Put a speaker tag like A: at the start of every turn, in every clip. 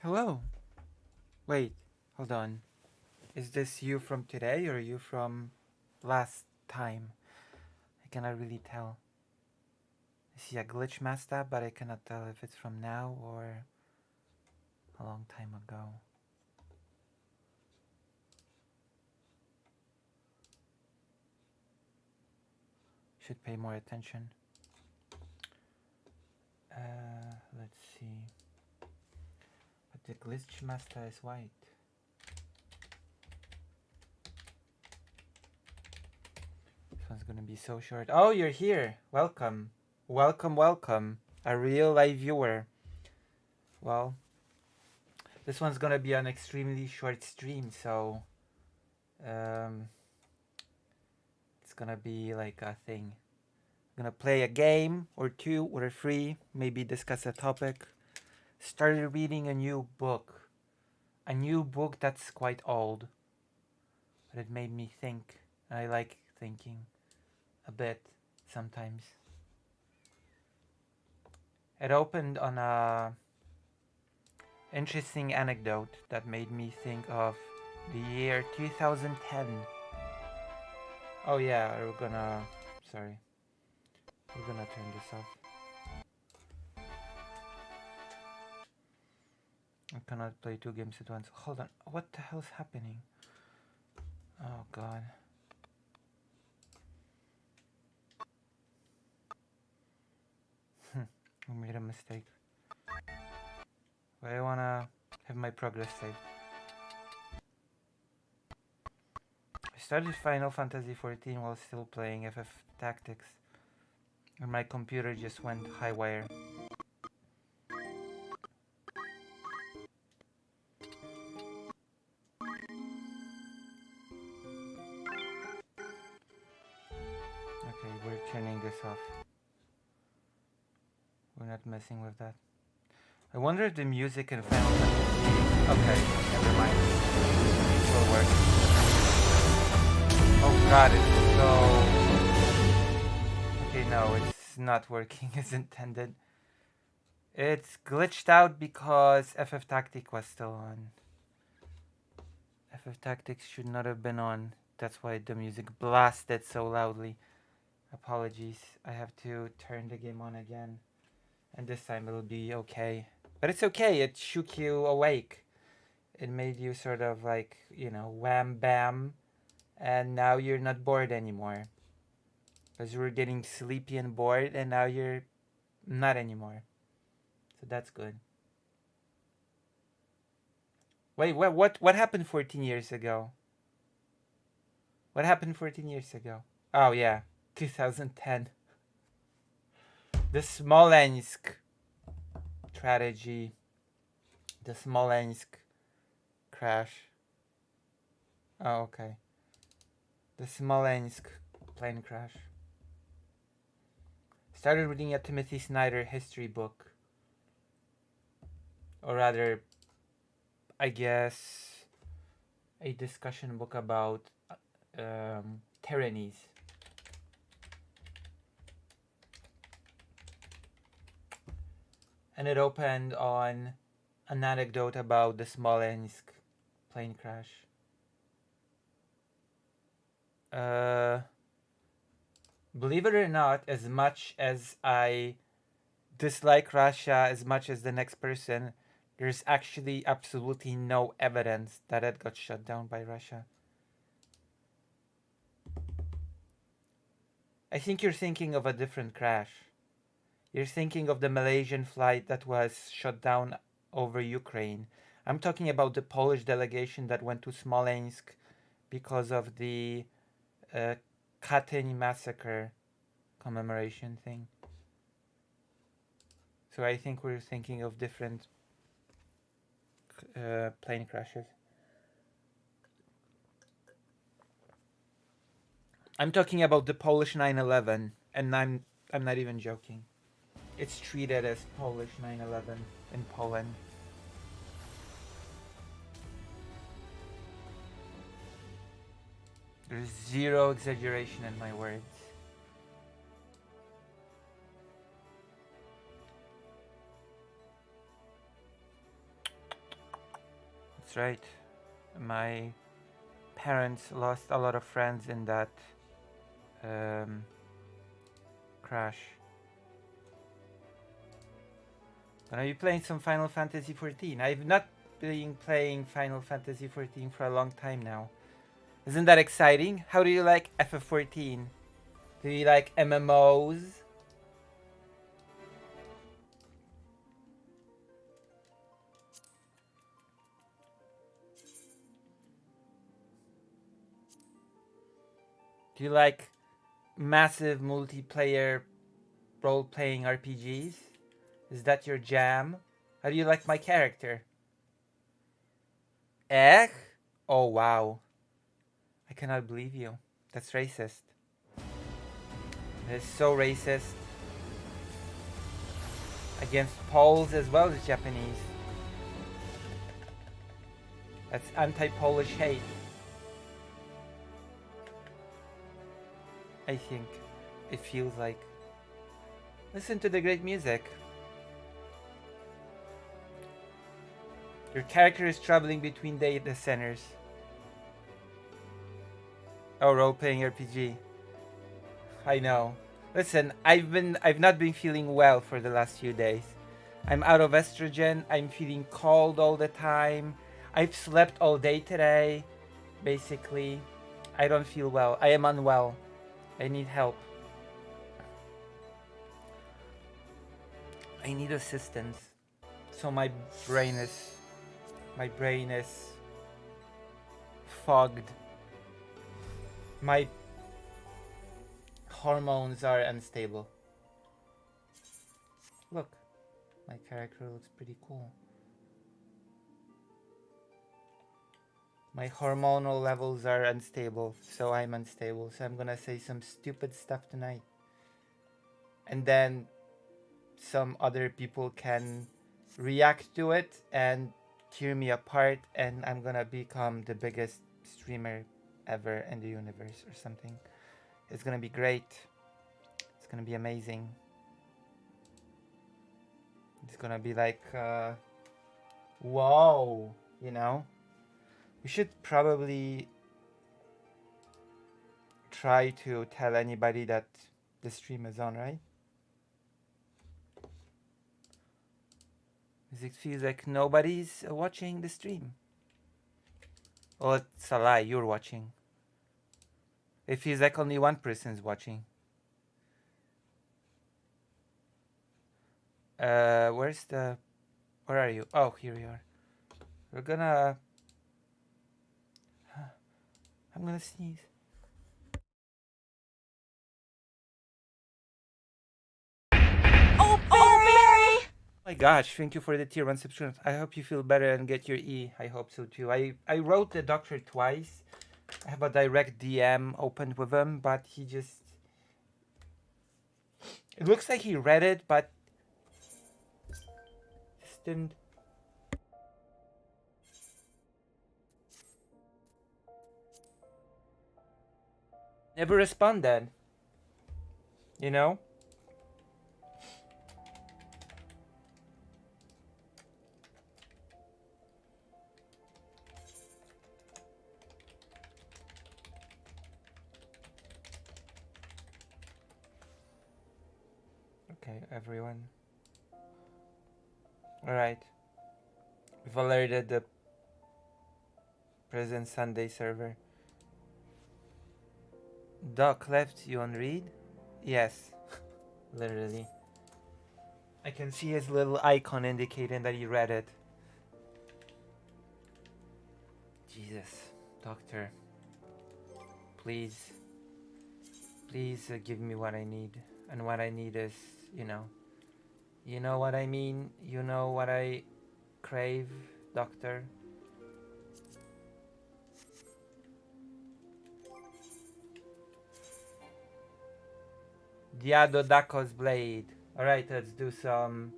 A: Hello. Wait, hold on. Is this you from today or you from last time? I cannot really tell. I see a glitch master, but I cannot tell if it's from now or a long time ago. Should pay more attention. Let's see. But the glitch master is white. This one's gonna be so short. Oh, you're here. Welcome. Welcome, welcome. A real live viewer. Well, this one's gonna be an extremely short stream, so it's gonna be like a thing. I'm gonna play a game or two or three, maybe discuss a topic. Started reading a new book. A new book that's quite old, but it made me think. I like thinking a bit sometimes. It opened on a interesting anecdote that made me think of the year 2010. Oh yeah, we're gonna turn this off. I cannot play two games at once. Hold on, what the hell's happening? Oh god. I made a mistake. But I wanna have my progress saved. I started Final Fantasy XIV while still playing FF Tactics, and my computer just went high wire. Okay, we're turning this off. We're not messing with that. I wonder if the music in Final Fantasy... Okay, never mind. It will work. Oh god, it's so... Okay, no, it's not working as intended. It's glitched out because FF Tactics was still on. FF Tactics should not have been on. That's why the music blasted so loudly. Apologies. I have to turn the game on again. And this time it'll be okay. But it's okay. It shook you awake. It made you sort of like, you know, wham bam. And now you're not bored anymore. Because you were getting sleepy and bored, and now you're not anymore. So that's good. Wait, what happened 14 years ago? What happened 14 years ago? Oh yeah, 2010. The Smolensk tragedy. The Smolensk crash. Oh, okay. The Smolensk plane crash. Started reading a Timothy Snyder history book. or rather, I guess, a discussion book about tyrannies. And it opened on an anecdote about the Smolensk plane crash. Believe it or not, as much as I dislike Russia as much as the next person, there's actually absolutely no evidence that it got shut down by Russia. I think you're thinking of a different crash. You're thinking of the Malaysian flight that was shut down over Ukraine. I'm talking about the Polish delegation that went to Smolensk because of the Katyn massacre commemoration thing. So I think we're thinking of different plane crashes. I'm talking about the Polish 9/11, and I'm not even joking. It's treated as Polish 9/11 in Poland. There's zero exaggeration in my words. That's right. My parents lost a lot of friends in that crash. Gonna be playing some Final Fantasy XIV. I've not been playing Final Fantasy XIV for a long time now. Isn't that exciting? How do you like FF14? Do you like MMOs? Do you like massive multiplayer role-playing RPGs? Is that your jam? How do you like my character? Eh? Oh wow. I cannot believe you. That's racist. That is so racist. Against Poles as well as Japanese. That's anti-Polish hate. I think it feels like. Listen to the great music. Your character is traveling between data centers. Oh, role-playing RPG. I know. Listen, I've not been feeling well for the last few days. I'm out of estrogen. I'm feeling cold all the time. I've slept all day today. Basically, I don't feel well. I am unwell. I need help. I need assistance. So my brain is fogged. My hormones are unstable. Look, my character looks pretty cool. My hormonal levels are unstable, so I'm unstable. So I'm gonna say some stupid stuff tonight. And then some other people can react to it and tear me apart, and I'm gonna become the biggest streamer ever in the universe or something. It's gonna be great. It's gonna be amazing. It's gonna be like, whoa, you know? We should probably try to tell anybody that the stream is on, right? Because it feels like nobody's watching the stream. Oh, it's a lie, you're watching. It feels like only one person's watching. Where are you? Oh, here you are. We're gonna... I'm gonna sneeze.
B: Oh, Barry!
A: Oh my gosh, thank you for the tier 1 subscription. I hope you feel better and get your E. I hope so too. I wrote the doctor twice. I have a direct DM opened with him, but he just... It looks like he read it, but just didn't Never responded. You know? Okay, everyone. Alright. We've alerted the present Sunday server. Doc left you on read? Yes. Literally. I can see his little icon indicating that he read it. Jesus. Doctor. Please. Please give me what I need. And what I need is, you know. You know what I mean? You know what I crave, Doctor? Diadodako's blade. Alright, let's do some...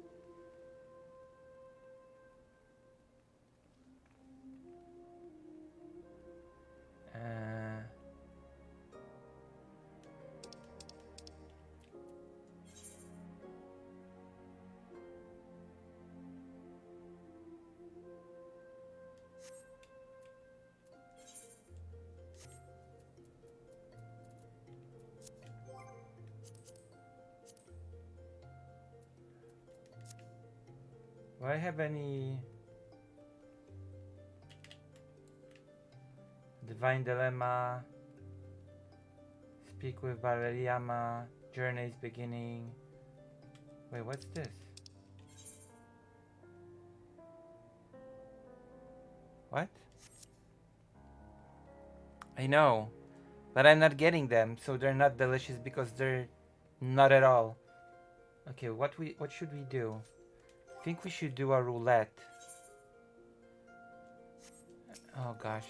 A: do I have any... Divine Dilemma... Speak with Valeriama... Journey's beginning... Wait, what's this? What? I know, but I'm not getting them, so they're not delicious because they're not at all. Okay, what should we do? I think we should do a roulette. Oh gosh.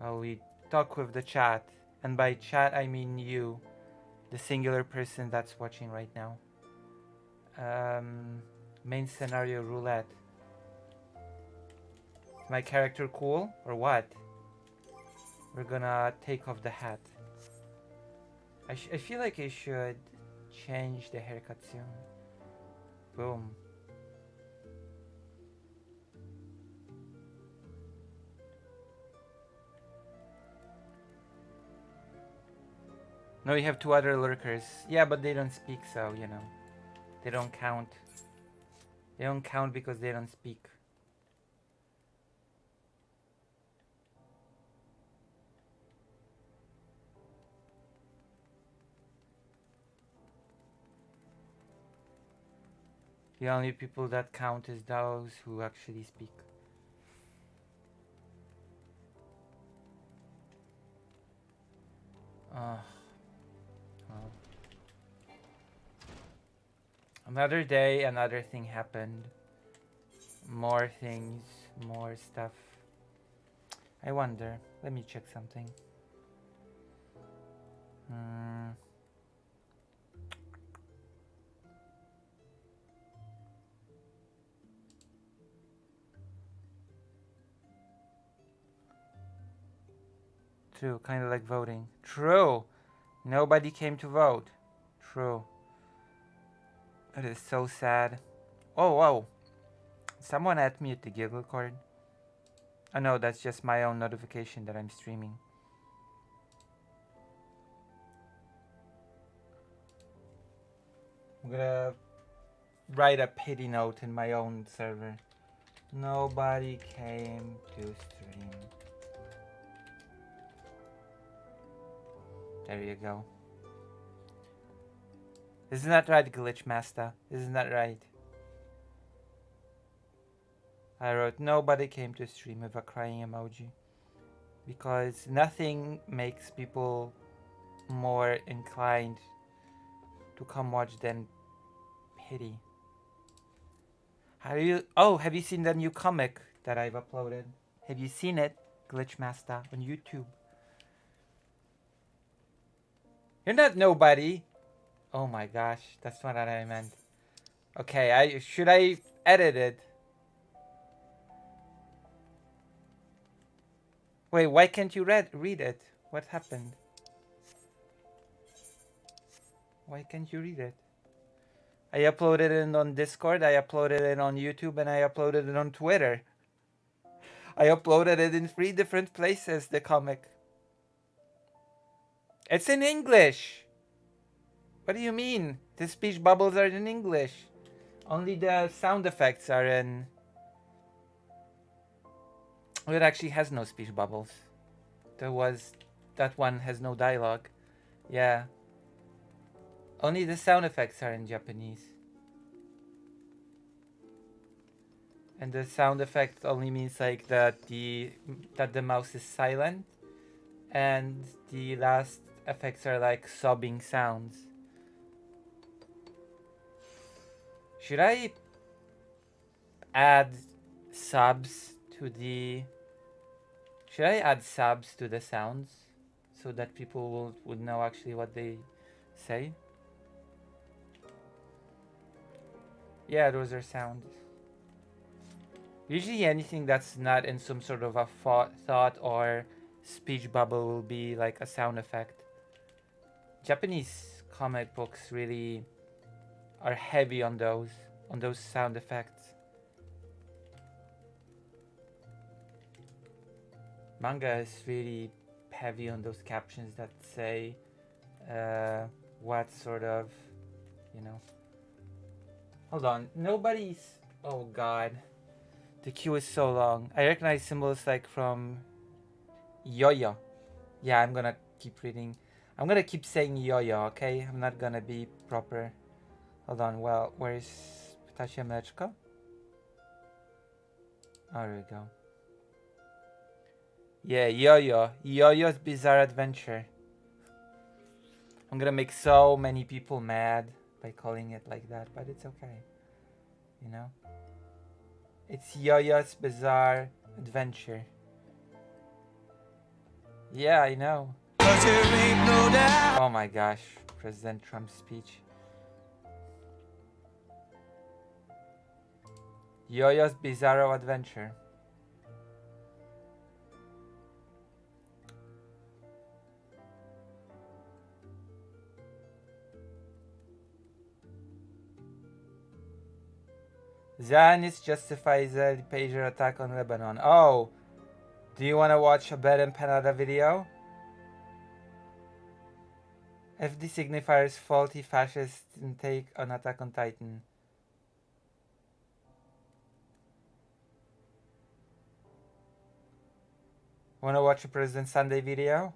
A: Oh, we talk with the chat, and by chat I mean you, the singular person that's watching right now. Main scenario roulette. Is my character cool or what? We're gonna take off the hat. I feel like I should change the haircut soon. Boom. No, you have two other lurkers. Yeah, but they don't speak, so, you know. They don't count. They don't count because they don't speak. The only people that count is those who actually speak. Well. Another day, another thing happened. More things, more stuff. I wonder. Let me check something. True, kind of like voting. True. Nobody came to vote. True. It is so sad. Oh, whoa. Someone at me at the giggle cord. Oh no, that's just my own notification that I'm streaming. I'm gonna write a pity note in my own server. Nobody came to stream. There you go. Isn't that right, Glitch Master? Isn't that right? I wrote, nobody came to stream with a crying emoji. Because nothing makes people more inclined to come watch than pity. Have you seen the new comic that I've uploaded? Have you seen it, Glitch Master, on YouTube? You're not nobody. Oh my gosh, that's not what I meant. Okay, should I edit it? Wait, why can't you read it? What happened? Why can't you read it? I uploaded it on Discord, I uploaded it on YouTube, and I uploaded it on Twitter. I uploaded it in 3 different places, the comic. It's in English! What do you mean? The speech bubbles are in English. Only the sound effects are in... Oh, it actually has no speech bubbles. That one has no dialogue. Yeah. Only the sound effects are in Japanese. And the sound effect only means like that the mouse is silent, and the last effects are like sobbing sounds. Should I add subs to the... Should I add subs to the sounds so that people would know actually what they say? Yeah, those are sounds. Usually anything that's not in some sort of a thought or speech bubble will be like a sound effect. Japanese comic books really are heavy on those sound effects. Manga is really heavy on those captions that say what sort of, you know. Hold on, nobody's... Oh god. The queue is so long. I recognize symbols like from Yo-Yo. Yeah, I'm gonna keep reading. I'm gonna keep saying Yo-Yo, okay? I'm not gonna be proper. Hold on, well, where's Ptasia Mleczko? Oh, there we go. Yeah, Yo-Yo. Yo-Yo's Bizarre Adventure. I'm gonna make so many people mad by calling it like that, but it's okay. You know? It's Yo-Yo's Bizarre Adventure. Yeah, I know. Oh my gosh, President Trump's speech. Yo-Yo's Bizarro Adventure. Zionist justifies the pager attack on Lebanon. Oh, do you want to watch a Ben and Panada video? FD signifiers faulty fascist take on Attack on Titan. Wanna watch a President Sunday video?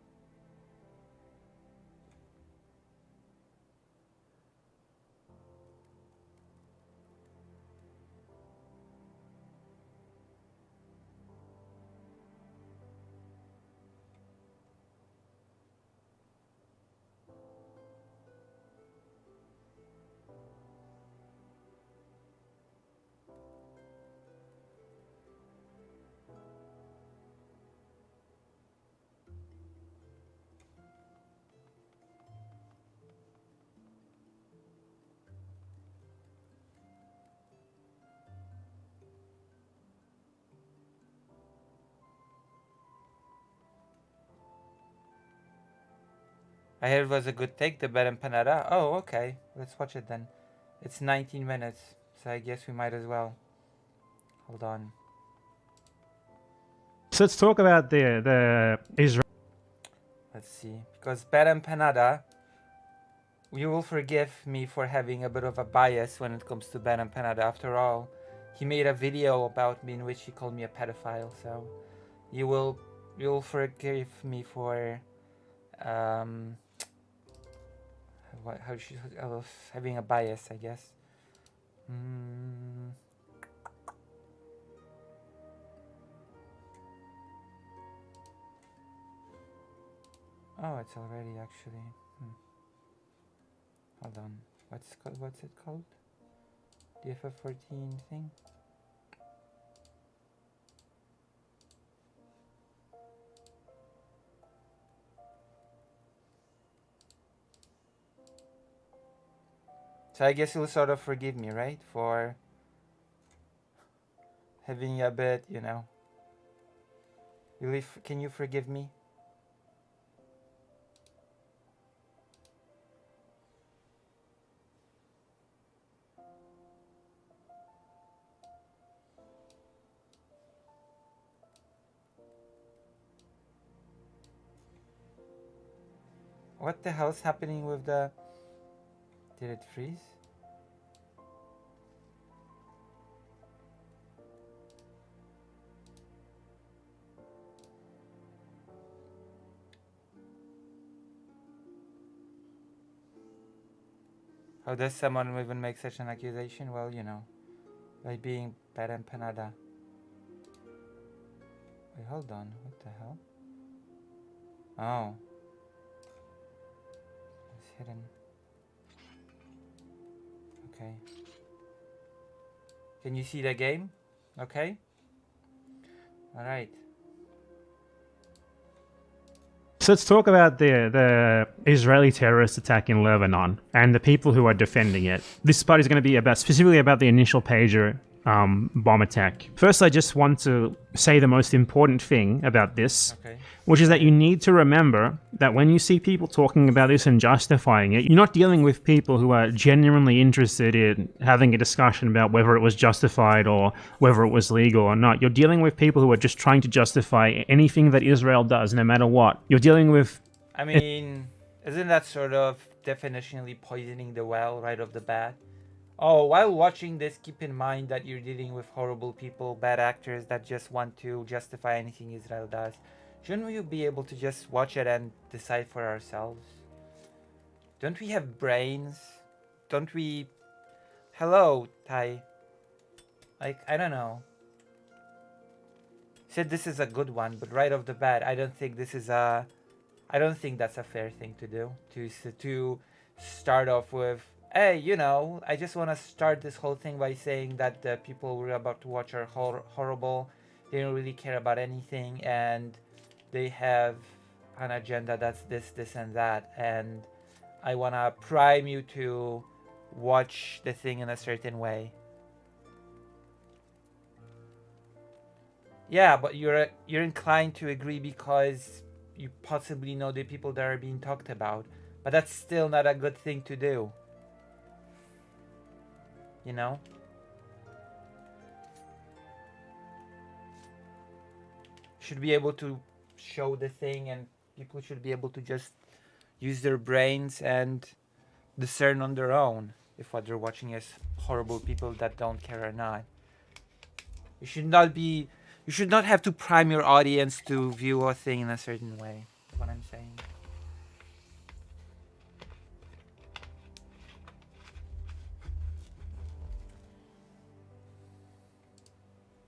A: I heard it was a good take, the Ben and Panada. Oh, okay. Let's watch it then. It's 19 minutes, so I guess we might as well. Hold on.
C: So let's talk about the Israel.
A: Let's see. Because Ben and Panada, you will forgive me for having a bit of a bias when it comes to Ben and Panada. After all, he made a video about me in which he called me a pedophile. So you'll forgive me for I was having a bias, I guess. Oh, it's already actually. Hold on. What's it called? The FF14 thing? So I guess you'll sort of forgive me, right? For having a bit, you know, Can you forgive me? What the hell's happening with the... Did it freeze? How does someone even make such an accusation? Well, you know, by being bad empanada. Wait, hold on. What the hell? Oh. It's hidden. Okay. Can you see the game? Okay. Alright.
C: So let's talk about the Israeli terrorist attack in Lebanon and the people who are defending it. This part is going to be specifically about the initial pager bomb attack. First, I just want to say the most important thing about this,
A: Okay.
C: which is that you need to remember that when you see people talking about this and justifying it, you're not dealing with people who are genuinely interested in having a discussion about whether it was justified or whether it was legal or not. You're dealing with people who are just trying to justify anything that Israel does, no matter what. You're dealing with...
A: I mean, isn't that sort of definitionally poisoning the well right off the bat? Oh, while watching this, keep in mind that you're dealing with horrible people, bad actors that just want to justify anything Israel does. Shouldn't we be able to just watch it and decide for ourselves? Don't we have brains? Don't we... Hello, Ty. Like, I don't know. Said this is a good one, but right off the bat, I don't think this is a... I don't think that's a fair thing to do. To start off with... Hey, you know, I just want to start this whole thing by saying that the people we're about to watch are horrible. They don't really care about anything, and they have an agenda that's this, and that. And I want to prime you to watch the thing in a certain way. Yeah, but you're inclined to agree because you possibly know the people that are being talked about. But that's still not a good thing to do. You know? Should be able to show the thing, and people should be able to just use their brains and discern on their own if what they're watching is horrible people that don't care or not. You should not have to prime your audience to view a thing in a certain way. That's what I'm saying.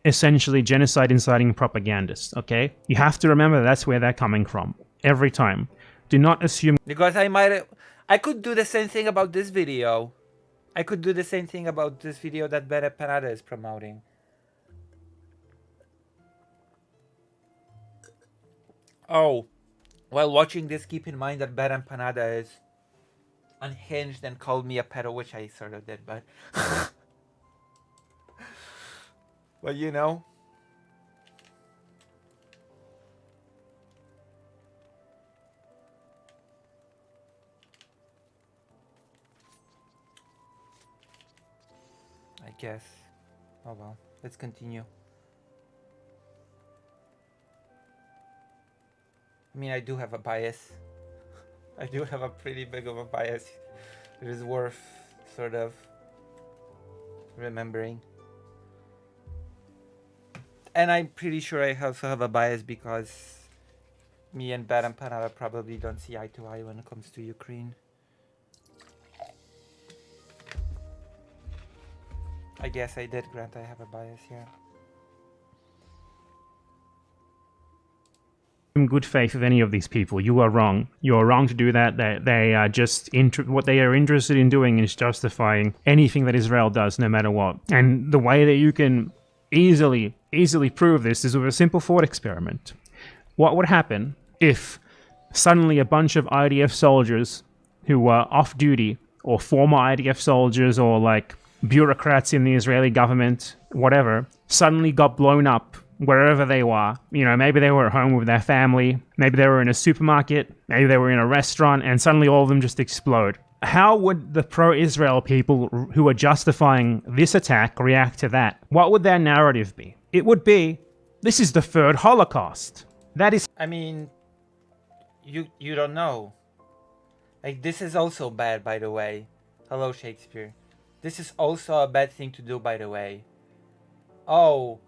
C: Essentially genocide inciting propagandists, okay? You have to remember that's where they're coming from. Every time. Do not assume...
A: Because I could do the same thing about this video. I could do the same thing about this video that Bad Empanada is promoting. Oh, while watching this, keep in mind that Bad Empanada is unhinged and called me a pedo, which I sort of did, but... But you know... I guess. Oh well, let's continue. I mean, I do have a bias. I do have a pretty big of a bias. It is worth sort of remembering. And I'm pretty sure I also have a bias because me and Bad Empanada probably don't see eye to eye when it comes to Ukraine. I guess I did grant I have a bias here.
C: In good faith of any of these people. You are wrong. You are wrong to do that. They are just what they are interested in doing is justifying anything that Israel does, no matter what. And the way that you can easily prove this is with a simple thought experiment. What would happen if suddenly a bunch of IDF soldiers who were off duty, or former IDF soldiers, or like bureaucrats in the Israeli government, whatever, suddenly got blown up wherever they were. You know, maybe they were at home with their family, maybe they were in a supermarket, maybe they were in a restaurant, and suddenly all of them just explode. How would the pro-Israel people who are justifying this attack react to that? What would their narrative be? It would be, this is the third Holocaust. That is...
A: I mean, you don't know. Like, this is also bad, by the way. Hello, Shakespeare. This is also a bad thing to do, by the way. Oh,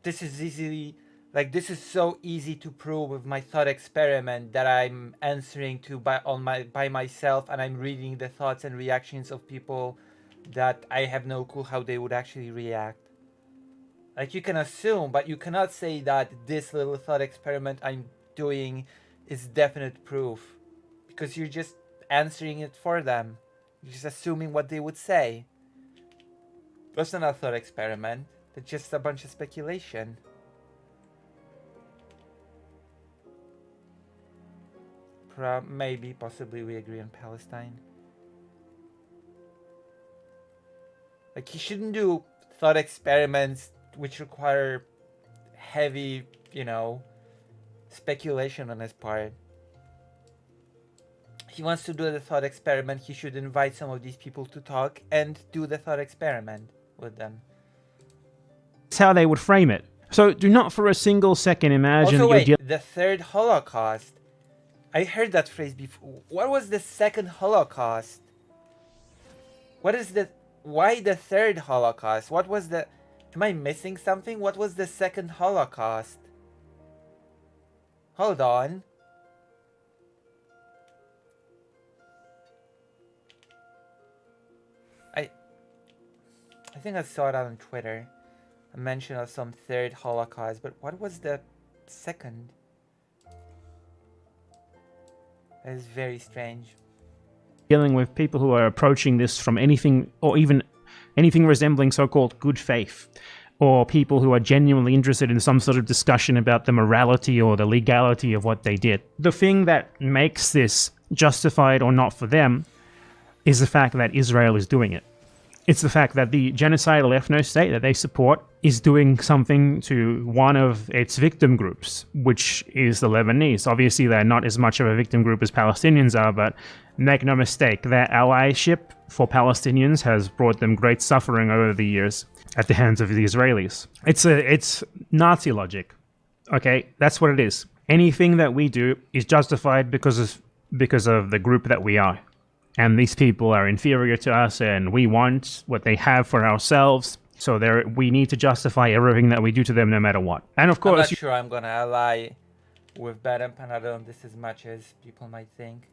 A: this is easily... Like, this is so easy to prove with my thought experiment that I'm answering to by myself, and I'm reading the thoughts and reactions of people that I have no clue how they would actually react. Like, you can assume, but you cannot say that this little thought experiment I'm doing is definite proof. Because you're just answering it for them. You're just assuming what they would say. That's not a thought experiment. That's just a bunch of speculation. Maybe, possibly we agree on Palestine. Like, he shouldn't do thought experiments which require heavy, you know, speculation on his part. He wants to do the thought experiment, he should invite some of these people to talk and do the thought experiment with them.
C: That's how they would frame it. So do not for a single second imagine
A: Also,
C: that you're
A: wait, the third Holocaust. I heard that phrase before. What was the second Holocaust? What is the... Why the third Holocaust? What was the... Am I missing something? What was the second Holocaust? Hold on. I think I saw it on Twitter. A mention of some third Holocaust, but what was the second? That is very strange.
C: dealing with people who are approaching this from anything, or even anything resembling so-called good faith, or people who are genuinely interested in some sort of discussion about the morality or the legality of what they did. The thing that makes this justified or not for them is the fact that Israel is doing it. It's the fact that the genocidal ethno state that they support is doing something to one of its victim groups, which is the Lebanese. Obviously, they're not as much of a victim group as Palestinians are, but make no mistake, their allyship for Palestinians has brought them great suffering over the years at the hands of the Israelis. It's Nazi logic. Okay, that's what it is. Anything that we do is justified because of the group that we are. And these people are inferior to us, and we want what they have for ourselves. So we need to justify everything that we do to them, no matter what. And of course,
A: I'm not sure I'm gonna ally with Ben and Panada on this as much as people might think.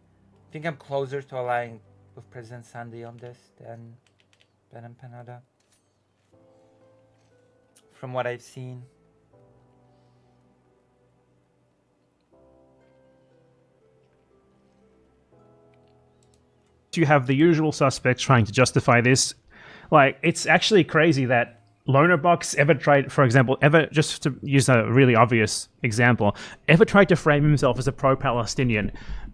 A: I think I'm closer to allying with President Sandy on this than Ben and Panada, from what I've seen.
C: you have the usual suspects trying to justify this. Like, it's actually crazy that Lonerbox ever tried, for example, just to use a really obvious example, ever tried to frame himself as a pro-Palestinian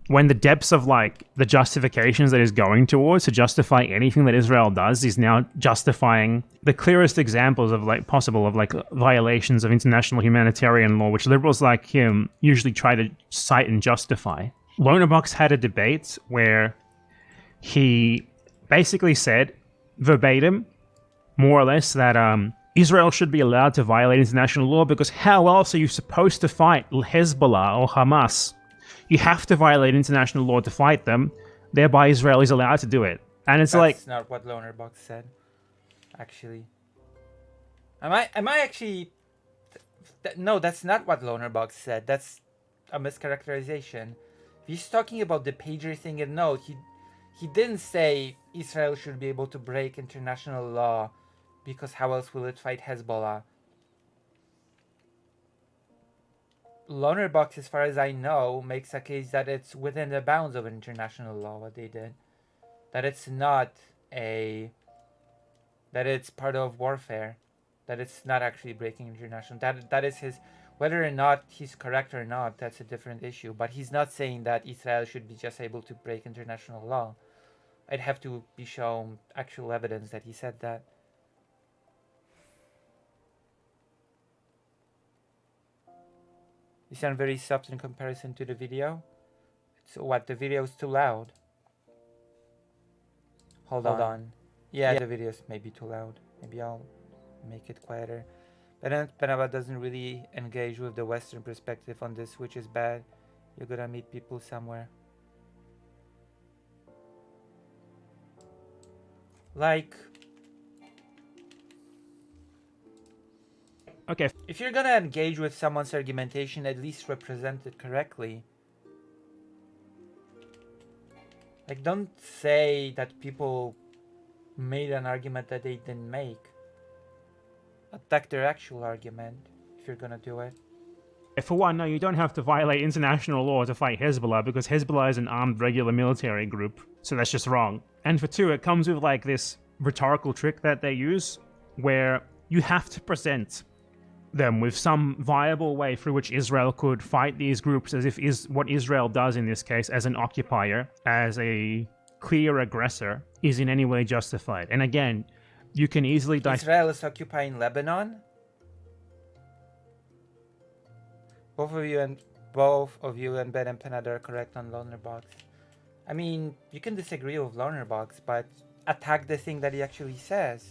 C: when the depths of, like, the justifications that he's going towards to justify anything that Israel does is now justifying the clearest examples of, like, possible of, like, violations of international humanitarian law, which liberals like him usually try to cite and justify. Lonerbox had a debate where he basically said, verbatim, more or less, that Israel should be allowed to violate international law because how else are you supposed to fight Hezbollah or Hamas? You have to violate international law to fight them, thereby Israel is allowed to do it. And it's
A: That's not what Lonerbox said, actually. Am I actually... No, that's not what Lonerbox said. That's a mischaracterization. He's talking about the pager thing, and no, he didn't say Israel should be able to break international law because how else will it fight Hezbollah? Lonerbox, as far as I know, makes a case that it's within the bounds of international law what they did. That it's not that it's part of warfare. That it's not actually breaking international. That is his... Whether or not he's correct or not, that's a different issue. But he's not saying that Israel should be just able to break international law. I'd have to be shown actual evidence that he said that. You sound very soft in comparison to the video. So what, the video is too loud? Hold on. Yeah, the video is maybe too loud. Maybe I'll make it quieter. Penaba doesn't really engage with the Western perspective on this, which is bad. You're gonna meet people somewhere. Like,
C: Okay,
A: if you're gonna engage with someone's argumentation, at least represent it correctly. Like, don't say that people made an argument that they didn't make. Attack their actual argument if you're gonna do it.
C: for one, no, you don't have to violate international law to fight Hezbollah because Hezbollah is an armed regular military group, so that's just wrong. And for two, it comes with like this rhetorical trick that they use where you have to present them with some viable way through which Israel could fight these groups as if what Israel does in this case as an occupier, as a clear aggressor, is in any way justified. And again, you can easily
A: Israel is occupying Lebanon? Both of you and Ben and Penada are correct on Lonerbox. I mean, you can disagree with Lonerbox, but attack the thing that he actually says.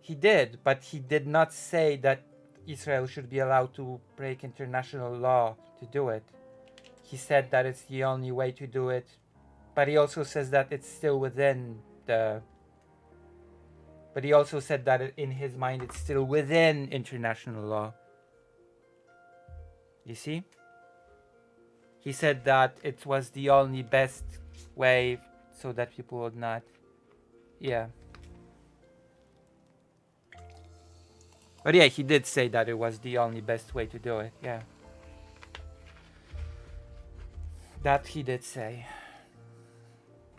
A: He did, but he did not say that Israel should be allowed to break international law to do it. He said that it's the only way to do it, but he also says that it's still within the... But he also said that in his mind it's still within international law. You see? He said that it was the only best way so that people would not... Yeah. But yeah, he did say that it was the only best way to do it, yeah. That he did say.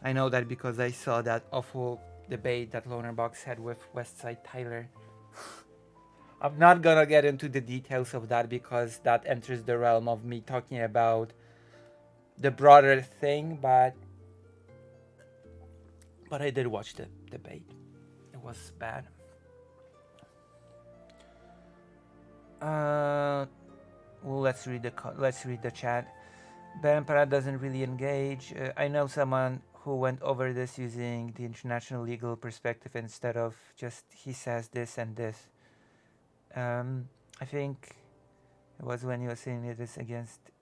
A: I know that because I saw that awful debate that Lonerbox had with Westside Tyler. I'm not gonna get into the details of that because that enters the realm of me talking about the broader thing, but I did watch the debate. It was bad. Well, let's read the chat. Ben Parad doesn't really engage. I know someone who went over this using the international legal perspective instead of just he says this and this. I think it was when he was saying it is against.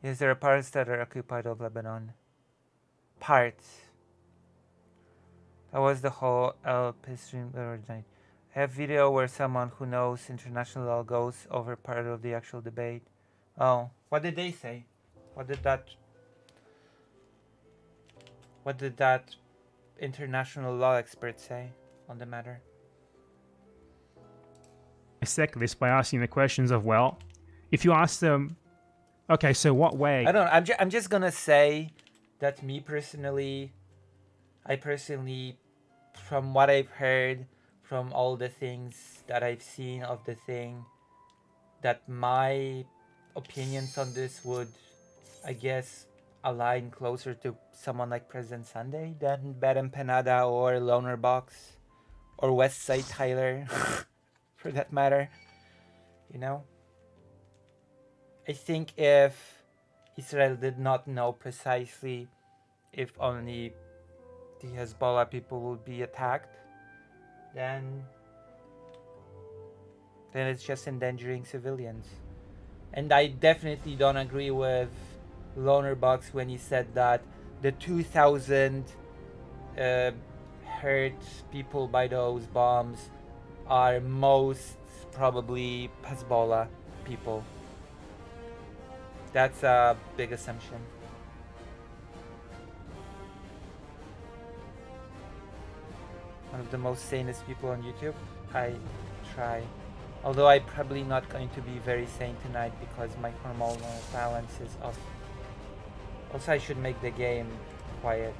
A: Yes, there are parts that are occupied of Lebanon. Parts. That was the whole LP stream. I have video where someone who knows international law goes over part of the actual debate. Oh, what did they say? What did that international law expert say on the matter?
C: dissect this by asking the questions of, well, if you ask them, okay, so what way?
A: I don't know. I'm just gonna say that I personally, from what I've heard, from all the things that I've seen of the thing, that my opinions on this would, I guess, align closer to someone like President Sunday than Badem Penada or Lonerbox or Westside Tyler, for that matter. You know? I think if Israel did not know precisely if only the Hezbollah people would be attacked, then it's just endangering civilians. And I definitely don't agree with Lonerbox when he said that the 2,000 hurt people by those bombs are most probably Hezbollah people. That's a big assumption. One of the most sanest people on YouTube. I try. Although I'm probably not going to be very sane tonight because my hormonal balance is off. Also, I should make the game quiet.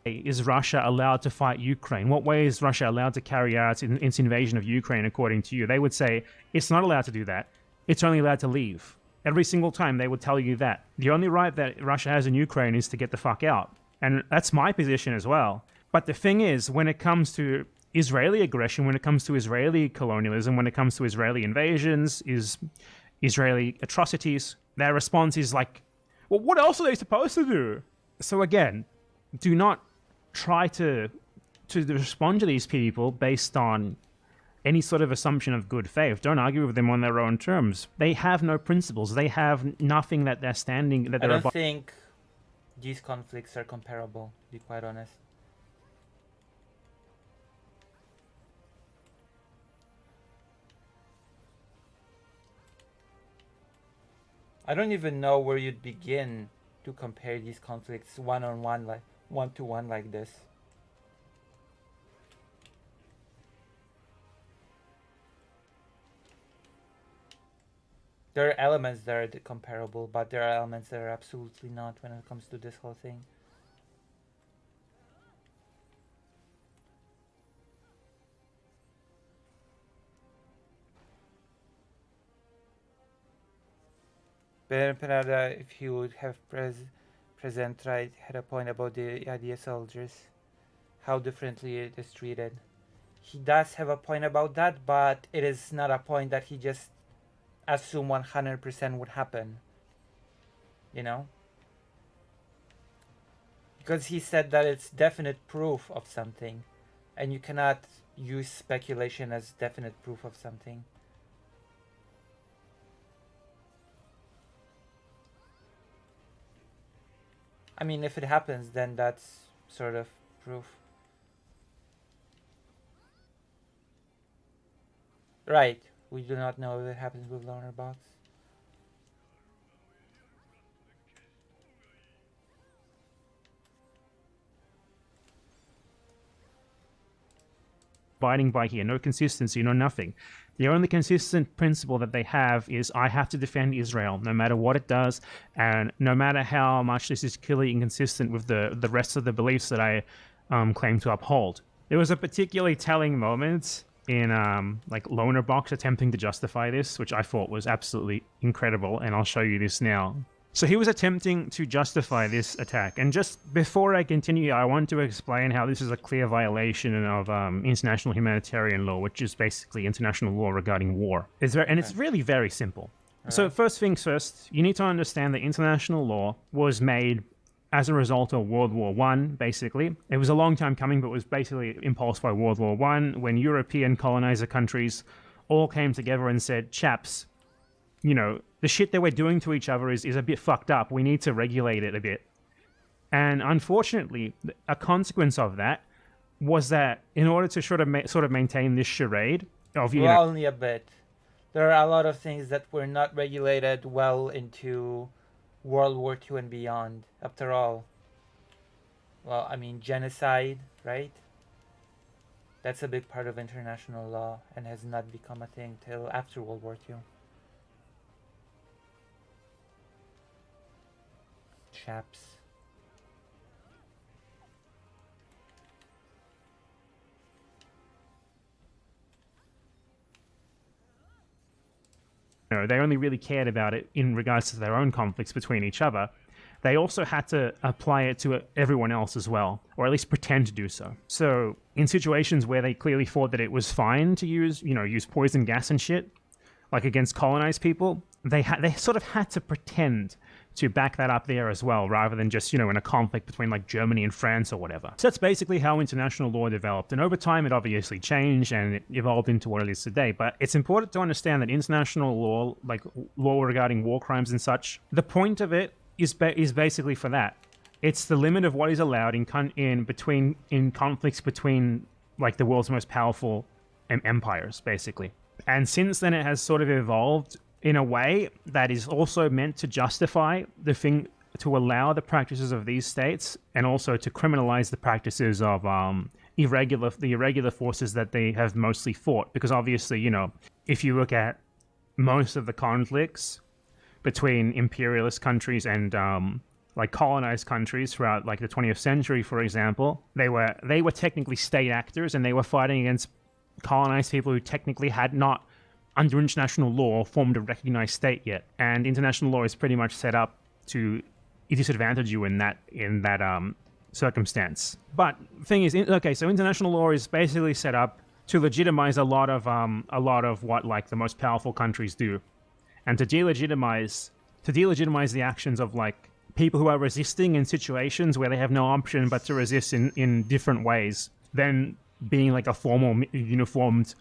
C: Is Russia allowed to fight Ukraine? What way is Russia allowed to carry out its invasion of Ukraine according to you? They would say, it's not allowed to do that. It's only allowed to leave. Every single time they would tell you that. The only right that Russia has in Ukraine is to get the fuck out. And that's my position as well. But the thing is, when it comes to Israeli aggression, when it comes to Israeli colonialism, when it comes to Israeli invasions, Israeli atrocities, their response is like, well, what else are they supposed to do? So again, do not try to respond to these people based on any sort of assumption of good faith. Don't argue with them on their own terms. They have no principles. They have nothing that they're standing. That
A: I
C: they're
A: don't think these conflicts are comparable, to be quite honest. I don't even know where you'd begin to compare these conflicts one-on-one, like one-to-one like this. There are elements that are comparable, but there are elements that are absolutely not when it comes to this whole thing. Perada, if he would have present right, had a point about the idea soldiers, how differently it is treated. He does have a point about that, but it is not a point that he just assume 100% would happen. You know? Because he said that it's definite proof of something, and you cannot use speculation as definite proof of something. I mean, if it happens, then that's sort of proof. Right. We do not know if it happens with Loner Box.
C: Abiding by here. No consistency, no nothing. The only consistent principle that they have is I have to defend Israel no matter what it does, and no matter how much this is clearly inconsistent with the rest of the beliefs that I claim to uphold. There was a particularly telling moment in like Loner Box attempting to justify this, which I thought was absolutely incredible, and I'll show you this now. So he was attempting to justify this attack, and just before I continue, I want to explain how this is a clear violation of international humanitarian law, which is basically international law regarding war. It's really very simple. So first things first, you need to understand that international law was made as a result of World War I, basically. It was a long time coming, but was basically impulsed by World War I, when European colonizer countries all came together and said, chaps, you know, the shit that we're doing to each other is a bit fucked up. We need to regulate it a bit. And unfortunately, a consequence of that was that in order to sort of maintain this charade of, you know...
A: only a bit. There are a lot of things that were not regulated well into World War II and beyond. After all, well, I mean, genocide, right? That's a big part of international law and has not become a thing till after World War II. Chaps.
C: No, they only really cared about it in regards to their own conflicts between each other. They also had to apply it to everyone else as well, or at least pretend to do so. So in situations where they clearly thought that it was fine to use poison gas and shit, like against colonized people, they sort of had to pretend to back that up there as well, rather than just, in a conflict between like Germany and France or whatever. So that's basically how international law developed. And over time, it obviously changed and it evolved into what it is today. But it's important to understand that international law, like law regarding war crimes and such, the point of it is basically for that. It's the limit of what is allowed in conflicts between like the world's most powerful empires, basically. And since then, it has sort of evolved in a way that is also meant to justify the to allow the practices of these states, and also to criminalize the practices of the irregular forces that they have mostly fought. Because obviously, if you look at most of the conflicts between imperialist countries and like colonized countries throughout like the 20th century, for example, they were technically state actors, and they were fighting against colonized people who technically had not, under international law, formed a recognized state yet. And international law is pretty much set up to disadvantage you in that circumstance. But thing is, okay, so international law is basically set up to legitimize a lot of what like the most powerful countries do, and to delegitimize the actions of like people who are resisting in situations where they have no option but to resist in different ways than being like a formal uniformed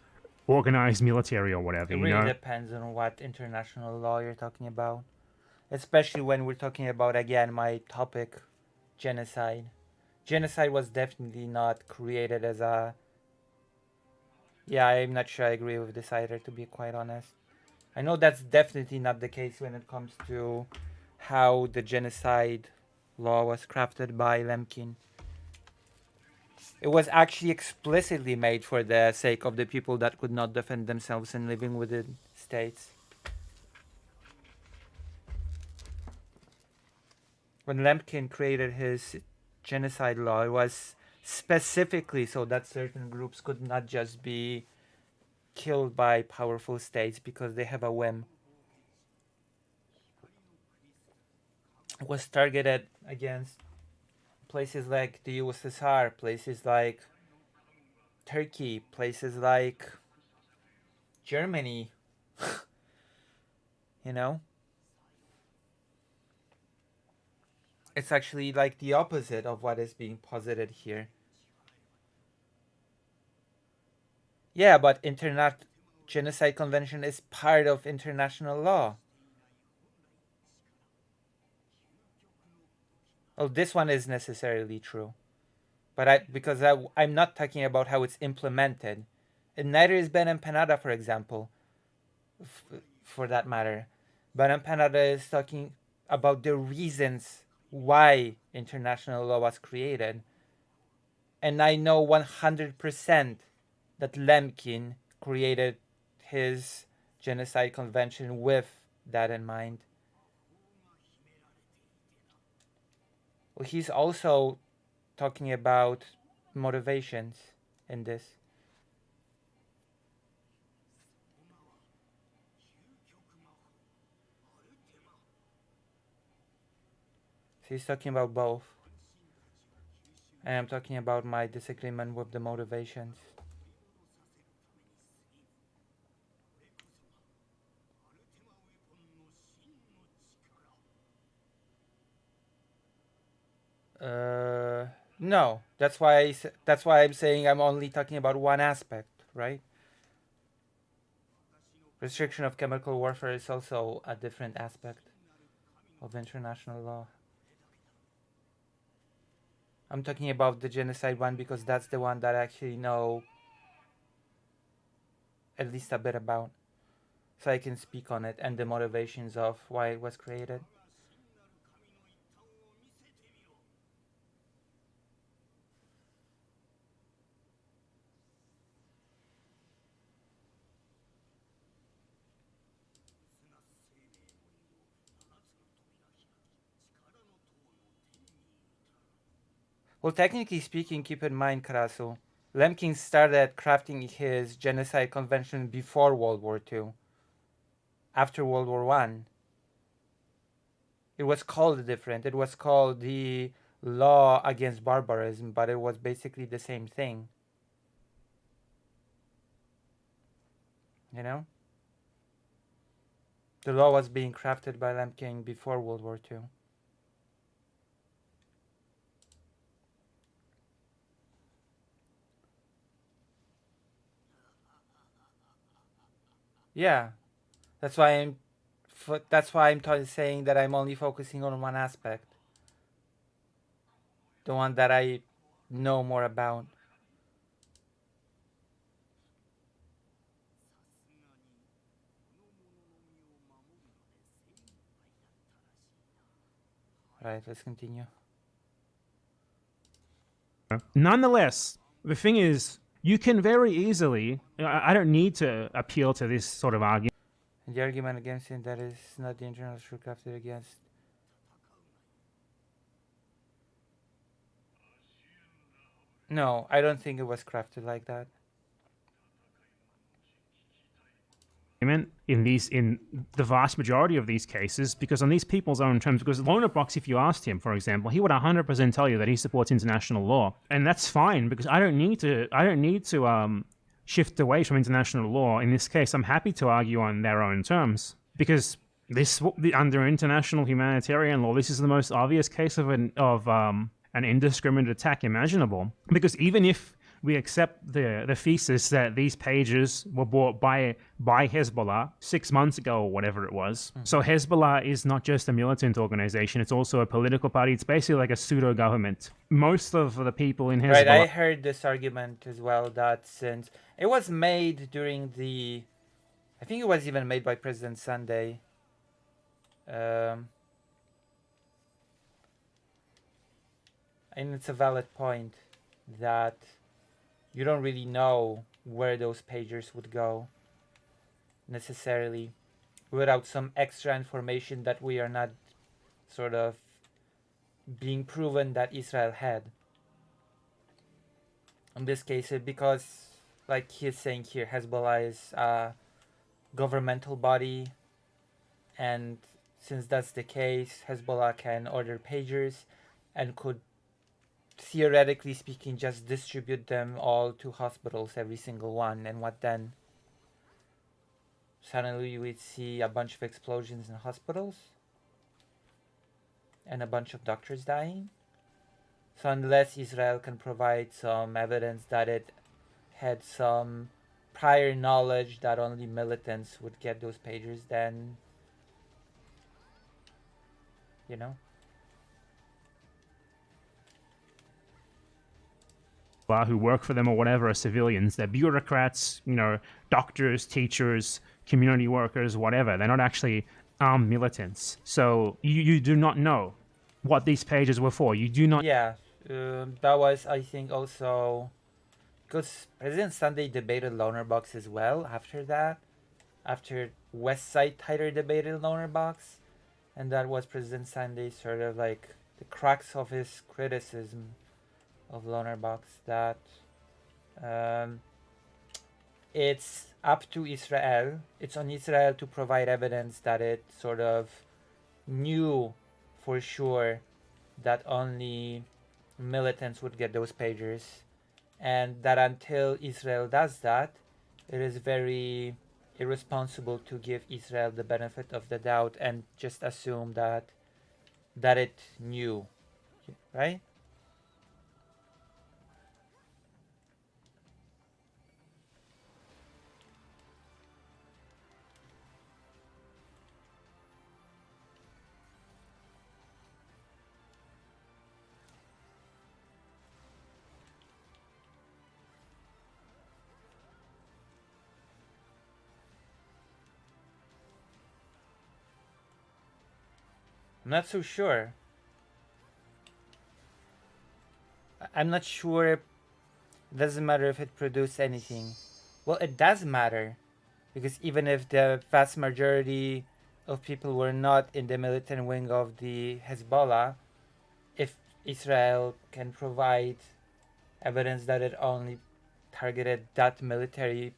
C: organized military or whatever.
A: It really depends on what international law you're talking about, especially when we're talking about, again, my topic, genocide. Genocide was definitely not created as a... Yeah, I'm not sure I agree with this either, to be quite honest. I know that's definitely not the case when it comes to how the genocide law was crafted by Lemkin. It was actually explicitly made for the sake of the people that could not defend themselves and living within states. When Lemkin created his genocide law, it was specifically so that certain groups could not just be killed by powerful states because they have a whim. It was targeted against places like the USSR, places like Turkey, places like Germany. You know? It's actually like the opposite of what is being posited here. Yeah, but Genocide Convention is part of international law. Well, this one is necessarily true. But because I'm not talking about how it's implemented. And neither is Ben-Empanada, for example, for that matter. Ben-Empanada is talking about the reasons why international law was created. And I know 100% that Lemkin created his genocide convention with that in mind. Well, he's also talking about motivations in this. So he's talking about both. And I'm talking about my disagreement with the motivations. No. That's why I'm saying I'm only talking about one aspect, right? Restriction of chemical warfare is also a different aspect of international law. I'm talking about the genocide one because that's the one that I actually know at least a bit about. So I can speak on it and the motivations of why it was created. Well, technically speaking, keep in mind, Karasu, Lemkin started crafting his genocide convention before World War II. After World War I. It was called different. It was called the Law Against Barbarism, but it was basically the same thing. You know? The law was being crafted by Lemkin before World War II. Yeah, that's why I'm saying that I'm only focusing on one aspect, the one that I know more about. Right, let's continue.
C: Nonetheless, the thing is, you can very easily. I don't need to appeal to this sort of argument.
A: And the argument against it that is not the international crafted against. No, I don't think it was crafted like that.
C: in the vast majority of these cases, because on these people's own terms, because Lonerbox, if you asked him, for example, he would 100% tell you that he supports international law, and that's fine, because I don't need to shift away from international law. In this case, I'm happy to argue on their own terms, because under international humanitarian law, this is the most obvious case of an indiscriminate attack imaginable. Because even if we accept the thesis that these pages were bought by Hezbollah 6 months ago or whatever it was. So Hezbollah is not just a militant organization, it's also a political party. It's basically like a pseudo-government. Most of the people in Hezbollah...
A: Right, I heard this argument as well, that since it was made during the... I think it was even made by President Sunday. And it's a valid point that you don't really know where those pagers would go necessarily without some extra information that we are not sort of being proven that Israel had. In this case, because like he's saying here, Hezbollah is a governmental body, and since that's the case, Hezbollah can order pagers and could, theoretically speaking, just distribute them all to hospitals, every single one. And what then? Suddenly we'd see a bunch of explosions in hospitals and a bunch of doctors dying. So unless Israel can provide some evidence that it had some prior knowledge that only militants would get those pagers, then, you know.
C: Who work for them or whatever are civilians. They're bureaucrats, doctors, teachers, community workers, whatever. They're not actually armed militants. So you do not know what these pages were for. You do not...
A: Yeah, that was, I think, also... Because President Sunday debated Lonerbox as well after that. After Westside Tighter debated Lonerbox. And that was President Sunday sort of like the crux of his criticism of Lonerbox, that it's up to Israel. It's on Israel to provide evidence that it sort of knew for sure that only militants would get those pagers, and that until Israel does that, it is very irresponsible to give Israel the benefit of the doubt and just assume that it knew, right? I'm not so sure. I'm not sure. It doesn't matter if it produced anything. Well, it does matter, because even if the vast majority of people were not in the militant wing of the Hezbollah, if Israel can provide evidence that it only targeted that military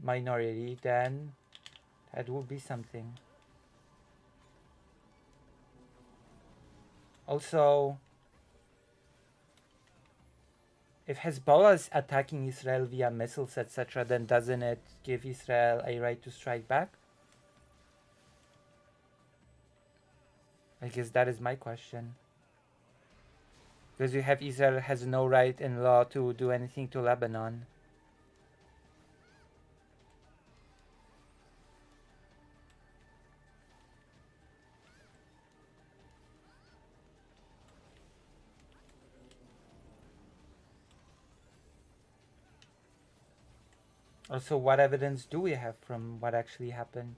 A: minority, then that would be something. Also, if Hezbollah is attacking Israel via missiles, etc., then doesn't it give Israel a right to strike back? I guess that is my question. Because you have Israel has no right in law to do anything to Lebanon. Also, what evidence do we have from what actually happened?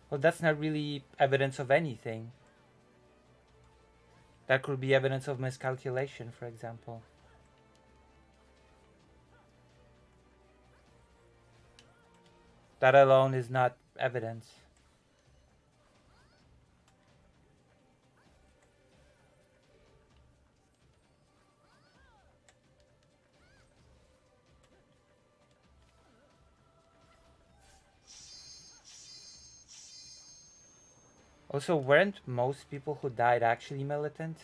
A: Well, that's not really evidence of anything. That could be evidence of miscalculation, for example. That alone is not evidence. Also, weren't most people who died actually militant?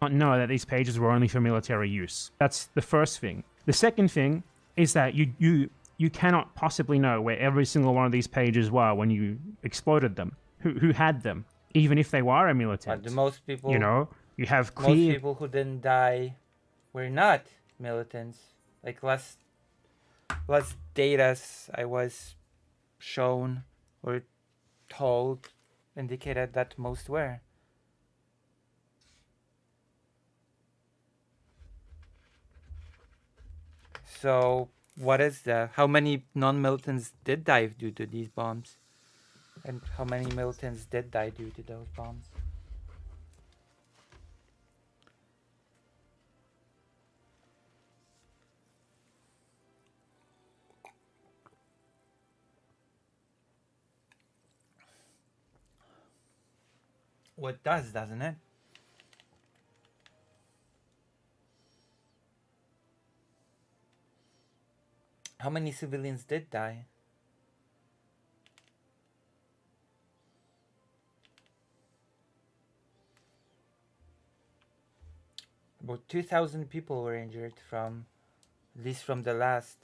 C: Not know that these pages were only for military use. That's the first thing. The second thing is that you cannot possibly know where every single one of these pages were when you exploded them. Who had them, even if they were a militant.
A: But the most people,
C: you know, you have
A: most
C: clear.
A: people who didn't die were not militants. Like last data I was shown or told indicated that most were. So what is the how many non-militants did die due to these bombs? And how many militants did die due to those bombs? Well, it does, doesn't it? How many civilians did die? About 2,000 people were injured from, at least from the last.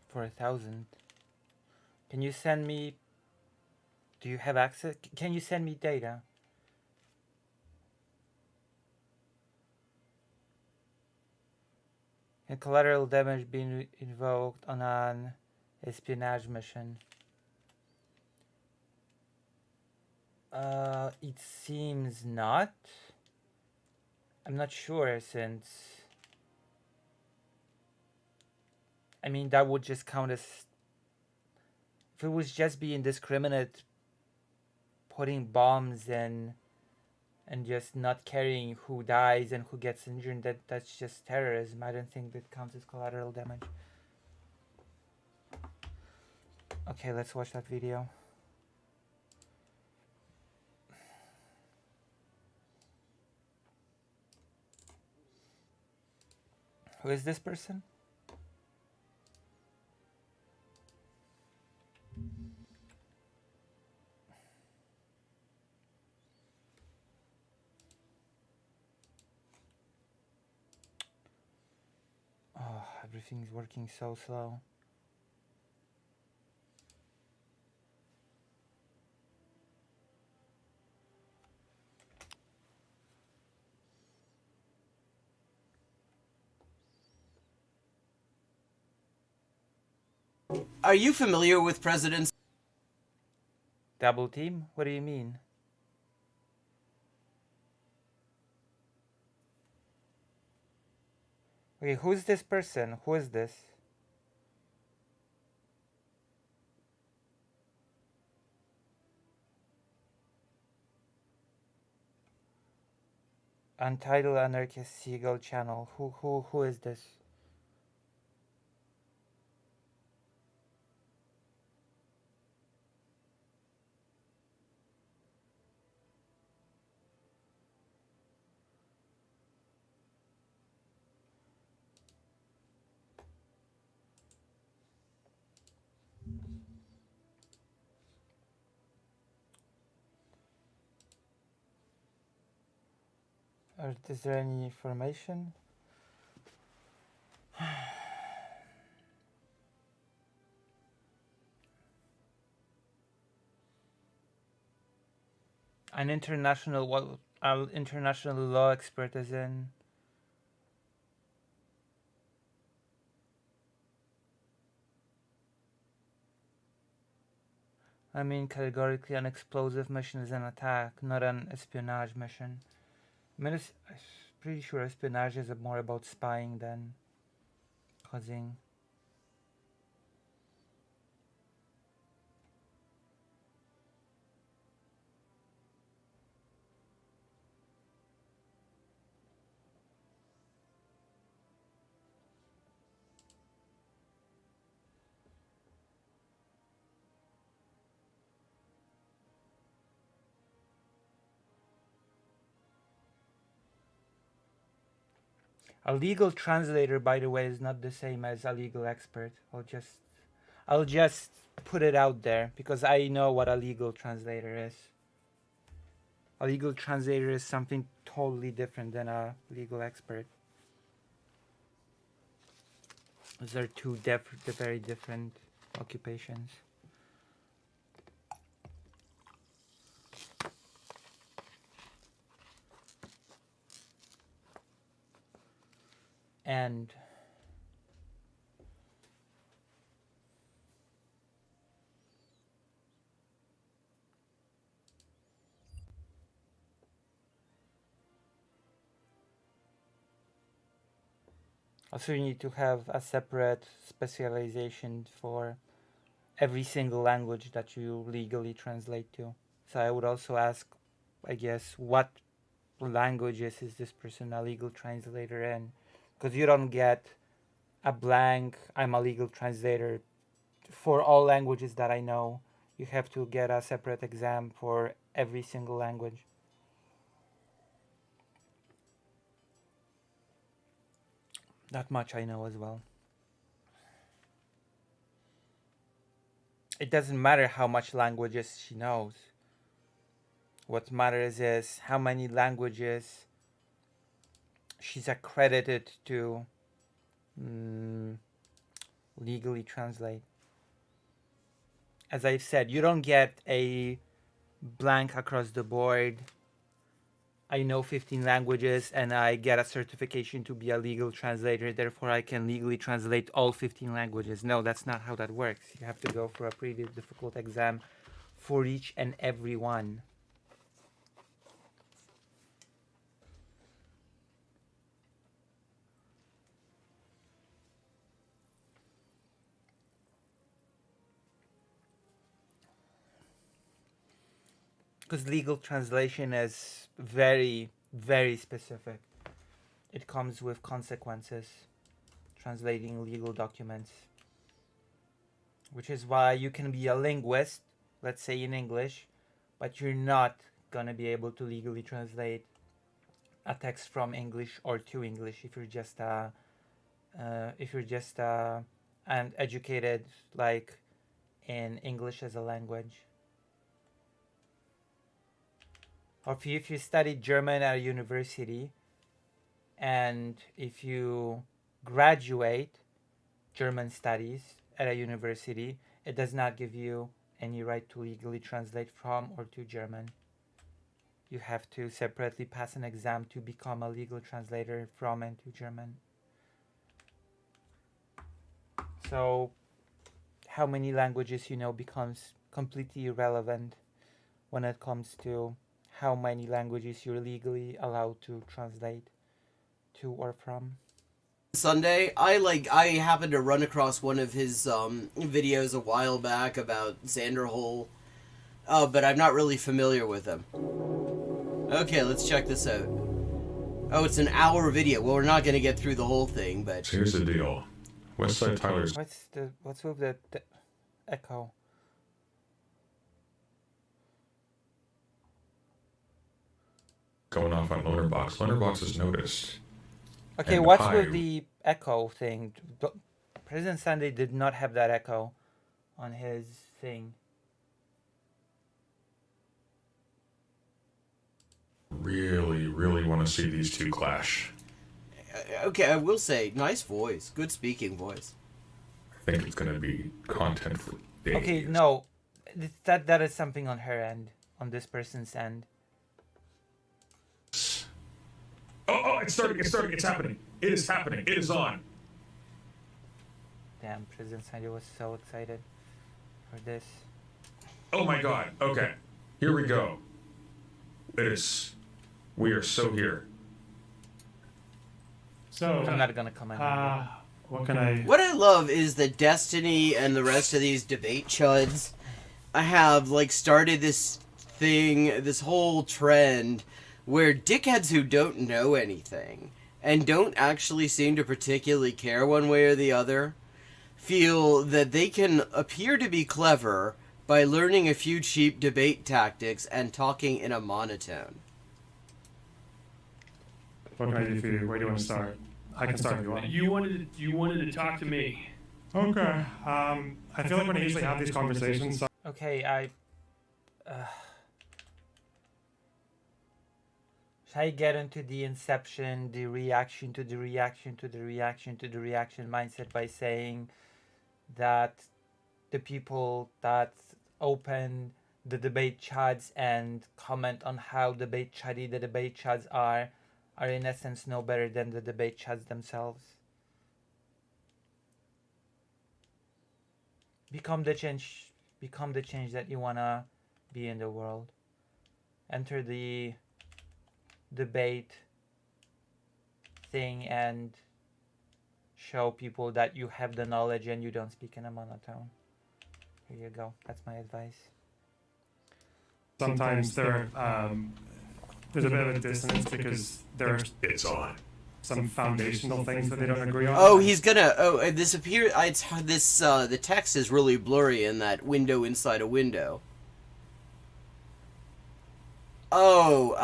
A: For 1,000. Can you send me? Do you have access? Can you send me data? And collateral damage being invoked on an espionage mission. It seems not. I'm not sure since. I mean, that would just count as. If it was just be indiscriminate putting bombs in and just not caring who dies and who gets injured, that's just terrorism. I don't think that counts as collateral damage. Okay, let's watch that video. Who is this person? Oh, everything's working so slow.
D: Are you familiar with President
A: Double team? What do you mean? Okay, who's this person? Who is this? Untitled Anarchist Seagull Channel. Who is this? Or is there any information? An international what? An international law expert is in. I mean, categorically, an explosive mission is an attack, not an espionage mission. I mean, I'm pretty sure espionage is more about spying than causing. A legal translator, by the way, is not the same as a legal expert. I'll just put it out there because I know what a legal translator is. A legal translator is something totally different than a legal expert. Those are two very different occupations. And also you need to have a separate specialization for every single language that you legally translate to. So I would also ask, I guess, what languages is this person a legal translator in? Because you don't get a blank, I'm a legal translator for all languages that I know. You have to get a separate exam for every single language. That much I know as well. It doesn't matter how much languages she knows. What matters is how many languages she's accredited to legally translate. As I've said, you don't get a blank across the board. I know 15 languages and I get a certification to be a legal translator, therefore I can legally translate all 15 languages. No, that's not how that works. You have to go for a pretty difficult exam for each and every one. Because legal translation is very, very specific. It comes with consequences, translating legal documents. Which is why you can be a linguist, let's say in English, but you're not gonna be able to legally translate a text from English or to English if you're just and educated like in English as a language. Or if you study German at a university and if you graduate German studies at a university, it does not give you any right to legally translate from or to German. You have to separately pass an exam to become a legal translator from and to German. So how many languages you know becomes completely irrelevant when it comes to how many languages you're legally allowed to translate to or from.
D: Sunday, I happened to run across one of his videos a while back about Xander Hole, but I'm not really familiar with him. Okay, let's check this out. Oh, it's an hour video. Well, we're not going to get through the whole thing, but...
E: So here's the deal. Westside Tyler's
A: What's with the echo?
E: going off on Lonerbox. Lonerbox has noticed.
A: Okay,
E: And
A: what's
E: I-
A: with the echo thing? President Sunday did not have that echo on his thing.
E: Really, really want to see these two clash.
D: Okay, I will say, nice voice. Good speaking voice.
E: I think it's going to be content for days.
A: Okay, no, that is something on her end, on this person's end.
E: It's starting. It's happening. It is happening. It is on.
A: Damn, President Sandy was so excited for this.
E: Oh my God. Okay. Here we go. It is. We are so here.
F: So,
A: I'm not gonna comment on that.
F: what can I?
D: What I love is that Destiny and the rest of these debate chuds have like started this thing, this whole trend where dickheads who don't know anything and don't actually seem to particularly care one way or the other feel that they can appear to be clever by learning a few cheap debate tactics and talking in a monotone.
F: What can I do for you? Where do you want to start? I can start if you want.
G: You wanted to talk to me.
F: Okay. I feel like when I usually have these conversations,
A: Okay, should I get into the inception, the reaction to the reaction to the reaction to the reaction mindset by saying that the people that open the debate chats and comment on how debate chatty the debate chats are in essence no better than the debate chats themselves? Become the change that you wanna be in the world. Enter the debate thing and show people that you have the knowledge and you don't speak in a monotone. Here you go. That's my advice.
F: sometimes there's a bit of a dissonance because there's
E: It's on.
F: some foundational things that they don't agree on.
D: Oh, he's gonna. Oh, this appear. It's this. The text is really blurry in that window inside a window. Oh,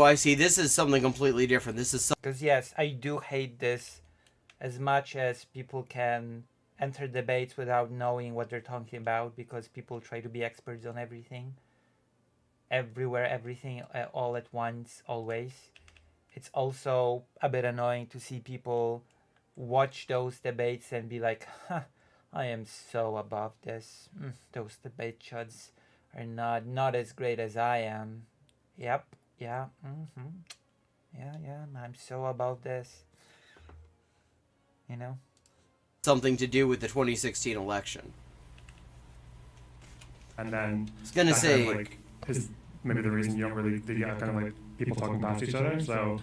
D: I see. This is something completely different. This is
A: Because yes, I do hate this as much as people can enter debates without knowing what they're talking about because people try to be experts on everything. Everywhere, everything, all at once, always. It's also a bit annoying to see people watch those debates and be like, huh, I am so above this. Those debate chuds are not as great as I am. Yep, yeah, yeah, I'm so above this. You know?
D: something to do with the 2016 election.
F: And then
D: I was gonna
F: that
D: say.
F: kind of, like, is maybe the reason you don't really get kind of like people talking past each other. So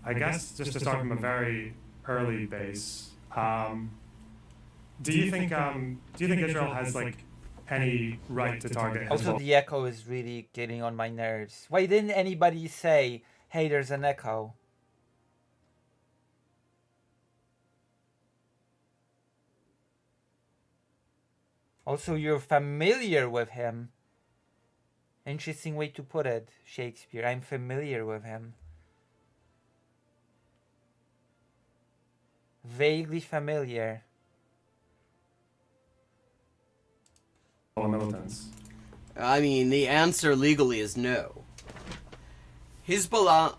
F: I guess just to start from a very early base, do you think Israel has like any right to target
A: Also,
F: Hezbollah?
A: the echo is really getting on my nerves. Why didn't anybody say, hey, there's an echo? Also, you're familiar with him. Interesting way to put it, Shakespeare. I'm familiar with him. Vaguely familiar.
F: Militants?
D: I mean, the answer legally is no. Hezbollah,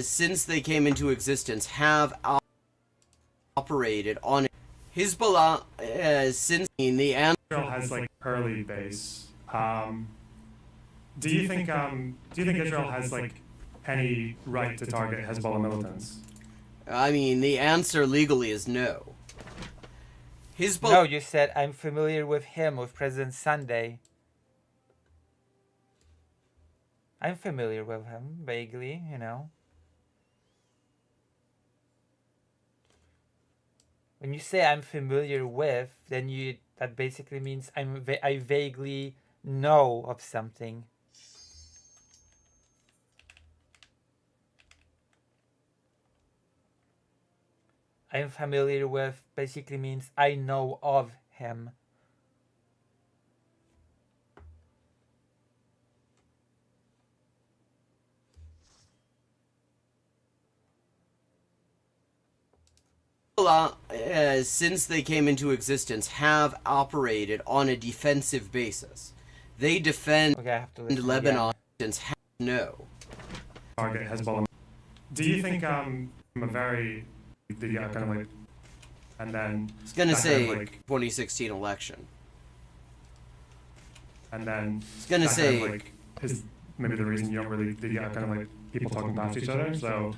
D: since they came into existence, have operated on Hezbollah, since the answer.
F: Israel has like early base. Do you think Israel has like any right to target Hezbollah militants?
D: I mean, the answer legally is no. Hezbollah.
A: No, you said I'm familiar with him, with President Sunday. I'm familiar with him, vaguely, you know. When you say I'm familiar with, then that basically means I vaguely know of something. I'm familiar with basically means I know of him.
D: Hezbollah, since they came into existence, have operated on a defensive basis. They defend
A: Okay, I have to listen
D: Lebanon.
A: again.
D: Since no.
F: Target Hezbollah. Do you think from a very kind of like, and then
D: I was gonna
F: that
D: say
F: kind of, like,
D: 2016 election.
F: and then
D: I was gonna
F: that kind
D: say.
F: of, like, is maybe the reason you don't really kind of like people talking past each other. So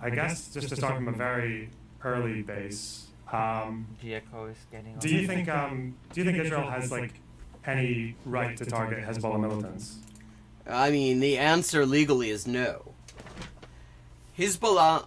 F: I guess just to start from a very early base,
A: The echo is getting on.
F: do you think Israel has like any right to target Hezbollah militants?
D: I mean, the answer legally is no. Hezbollah,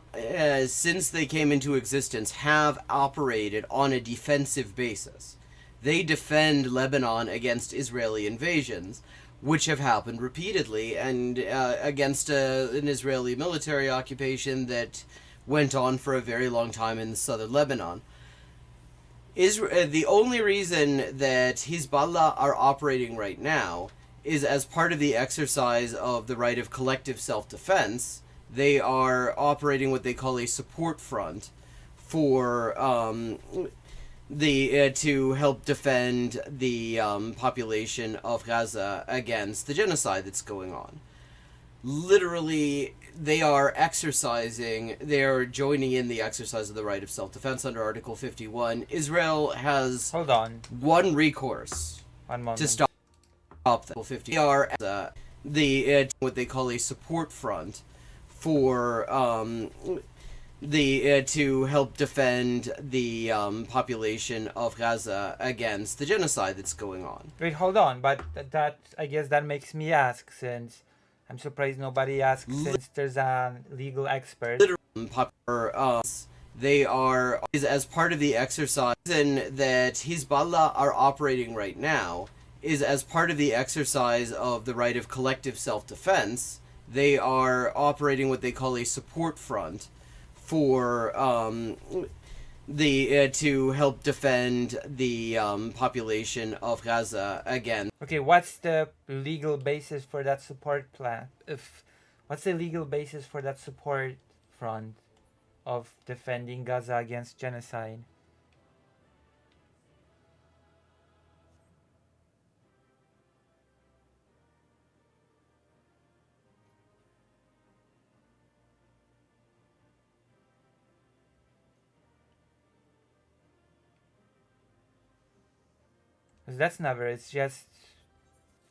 D: since they came into existence, have operated on a defensive basis. They defend Lebanon against Israeli invasions, which have happened repeatedly, and against an Israeli military occupation that went on for a very long time in southern Lebanon. The only reason that Hezbollah are operating right now is as part of the exercise of the right of collective self-defense. They are operating what they call a support front for to help defend the population of Gaza against the genocide that's going on. Literally, they are joining in the exercise of the right of self-defense under Article 51. Israel has
A: Hold on.
D: one recourse
A: One moment.
D: to stop that. 50. They are what they call a support front for to help defend the population of Gaza against the genocide that's going on.
A: Wait, hold on. But that I guess that makes me ask, since I'm surprised nobody asked, since there's a legal expert.
D: They are as part of the exercise that Hezbollah are operating right now is as part of the exercise of the right of collective self-defense. They are operating what they call a support front for to help defend the population of Gaza against.
A: Okay, what's the legal basis for that support plan? What's the legal basis for that support front of defending Gaza against genocide? That's never. It's just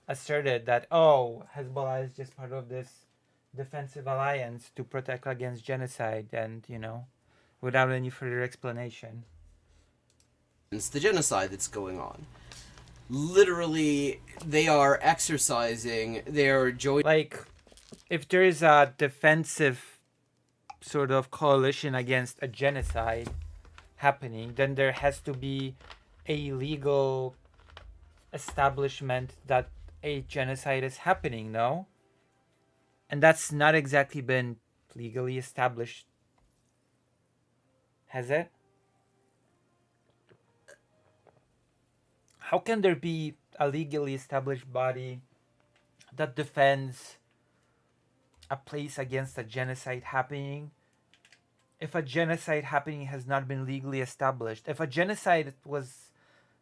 A: asserted that, oh, Hezbollah is just part of this defensive alliance to protect against genocide, and without any further explanation.
D: The genocide that's going on. Literally, they are joining.
A: Like, if there is a defensive sort of coalition against a genocide happening, then there has to be a legal establishment that a genocide is happening, no? And that's not exactly been legally established, has it? How can there be a legally established body that defends a place against a genocide happening if a genocide happening has not been legally established? If a genocide was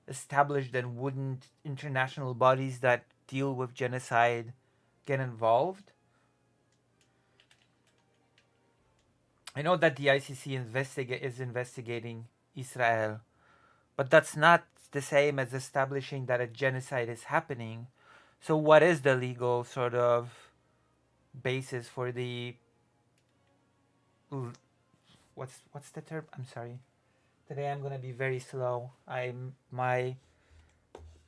A: established, then wouldn't international bodies that deal with genocide get involved? I know that the ICC is investigating Israel, but that's not the same as establishing that a genocide is happening. So what is the legal sort of basis for the what's the term? I'm sorry. Today I'm gonna be very slow. I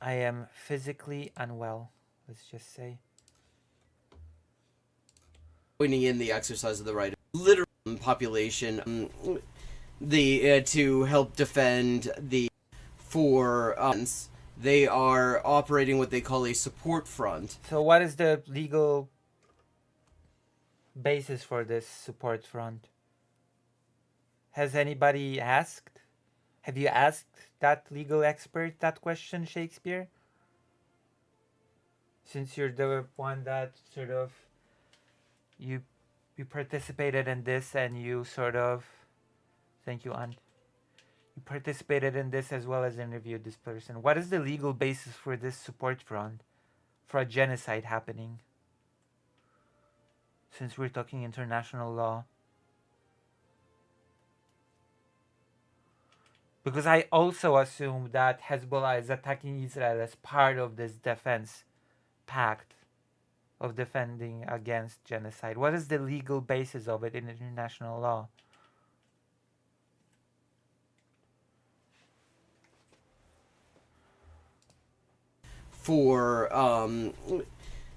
A: am physically unwell. Let's just say.
D: Joining in the exercise of the right of literal population, to help defend the they are operating what they call a support front.
A: So what is the legal basis for this support front? Has anybody asked? Have you asked that legal expert that question, Shakespeare? Since you're the one that sort of you participated in this, and you sort of, thank you, Aunt. You participated in this as well as interviewed this person. What is the legal basis for this support front for a genocide happening? Since we're talking international law. Because I also assume that Hezbollah is attacking Israel as part of this defense pact of defending against genocide? What is the legal basis of it in international law?
D: For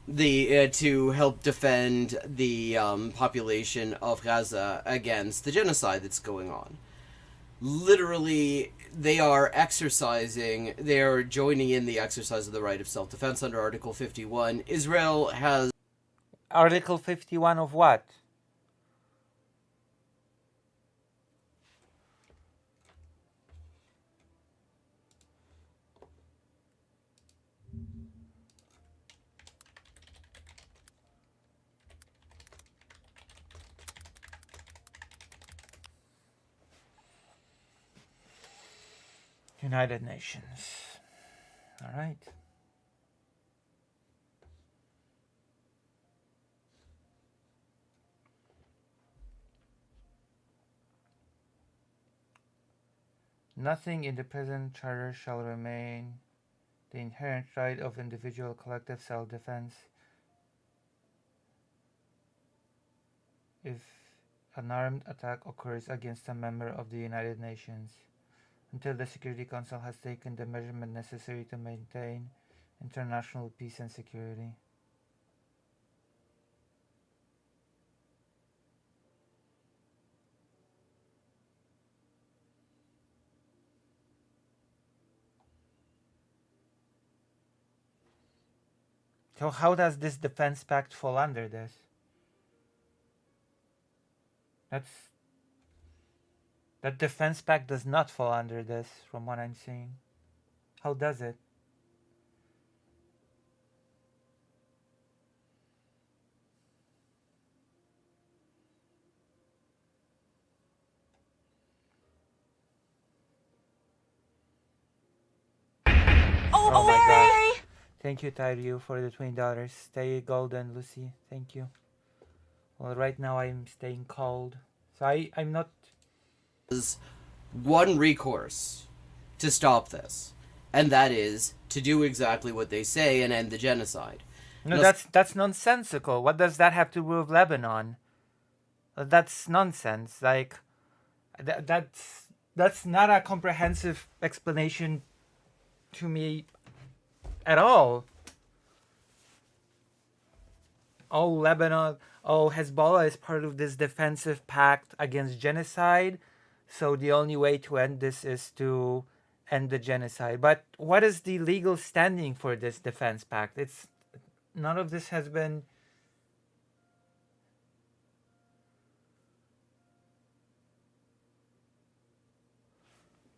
D: the to help defend the population of Gaza against the genocide that's going on. Literally, they are joining in the exercise of the right of self-defense under Article 51. Israel has
A: Article 51 of what? United Nations. All right. Nothing in the present charter shall remain the inherent right of individual collective self-defense if an armed attack occurs against a member of the United Nations, until the Security Council has taken the measurement necessary to maintain international peace and security. So how does this defense pact fall under this? That defense pact does not fall under this, from what I'm seeing. How does it?
B: Oh,
A: Oh my
B: Barry!
A: Thank you, Tyree, for the $20. Stay golden, Lucy. Thank you. Well, right now I'm staying cold. So I'm not...
D: one recourse to stop this, and that is to do exactly what they say and end the genocide.
A: No, that's nonsensical. What does that have to do with Lebanon? That's nonsense. Like, that's not a comprehensive explanation to me at all. Oh, Lebanon, oh, Hezbollah is part of this defensive pact against genocide, so the only way to end this is to end the genocide. But what is the legal standing for this defense pact? It's none of this has been...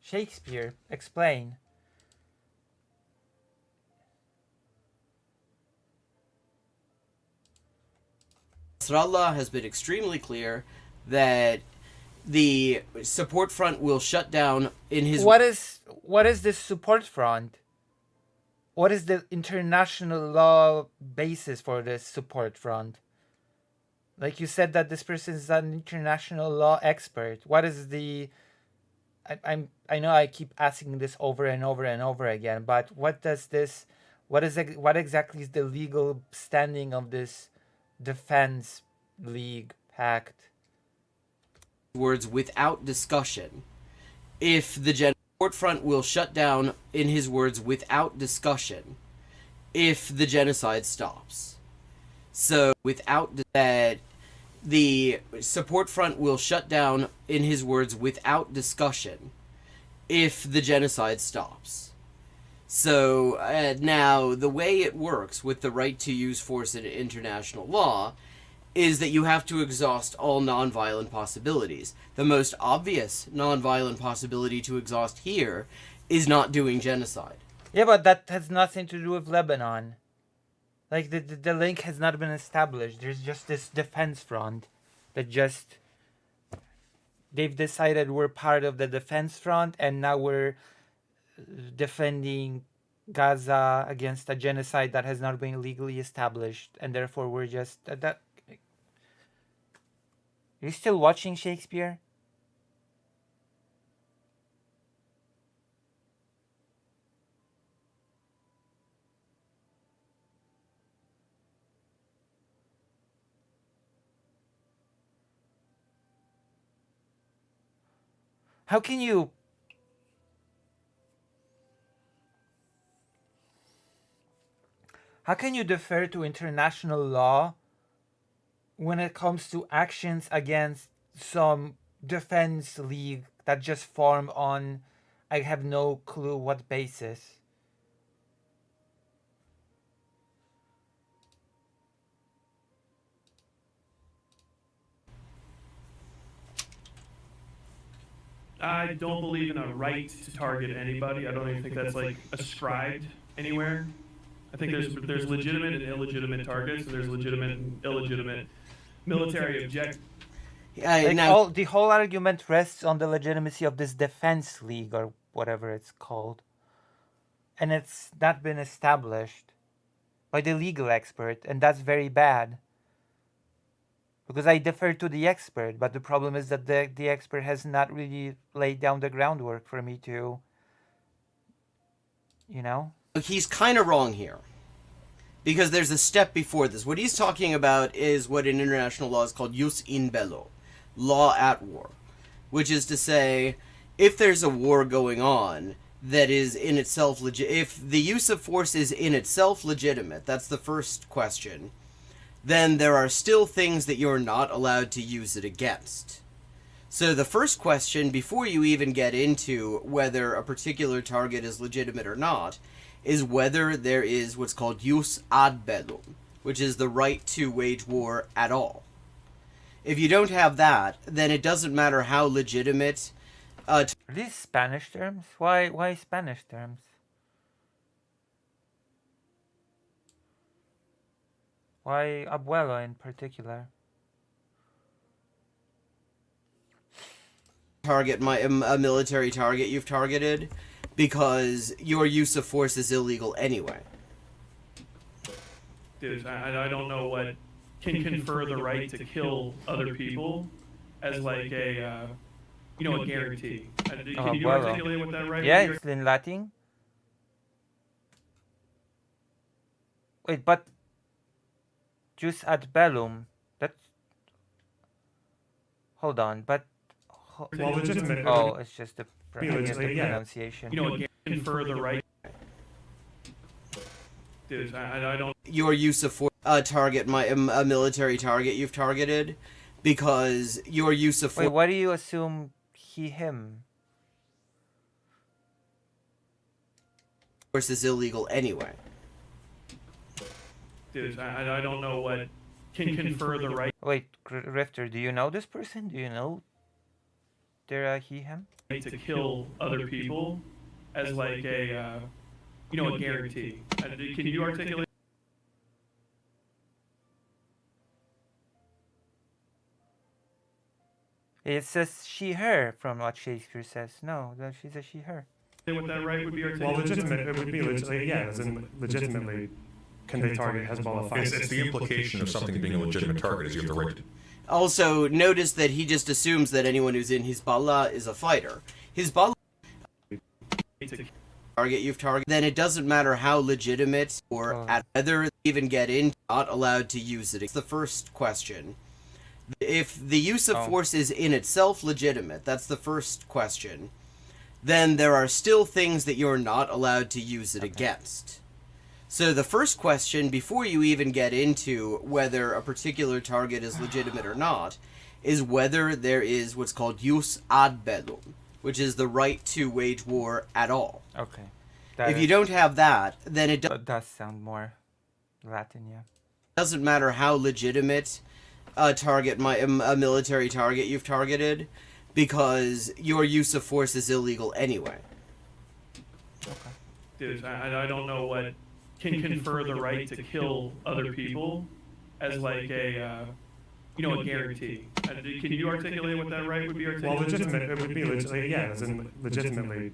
A: Shakespeare, explain.
D: Nasrallah has been extremely clear that the support front will shut down in his...
A: What is this support front? What is the international law basis for this support front? Like you said that this person is an international law expert. What is the... I know I keep asking this over and over and over again, but what exactly is the legal standing of this defense league pact?
D: Words without discussion. If the support front will shut down, in his words, without discussion, if the genocide stops. So without that, the support front will shut down, in his words, without discussion, if the genocide stops. So now the way it works with the right to use force in international law is that you have to exhaust all nonviolent possibilities. The most obvious nonviolent possibility to exhaust here is not doing genocide.
A: Yeah, but that has nothing to do with Lebanon. Like, the link has not been established. There's just this defense front that just... They've decided we're part of the defense front, and now we're defending Gaza against a genocide that has not been legally established, and therefore we're just... Are you still watching Shakespeare? How can you... How can you defer to international law when it comes to actions against some defense league that just formed on I have no clue what basis?
G: I don't believe in a right to target anybody. I don't even think that's like ascribed anywhere. I think there's legitimate and illegitimate targets, and there's legitimate and illegitimate military objectives.
A: Like
D: now,
A: the whole argument rests on the legitimacy of this defense league or whatever it's called. And it's not been established by the legal expert, and that's very bad. Because I defer to the expert, but the problem is that the expert has not really laid down the groundwork for me to, you know?
D: he's kind of wrong here. Because there's a step before this. What he's talking about is what in international law is called jus in bello, law at war. Which is to say, if there's a war going on that is in itself if the use of force is in itself legitimate, that's the first question, then there are still things that you're not allowed to use it against. So the first question, before you even get into whether a particular target is legitimate or not, is whether there is what's called jus ad bellum, which is the right to wage war at all. If you don't have that, then it doesn't matter how legitimate...
A: Are these Spanish terms? Why Spanish terms? Why abuelo in particular?
D: target a military target you've targeted, because your use of force is illegal anyway.
G: Dude, I don't know what can confer the right to kill other people as like a, a guarantee. Can you
A: well,
G: articulate what that right
A: Yeah,
G: would be?
A: it's in Latin. Wait, but jus ad bellum. That's... Hold on, but...
F: Well, legitimate.
A: Oh, it's just the,
F: Be
A: I guess the
F: legitimate, yeah.
A: pronunciation.
G: Confer the right. Dude, I don't.
D: Your use of force target a military target you've targeted, because your use of
A: Wait, why do you assume him?
D: force is illegal anyway.
G: Dude, I don't know what can confer the right
A: Wait, Rifter, do you know this person? Do you know they're him?
G: to kill other people as like a, a guarantee. Can you articulate?
A: It says she, her from what Shakespeare says. No, that she's a she, her.
G: What that right would be
F: Well,
G: articulated?
F: legitimate. It would be yeah, as in legitimately. Can they target Hezbollah fighters?
E: It's the implication of something being a legitimate target is you have the right to...
D: Also, notice that he just assumes that anyone who's in Hezbollah is a fighter. Hezbollah target you've targeted, then it doesn't matter how legitimate or at whether they even get in, not allowed to use it. It's the first question. If the use of force is in itself legitimate, that's the first question, then there are still things that you're not allowed to use it against. So the first question, before you even get into whether a particular target is legitimate or not, is whether there is what's called jus ad bellum, which is the right to wage war at all.
A: Okay.
D: If you don't have that, then it
A: does sound more Latin, yeah.
D: doesn't matter how legitimate target a military target you've targeted, because your use of force is illegal anyway.
G: Dude, I don't know what can confer the right to kill other people as like a, a guarantee. Can you articulate what that right would be
F: Well,
G: articulated?
F: legitimate. It would be yeah, as in legitimately.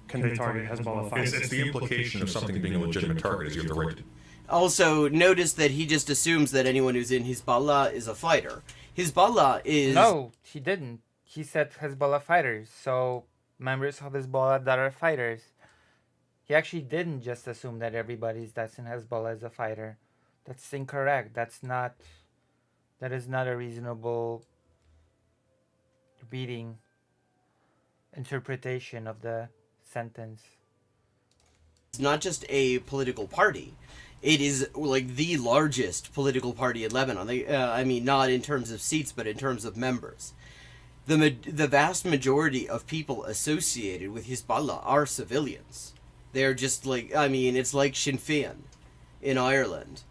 F: Can they target Hezbollah fighters?
E: It's the implication of something being a legitimate target is you have the right to...
D: Also, notice that he just assumes that anyone who's in Hezbollah is a fighter. Hezbollah is...
A: No, he didn't. He said Hezbollah fighters, so members of Hezbollah that are fighters. He actually didn't just assume that everybody that's in Hezbollah is a fighter. That's incorrect. That is not a reasonable reading. interpretation of the sentence.
D: It's not just a political party. It is like the largest political party in Lebanon. I mean, not in terms of seats, but in terms of members. The vast majority of people associated with Hezbollah are civilians. They're just like, I mean, it's like Sinn Féin in Ireland.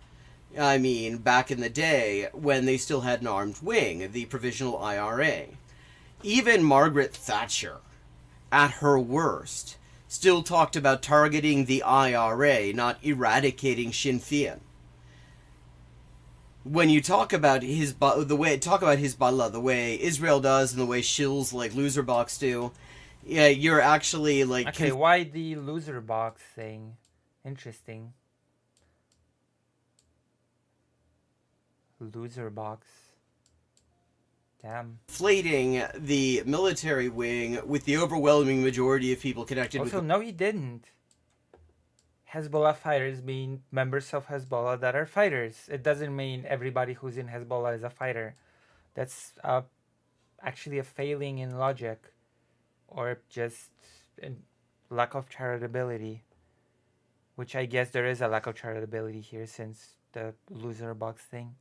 D: I mean, back in the day when they still had an armed wing, the Provisional IRA. Even Margaret Thatcher, at her worst, still talked about targeting the IRA, not eradicating Sinn Féin. When you talk about Hezbollah, the way Israel does and the way shills like Loserbox do, yeah, you're actually like...
A: Okay, why the loser box thing? Interesting. Loser box. Damn.
D: Conflating the military wing with the overwhelming majority of people connected
A: Also,
D: with...
A: no, he didn't. Hezbollah fighters mean members of Hezbollah that are fighters. It doesn't mean everybody who's in Hezbollah is a fighter. That's actually a failing in logic, or just a lack of charitability. Which I guess there is a lack of charitability here since the loser box thing.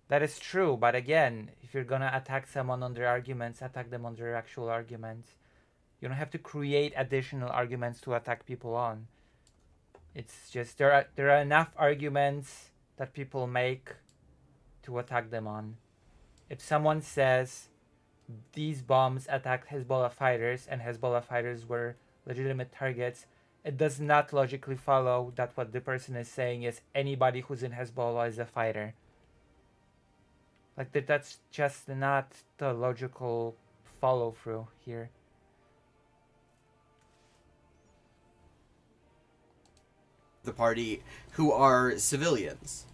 A: That is true, but again, if you're gonna attack someone on their arguments, attack them on their actual arguments. You don't have to create additional arguments to attack people on. It's just there are enough arguments that people make to attack them on. If someone says these bombs attacked Hezbollah fighters and Hezbollah fighters were legitimate targets, it does not logically follow that what the person is saying is anybody who's in Hezbollah is a fighter. Like that's just not the logical follow through here.
D: The party who are civilians.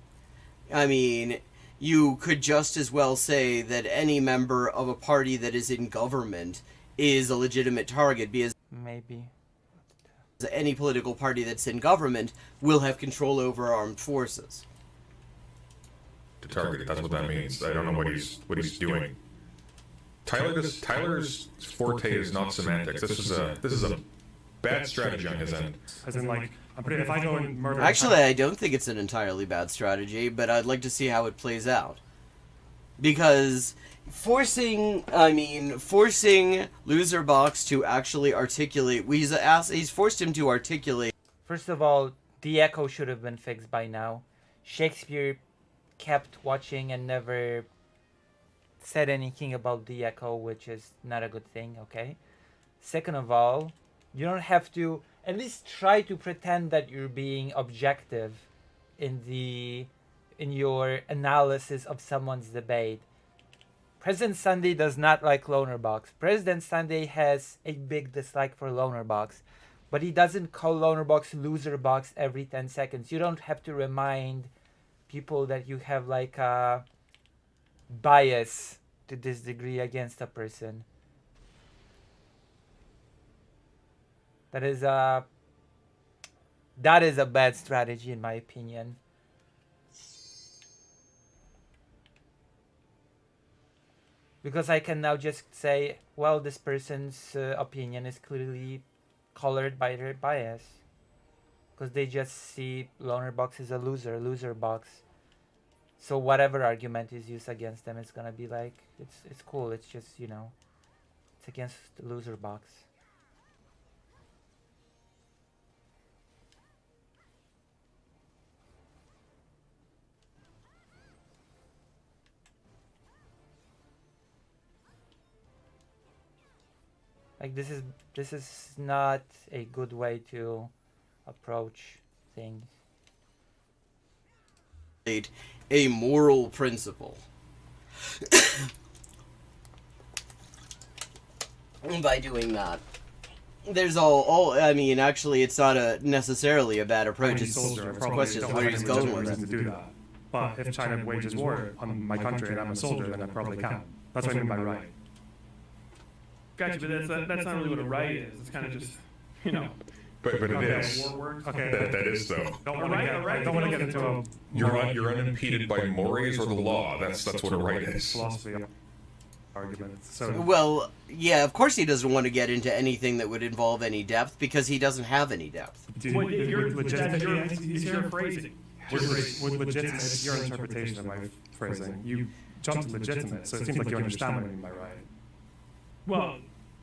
D: I mean, you could just as well say that any member of a party that is in government is a legitimate target, because
A: Maybe.
D: any political party that's in government will have control over armed forces.
E: To target it, that's what that means. I don't know what he's doing. Tyler's forte is not semantics. This is a bad strategy on his end.
F: As in, like, if I go and murder...
D: Actually, I don't think it's an entirely bad strategy, but I'd like to see how it plays out. Because forcing Loserbox to actually articulate... He's forced him to articulate...
A: First of all, the echo should have been fixed by now. Shakespeare kept watching and never said anything about the echo, which is not a good thing, okay? Second of all, you don't have to at least try to pretend that you're being objective in your analysis of someone's debate. President Sunday does not like Lonerbox. President Sunday has a big dislike for Lonerbox, but he doesn't call Lonerbox Loserbox every 10 seconds. You don't have to remind people that you have like a bias to this degree against a person. That is a bad strategy in my opinion. Because I can now just say, well, this person's opinion is clearly colored by their bias. Because they just see Lonerbox as a loser box. So whatever argument is used against them, it's gonna be like, it's cool, it's just, it's against the loser box. Like this is not a good way to approach things.
D: A moral principle. By doing that, there's actually, it's not necessarily a bad approach. It's
F: soldier,
D: a question of where he's going with
F: reason
D: it.
F: to do that. But if China wages war on my country and I'm a soldier, then I probably can. That's what I mean by right.
G: Gotcha, but that's not really what a right is. It's kind of just,
E: but it
F: Okay.
E: is.
F: Okay.
E: That is though.
F: Don't want to get. I don't want to get into a
E: You're unimpeded by mores or the law. That's what a right is.
F: philosophy argument. So
D: Well, yeah, of course he doesn't want to get into anything that would involve any depth because he doesn't have any depth.
G: Well, it's your phrasing.
F: With legitimate, it's your interpretation of my phrasing. You jumped to legitimate, so it seems like you understand what I mean by right.
G: Well,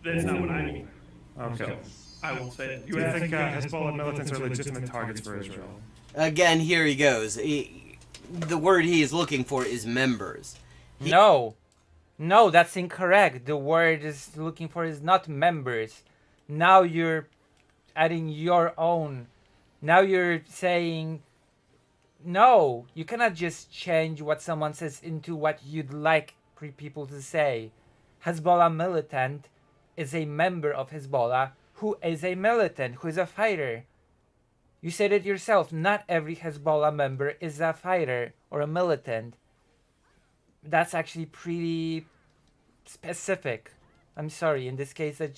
G: that's not what I mean.
F: Okay.
G: I won't say that.
F: Do you think Hezbollah militants are legitimate targets for Israel?
D: Again, here he goes. The word he is looking for is members.
A: No, that's incorrect. The word is looking for is not members. Now you're adding your own. Now you're saying, no, you cannot just change what someone says into what you'd like people to say. Hezbollah militant is a member of Hezbollah who is a militant, who is a fighter. You said it yourself, not every Hezbollah member is a fighter or a militant. That's actually pretty specific. I'm sorry, in this case that's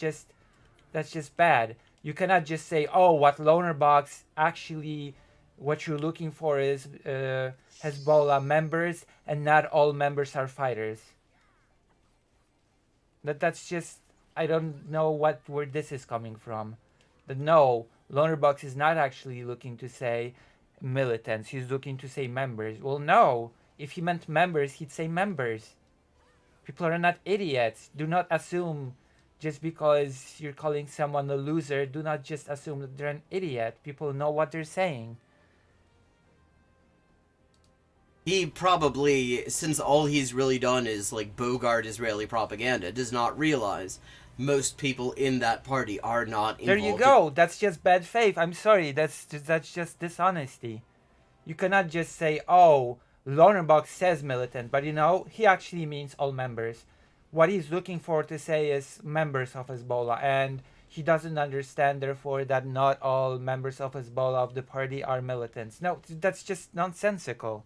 A: just bad. You cannot just say, oh, what Lonerbox actually, what you're looking for is Hezbollah members and not all members are fighters. That's just, I don't know where this is coming from. But no, Lonerbox is not actually looking to say militants, he's looking to say members. Well, no, if he meant members, he'd say members. People are not idiots. Do not assume just because you're calling someone a loser, do not just assume that they're an idiot. People know what they're saying.
D: He probably, since all he's really done is like bogart Israeli propaganda, does not realize most people in that party are not involved.
A: There you go. That's just bad faith. I'm sorry. That's just dishonesty. You cannot just say, oh, Lonerbox says militant, but he actually means all members. What he's looking for to say is members of Hezbollah, and he doesn't understand, therefore, that not all members of Hezbollah of the party are militants. No, that's just nonsensical.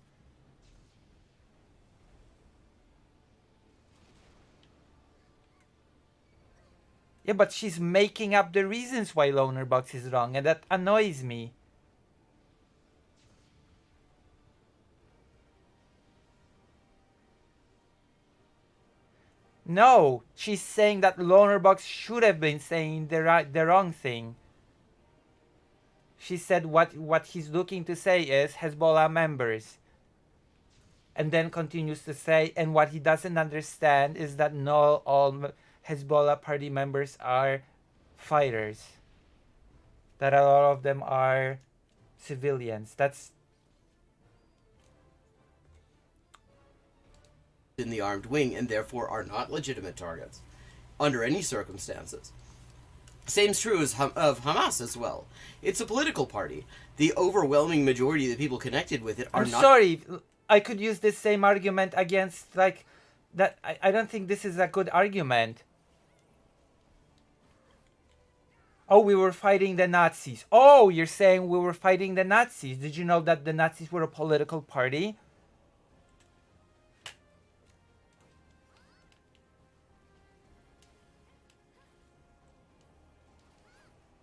A: Yeah, but she's making up the reasons why Lonerbox is wrong, and that annoys me. No, she's saying that Lonerbox should have been saying the wrong thing. She said what he's looking to say is Hezbollah members. And then continues to say, and what he doesn't understand is that not all Hezbollah party members are fighters. That a lot of them are civilians. That's
D: in the armed wing and therefore are not legitimate targets under any circumstances. Same's true of Hamas as well. It's a political party. The overwhelming majority of the people connected with it are
A: I'm
D: not.
A: sorry, I could use this same argument against that. I don't think this is a good argument. Oh, we were fighting the Nazis. Oh, you're saying we were fighting the Nazis. Did you know that the Nazis were a political party?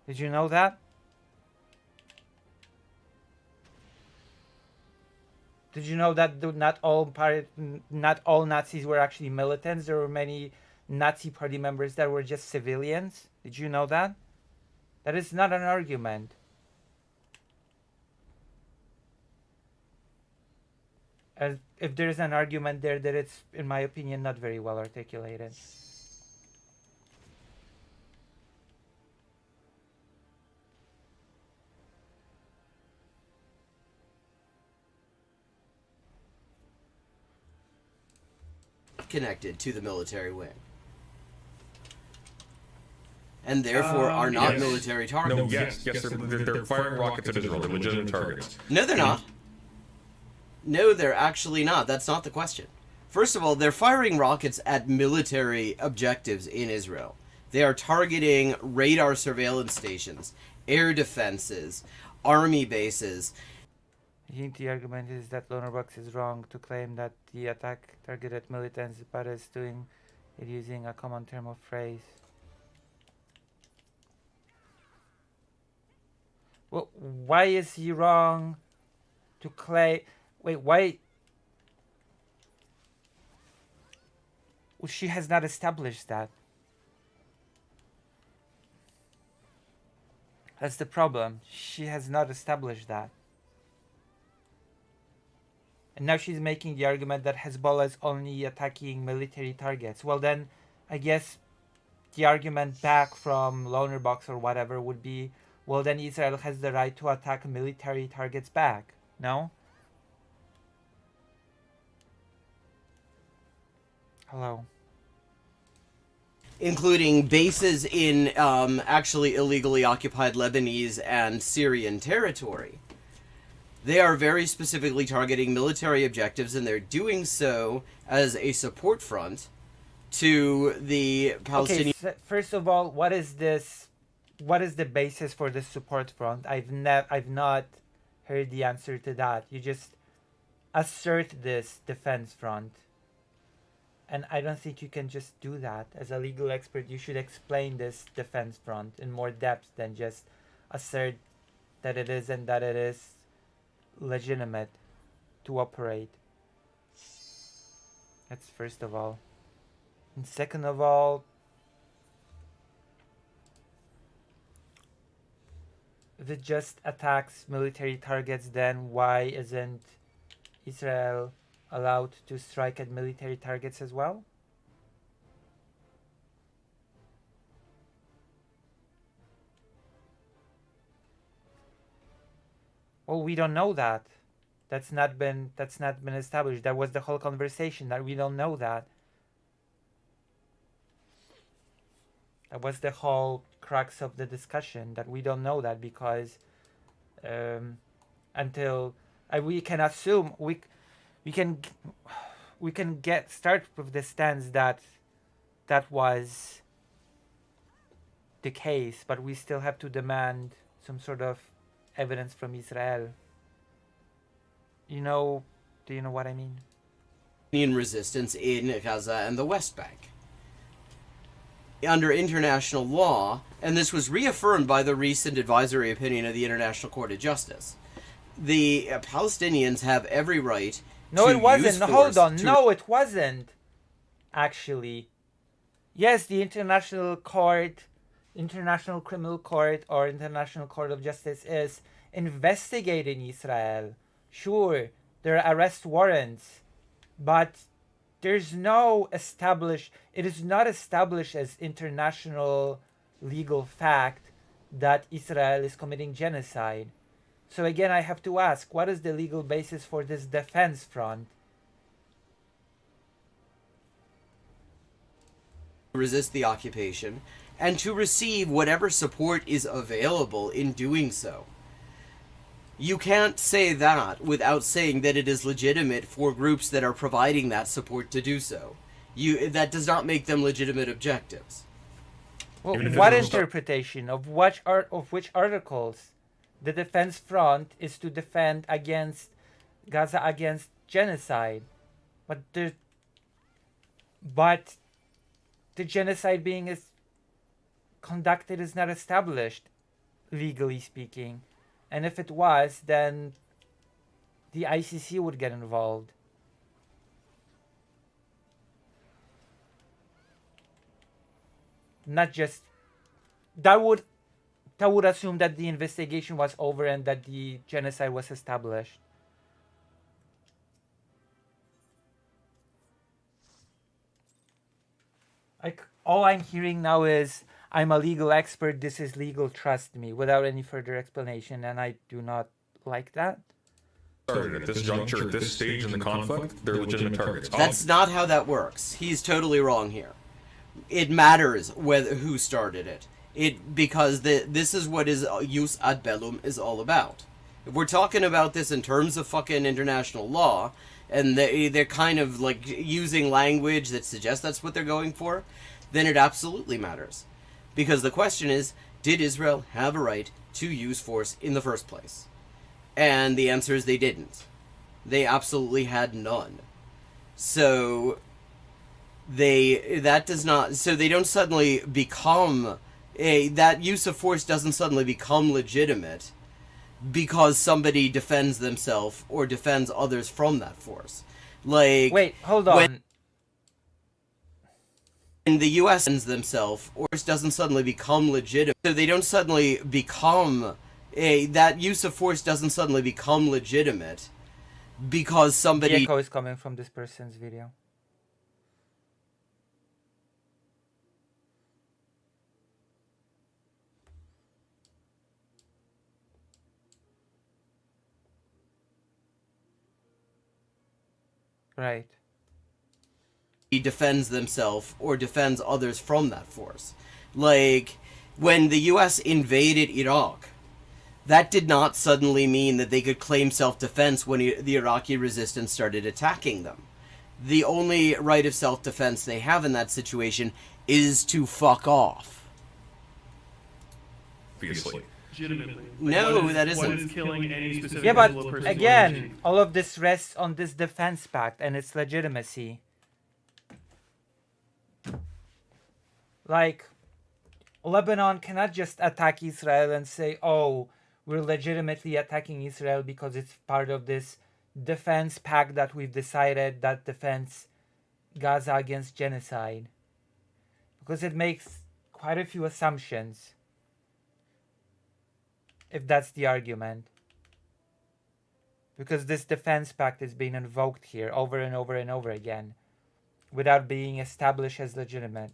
A: Did you know that? Did you know that not all Nazis were actually militants? There were many Nazi party members that were just civilians. Did you know that? That is not an argument. As if there is an argument there, that it's, in my opinion, not very well articulated.
D: Connected to the military wing. And therefore are not
E: yes.
D: military
E: No,
D: targets.
E: yes, they're firing rockets at Israel. They're legitimate targets.
D: No, they're not. No, they're actually not. That's not the question. First of all, they're firing rockets at military objectives in Israel. They are targeting radar surveillance stations, air defenses, army bases.
A: I think the argument is that Lonerbox is wrong to claim that the attack targeted militants, but is doing it using a common term of phrase. Well, why is he wrong to claim? Wait, why? Well, she has not established that. That's the problem. She has not established that. And now she's making the argument that Hezbollah is only attacking military targets. Well, then, I guess the argument back from Lonerbox or whatever would be, well, then Israel has the right to attack military targets back. No? Hello.
D: Including bases in actually illegally occupied Lebanese and Syrian territory. They are very specifically targeting military objectives, and they're doing so as a support front to the Palestinian...
A: Okay, so first of all, what is this? What is the basis for this support front? I've not heard the answer to that. You just assert this defense front. And I don't think you can just do that. As a legal expert, you should explain this defense front in more depth than just assert that it is and that it is legitimate to operate. That's first of all. And second of all, if it just attacks military targets, then why isn't Israel allowed to strike at military targets as well? Well, we don't know that. That's not been established. That was the whole conversation, that we don't know that. That was the whole crux of the discussion, that we don't know that because until we can assume we can start with the stance that that was the case, but we still have to demand some sort of evidence from Israel. Do you know what I mean?
D: resistance in Gaza and the West Bank. Under international law, and this was reaffirmed by the recent advisory opinion of the International Court of Justice, the Palestinians have every right
A: No,
D: to
A: it wasn't.
D: use
A: No,
D: force
A: hold on.
D: to-
A: No, it wasn't. Actually. Yes, the International Criminal Court or International Court of Justice is investigating Israel. Sure, there are arrest warrants, but there's no established, it is not established as international legal fact that Israel is committing genocide. So again, I have to ask, what is the legal basis for this defense front?
D: resist the occupation and to receive whatever support is available in doing so. You can't say that without saying that it is legitimate for groups that are providing that support to do so. That does not make them legitimate objectives.
A: Well,
E: Even if
A: what
E: it's not-
A: interpretation of which articles? The defense front is to defend against Gaza against genocide, but the genocide being conducted is not established, legally speaking. And if it was, then the ICC would get involved. Not just that would assume that the investigation was over and that the genocide was established. Like, all I'm hearing now is, I'm a legal expert, this is legal, trust me, without any further explanation, and I do not like that.
E: Started at this juncture, at this stage in the conflict, they're legitimate targets.
D: That's not how that works. He's totally wrong here. It matters who started it. Because this is what jus ad bellum is all about. If we're talking about this in terms of fucking international law, and they're kind of like using language that suggests that's what they're going for, then it absolutely matters. Because the question is, did Israel have a right to use force in the first place? And the answer is they didn't. They absolutely had none. So they don't suddenly become that use of force doesn't suddenly become legitimate because somebody defends themselves or defends others from that force. Like,
A: Wait, hold on.
D: when the U.S. defends themselves, or doesn't suddenly become legitimate, so they don't suddenly become that use of force doesn't suddenly become legitimate because
A: The
D: somebody
A: echo is coming from this person's video. Right.
D: defends themselves or defends others from that force. Like, when the U.S. invaded Iraq, that did not suddenly mean that they could claim self-defense when the Iraqi resistance started attacking them. The only right of self-defense they have in that situation is to fuck off.
E: Obviously.
G: Legitimately.
D: No,
G: what is,
D: that
G: What
D: isn't.
G: is killing any specific
A: Yeah, but
G: Hezbollah person
A: again, all of this rests on this defense pact and its legitimacy. Like, Lebanon cannot just attack Israel and say, oh, we're legitimately attacking Israel because it's part of this defense pact that we've decided that defends Gaza against genocide. Because it makes quite a few assumptions, if that's the argument. Because this defense pact is being invoked here over and over and over again without being established as legitimate.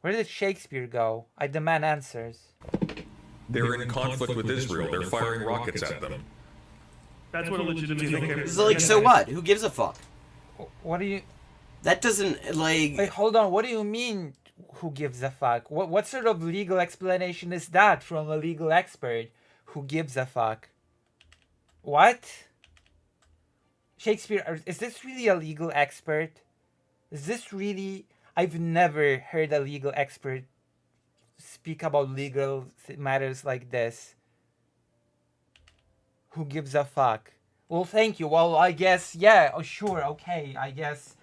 A: Where did Shakespeare go? I demand answers.
E: They're in conflict with Israel. They're firing rockets at them.
G: That's what a legitimate
D: It's like, so what? Who gives a fuck?
A: What do you...
D: That doesn't, like...
A: Wait, hold on. What do you mean, who gives a fuck? What sort of legal explanation is that from a legal expert? Who gives a fuck? What? Shakespeare, is this really a legal expert? Is this really... I've never heard a legal expert speak about legal matters like this. Who gives a fuck? Well, thank you. Well, I guess, yeah, oh, sure, okay, I guess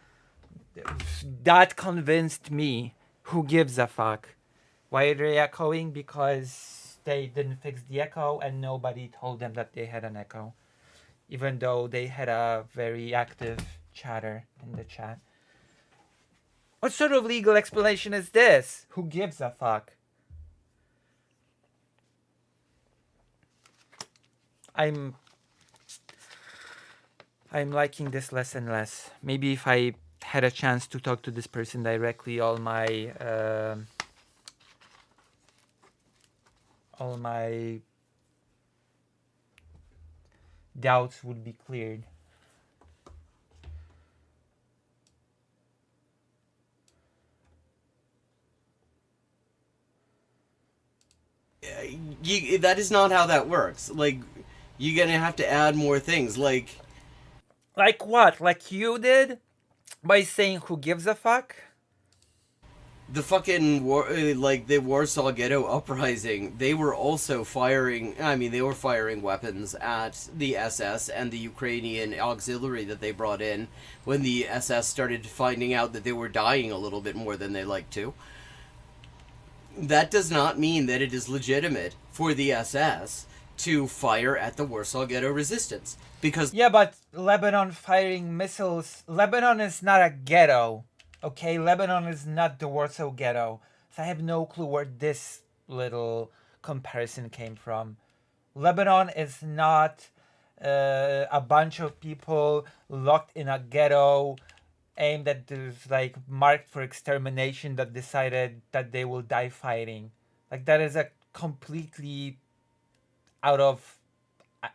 A: that convinced me. Who gives a fuck? Why are they echoing? Because they didn't fix the echo and nobody told them that they had an echo. Even though they had a very active chatter in the chat. What sort of legal explanation is this? Who gives a fuck? I'm liking this less and less. Maybe if I had a chance to talk to this person directly, all my doubts would be cleared.
D: That is not how that works. Like, you're gonna have to add more things. Like
A: what? Like you did? By saying who gives a fuck?
D: the fucking war, like the Warsaw Ghetto Uprising, they were also firing. I mean, they were firing weapons at the SS and the Ukrainian auxiliary that they brought in when the SS started finding out that they were dying a little bit more than they liked to. That does not mean that it is legitimate for the SS to fire at the Warsaw Ghetto Resistance. Because
A: Yeah, but Lebanon firing missiles... Lebanon is not a ghetto, okay? Lebanon is not the Warsaw Ghetto. So I have no clue where this little comparison came from. Lebanon is not a bunch of people locked in a ghetto aimed at this, like, marked for extermination that decided that they will die fighting. Like, that is a completely out of...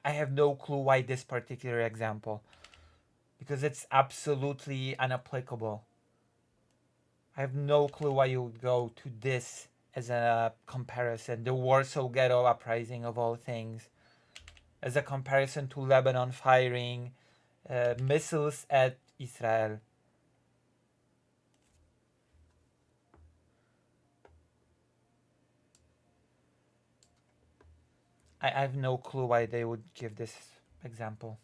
A: I have no clue why this particular example. Because it's absolutely unapplicable. I have no clue why you would go to this as a comparison. The Warsaw Ghetto Uprising of all things. As a comparison to Lebanon firing missiles at Israel. I have no clue why they would give this example.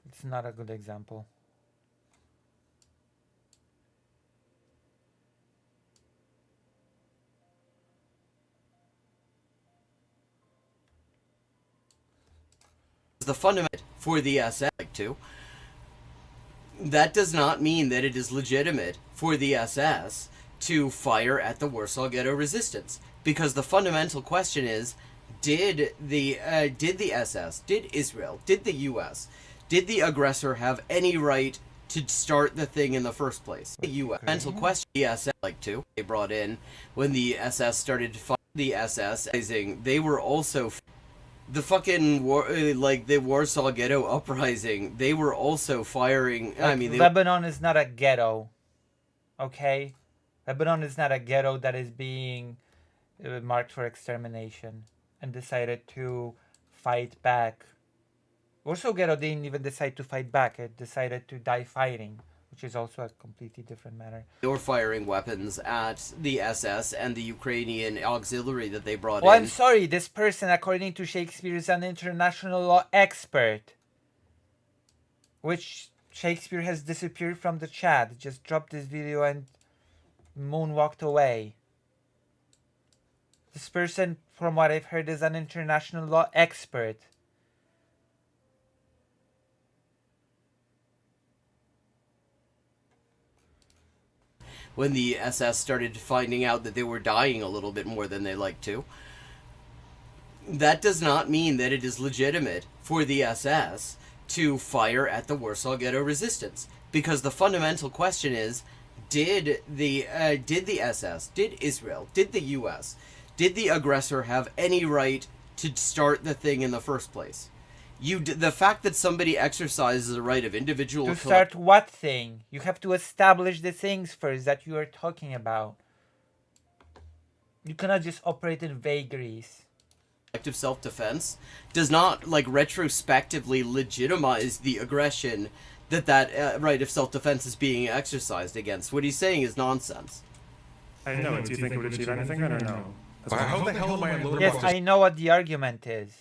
A: It's not a good example.
D: The fundament for the SS to. That does not mean that it is legitimate for the SS to fire at the Warsaw Ghetto Resistance, because the fundamental question is: did the SS, did Israel, did the U.S., did the aggressor have any right to start the thing in the first place? The U.S. Mental question. The SS they brought in when the SS started to fight the SS. They were also the fucking the Warsaw Ghetto Uprising. They were also firing. I mean,
A: Lebanon is not a ghetto. Okay, Lebanon is not a ghetto that is being marked for extermination and decided to fight back. Warsaw Ghetto didn't even decide to fight back. It decided to die fighting, which is also a completely different matter.
D: They were firing weapons at the SS and the Ukrainian auxiliary that they brought
A: Well,
D: in.
A: I'm sorry, this person, according to Shakespeare, is an international law expert. Which Shakespeare has disappeared from the chat. Just dropped this video and moonwalked away. This person, from what I've heard, is an international law expert.
D: When the SS started finding out that they were dying a little bit more than they like to. That does not mean that it is legitimate for the SS to fire at the Warsaw Ghetto Resistance, because the fundamental question is: did the SS, did Israel, did the U.S., did the aggressor have any right to start the thing in the first place? The fact that somebody exercises the right of individual
A: To start what thing? You have to establish the things first that you are talking about. You cannot just operate in vagaries.
D: Collective self-defense does not retrospectively legitimize the aggression that right of self-defense is being exercised against. What he's saying is nonsense.
F: I know. Do you think it would achieve anything then, or no?
E: How the hell am I a little
A: Yes, I know what the argument is.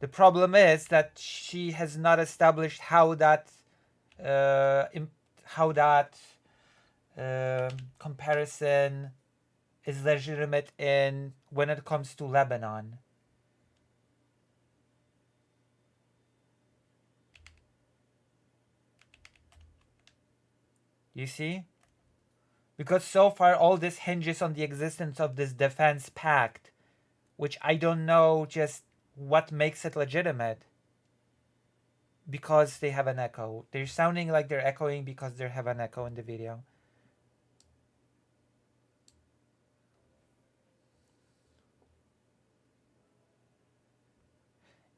A: The problem is that she has not established how that comparison is legitimate in when it comes to Lebanon. You see? Because so far all this hinges on the existence of this defense pact, which I don't know just what makes it legitimate. Because they have an echo. They're sounding like they're echoing because they have an echo in the video.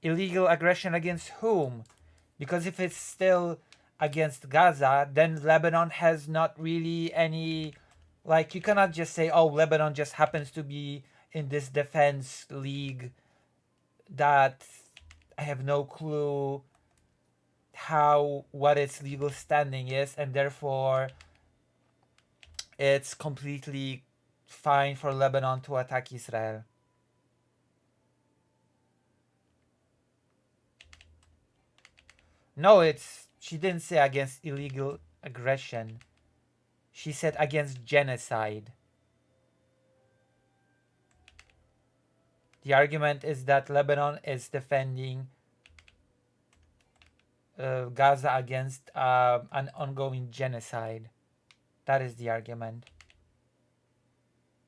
A: Illegal aggression against whom? Because if it's still against Gaza, then Lebanon has not really any, you cannot just say, oh, Lebanon just happens to be in this defense league that I have no clue what its legal standing is, and therefore it's completely fine for Lebanon to attack Israel. No, she didn't say against illegal aggression. She said against genocide. The argument is that Lebanon is defending Gaza against an ongoing genocide. That is the argument.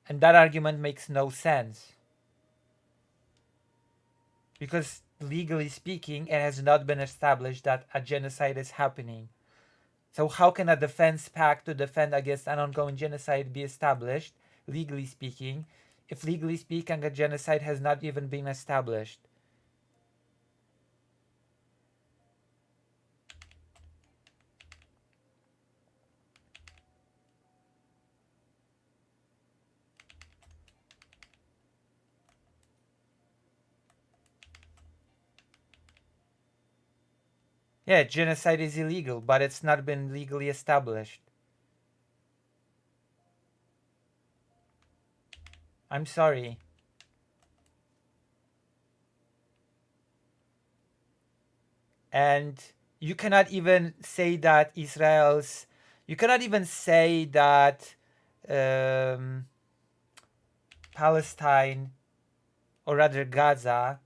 A: And that argument makes no sense. Because legally speaking, it has not been established that a genocide is happening. So how can a defense pact to defend against an ongoing genocide be established, legally speaking, if legally speaking a genocide has not even been established? Yeah, genocide is illegal, but it's not been legally established. I'm sorry. And you cannot even say that you cannot even say that Palestine, or rather Gaza,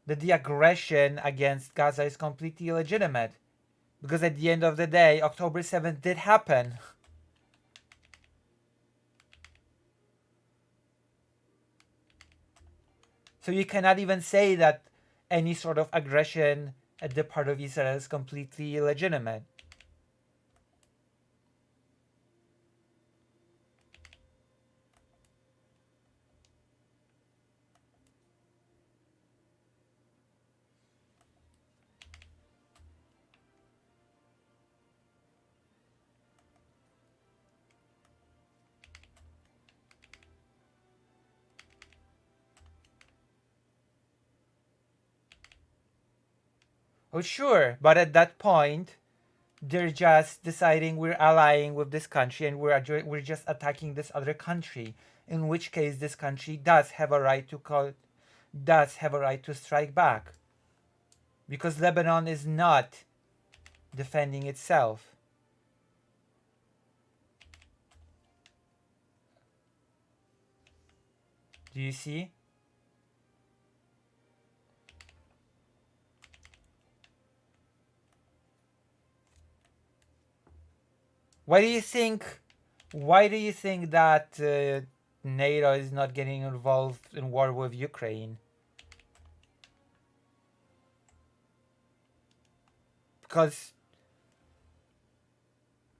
A: that the aggression against Gaza is completely illegitimate. Because at the end of the day, October 7th did happen. So you cannot even say that any sort of aggression at the part of Israel is completely illegitimate. Oh, sure, but at that point, they're just deciding we're allying with this country and we're just attacking this other country. In which case, this country does have a right to strike back, because Lebanon is not defending itself. Do you see? Why do you think that NATO is not getting involved in war with Ukraine? Because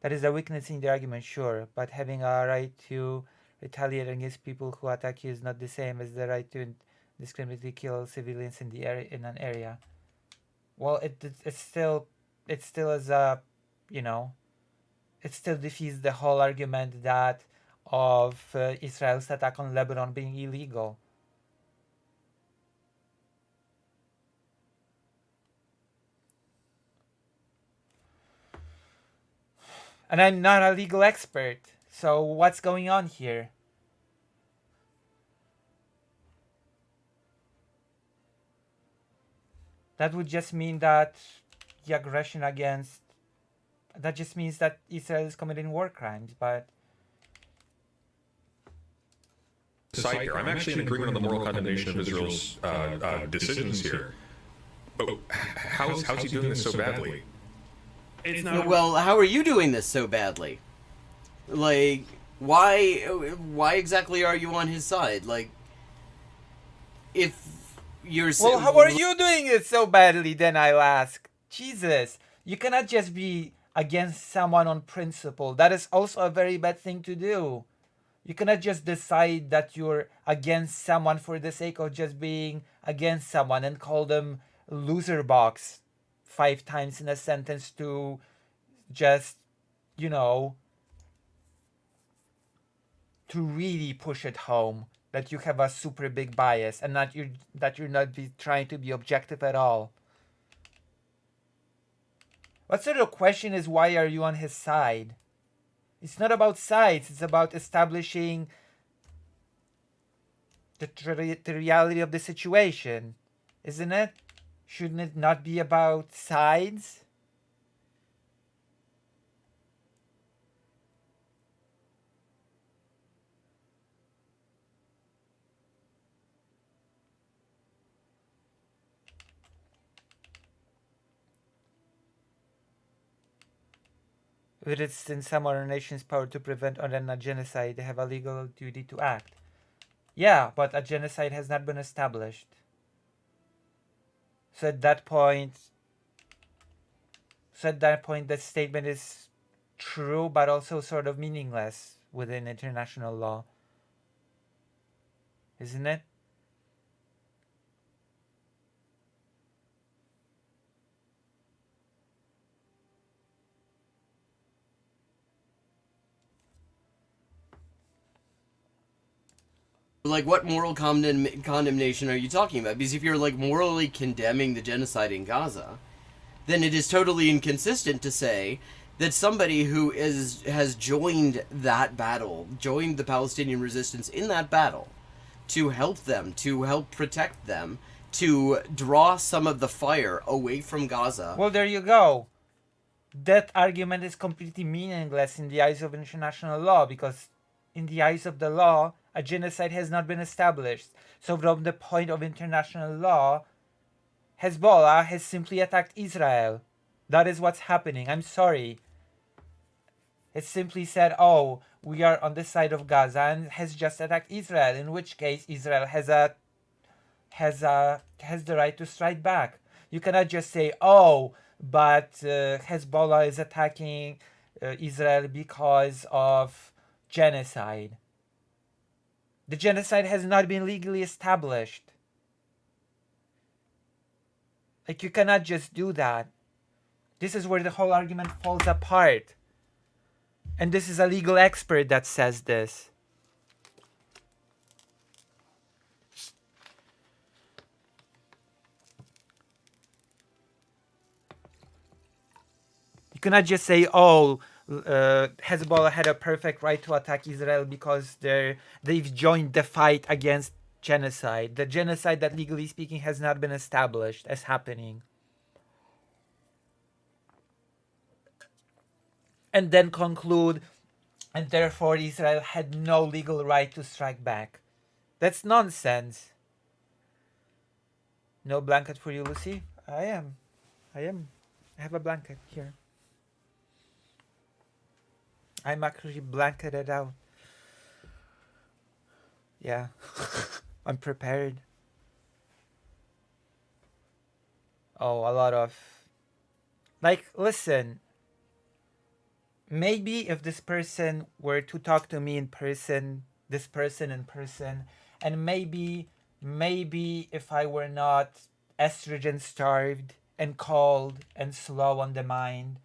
A: that is a weakness in the argument, sure, but having a right to retaliate against people who attack you is not the same as the right to indiscriminately kill civilians in the area, in an area. Well, it still is a, you know, it still defeats the whole argument that of Israel's attack on Lebanon being illegal. And I'm not a legal expert, so what's going on here? That would just mean that the aggression against... That just means that Israel is committing war crimes, but...
E: Side here. I'm actually in agreement on the moral condemnation of Israel's decisions here. But how's he doing this so badly?
G: It's not.
D: Well, how are you doing this so badly? Like, why exactly are you on his side? Like, if you're...
A: Well, how are you doing it so badly, then I'll ask. Jesus, you cannot just be against someone on principle. That is also a very bad thing to do. You cannot just decide that you're against someone for the sake of just being against someone and call them loser box 5 times in a sentence to just, you know, to really push it home that you have a super big bias and that you're not trying to be objective at all. What sort of question is, why are you on his side? It's not about sides, it's about establishing the reality of the situation, isn't it? Shouldn't it not be about sides? If it's in some other nation's power to prevent or end a genocide, they have a legal duty to act. Yeah, but a genocide has not been established. So at that point, that statement is true, but also sort of meaningless within international law. Isn't it?
D: Like, what moral condemnation are you talking about? Because if you're, like, morally condemning the genocide in Gaza, then it is totally inconsistent to say that somebody who has joined that battle, joined the Palestinian resistance in that battle, to help them, to help protect them, to draw some of the fire away from Gaza.
A: Well, there you go. That argument is completely meaningless in the eyes of international law, because in the eyes of the law, a genocide has not been established. So from the point of international law, Hezbollah has simply attacked Israel. That is what's happening. I'm sorry. It simply said, oh, we are on the side of Gaza and has just attacked Israel, in which case Israel has the right to strike back. You cannot just say, oh, but Hezbollah is attacking Israel because of genocide. The genocide has not been legally established. Like, you cannot just do that. This is where the whole argument falls apart. And this is a legal expert that says this. You cannot just say, oh, Hezbollah had a perfect right to attack Israel because they've joined the fight against genocide. The genocide that, legally speaking, has not been established as happening. And then conclude, and therefore Israel had no legal right to strike back. That's nonsense. No blanket for you, Lucy? I am. I have a blanket here. I'm actually blanketed out. Yeah. I'm prepared. Oh, a lot of... Like, listen. Maybe if this person were to talk to me in person, and maybe if I were not estrogen starved and cold and slow on the mind,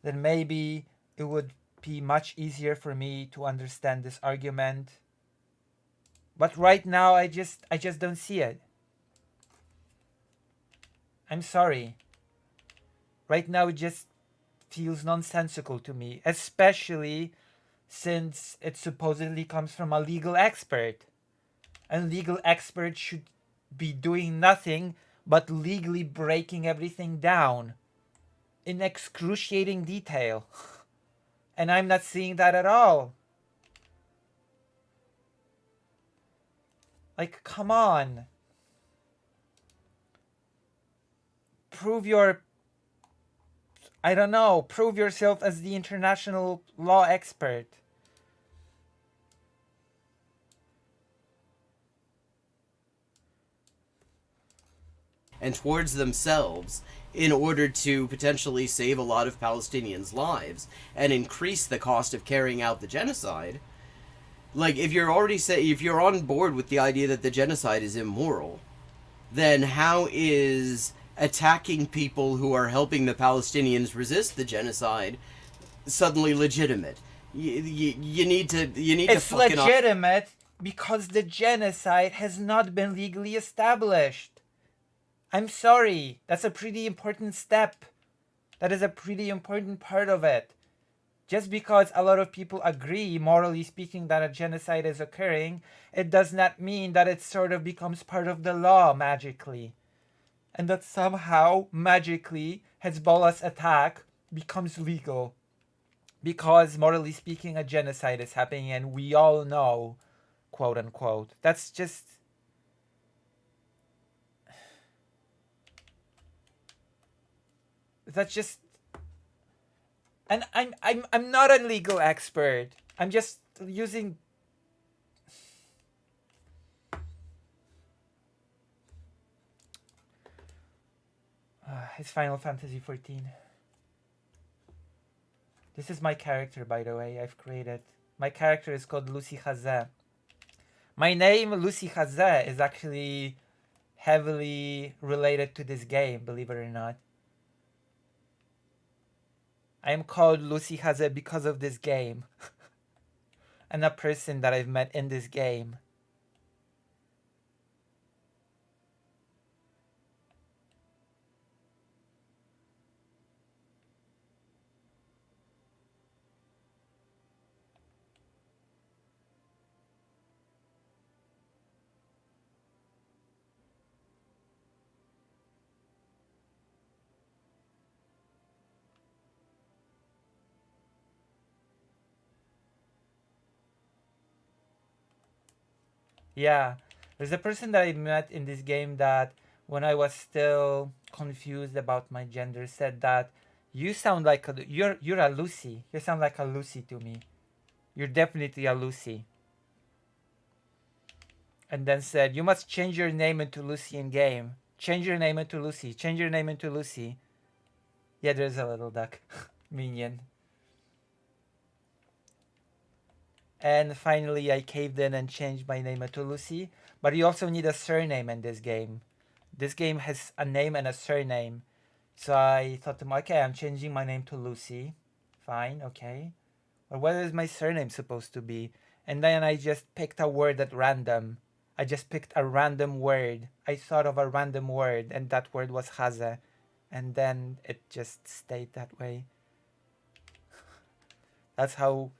A: then maybe it would be much easier for me to understand this argument. But right now, I just don't see it. I'm sorry. Right now, it just feels nonsensical to me, especially since it supposedly comes from a legal expert. And legal experts should be doing nothing but legally breaking everything down in excruciating detail. And I'm not seeing that at all. Like, come on. Prove yourself as the international law expert.
D: And towards themselves in order to potentially save a lot of Palestinians' lives and increase the cost of carrying out the genocide. Like, if you're on board with the idea that the genocide is immoral, then how is attacking people who are helping the Palestinians resist the genocide suddenly legitimate? You need to
A: It's legitimate because the genocide has not been legally established. I'm sorry. That's a pretty important step. That is a pretty important part of it. Just because a lot of people agree, morally speaking, that a genocide is occurring, it does not mean that it sort of becomes part of the law magically. And that somehow, magically, Hezbollah's attack becomes legal. Because, morally speaking, a genocide is happening and we all know, quote unquote. That's just... And I'm not a legal expert. I'm just using... It's Final Fantasy XIV. This is my character, by the way, I've created. My character is called Lucy Hazeh. My name, Lucy Hazeh, is actually heavily related to this game, believe it or not. I am called Lucy Hazeh because of this game. And a person that I've met in this game. Yeah, there's a person that I met in this game that when I was still confused about my gender, said that you sound like you're a Lucy. You sound like a Lucy to me. You're definitely a Lucy. And then said, you must change your name into Lucy in game. Change your name into Lucy. Change your name into Lucy. Yeah, there's a little duck. Minion. And finally, I caved in and changed my name into Lucy. But you also need a surname in this game. This game has a name and a surname. So I thought to myself, okay, I'm changing my name to Lucy. Fine, okay. But what is my surname supposed to be? And then I just picked a word at random. I just picked a random word. I thought of a random word, and that word was Haze. And then it just stayed that way. That's how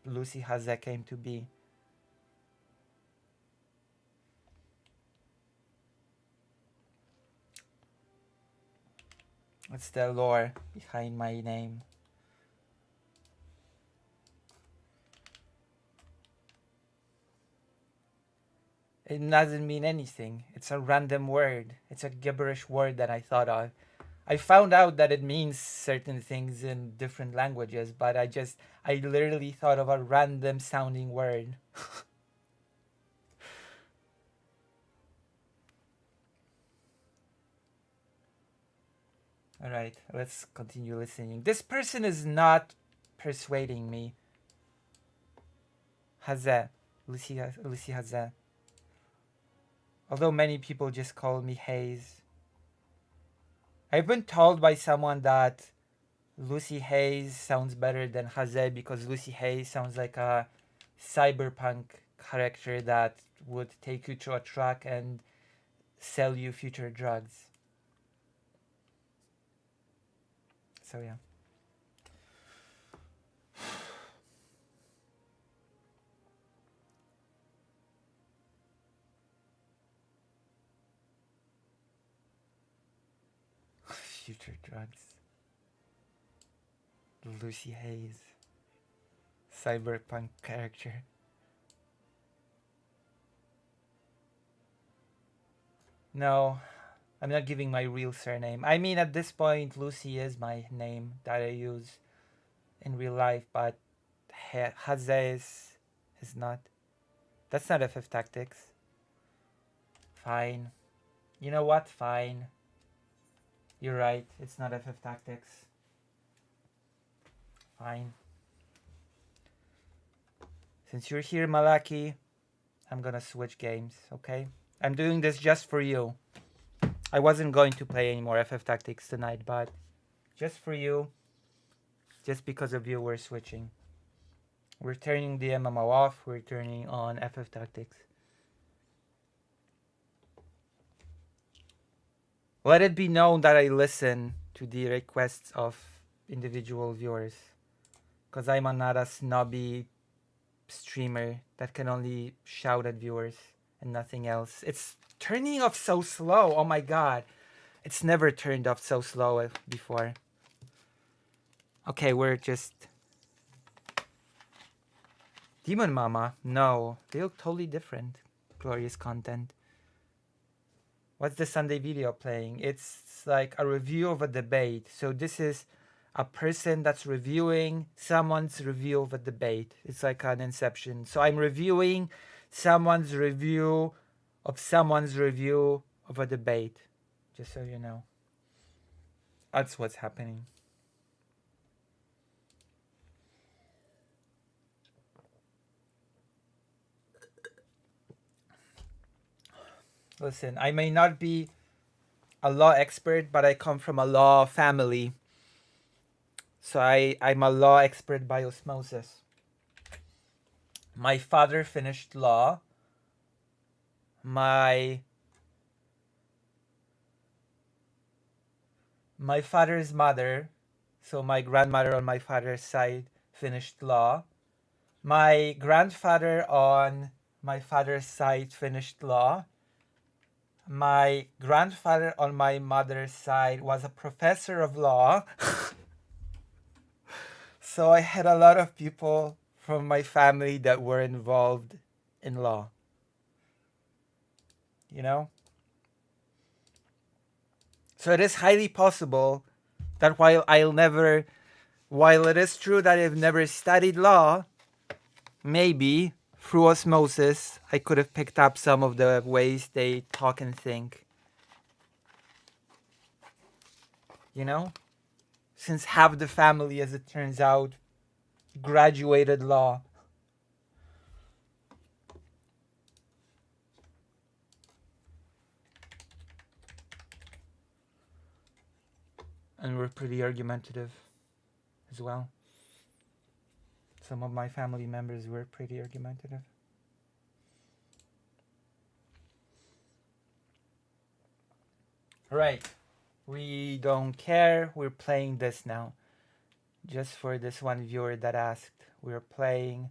A: Lucy Haze came to be. That's the lore behind my name. It doesn't mean anything. It's a random word. It's a gibberish word that I thought of. I found out that it means certain things in different languages, but I literally thought of a random sounding word. Alright, let's continue listening. This person is not persuading me. Haze. Lucy Haze. Although many people just call me Hayes. I've been told by someone that Lucy Hayes sounds better than Haze because Lucy Hayes sounds like a cyberpunk character that would take you to a truck and sell you future drugs. So yeah. Future drugs. Lucy Hayes. Cyberpunk character. No, I'm not giving my real surname. I mean, at this point, Lucy is my name that I use in real life, but Haze is not. That's not FF Tactics. Fine. You know what? Fine. You're right. It's not FF Tactics. Fine. Since you're here, Malaki, I'm gonna switch games, okay? I'm doing this just for you. I wasn't going to play any more FF Tactics tonight, but just for you, just because of you, we're switching. We're turning the MMO off. We're turning on FF Tactics. Let it be known that I listen to the requests of individual viewers. Because I'm not a snobby streamer that can only shout at viewers and nothing else. It's turning off so slow. Oh my god. It's never turned off so slow before. Okay, we're just... Demon Mama? No. They look totally different. Glorious content. What's the Sunday video playing? It's like a review of a debate. So this is a person that's reviewing someone's review of a debate. It's like an Inception. So I'm reviewing someone's review of someone's review of a debate. Just so you know. That's what's happening. Listen, I may not be a law expert, but I come from a law family. So I'm a law expert by osmosis. My father finished law. My father's mother, so my grandmother on my father's side, finished law. My grandfather on my father's side finished law. My grandfather on my mother's side was a professor of law. So I had a lot of people from my family that were involved in law. You know? So it is highly possible that while it is true that I've never studied law, maybe through osmosis I could have picked up some of the ways they talk and think. You know? Since half the family, as it turns out, graduated law. And we're pretty argumentative as well. Some of my family members were pretty argumentative. Right. We don't care. We're playing this now. Just for this one viewer that asked, we're playing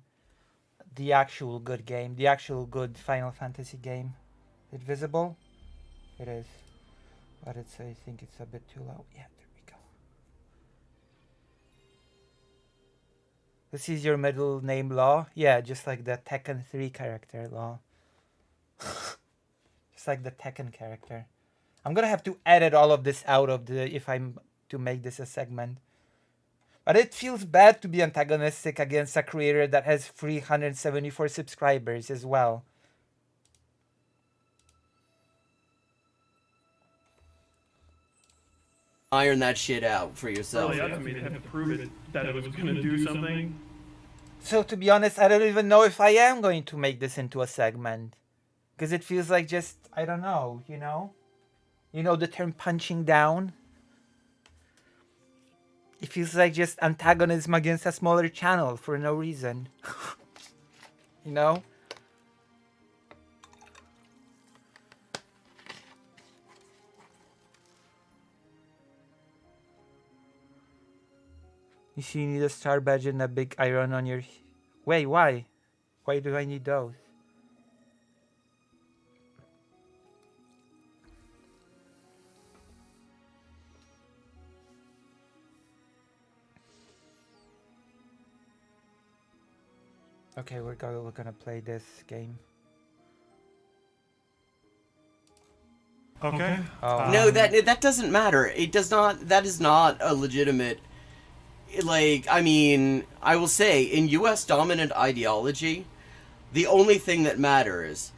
A: the actual good game. The actual good Final Fantasy game. Is it visible? It is. But I think it's a bit too loud. Yeah, there we go. This is your middle name, Law? Yeah, just like the Tekken 3 character, Law. Just like the Tekken character. I'm gonna have to edit all of this out of if I'm to make this a segment. But it feels bad to be antagonistic against a creator that has 374 subscribers as well.
D: Iron that shit out for yourself.
G: Really up to me to have to prove it that it was going to do something.
A: So to be honest, I don't even know if I am going to make this into a segment. Because it feels like just, I don't know, you know? You know the term punching down? It feels like just antagonism against a smaller channel for no reason. You know? You see, you need a star badge and a big iron on your... Wait, why? Why do I need those? Okay, we're gonna play this game.
F: Okay.
D: No, that doesn't matter. It does not. That is not a legitimate. Like, I mean, I will say, in U.S. dominant ideology, the only thing that matters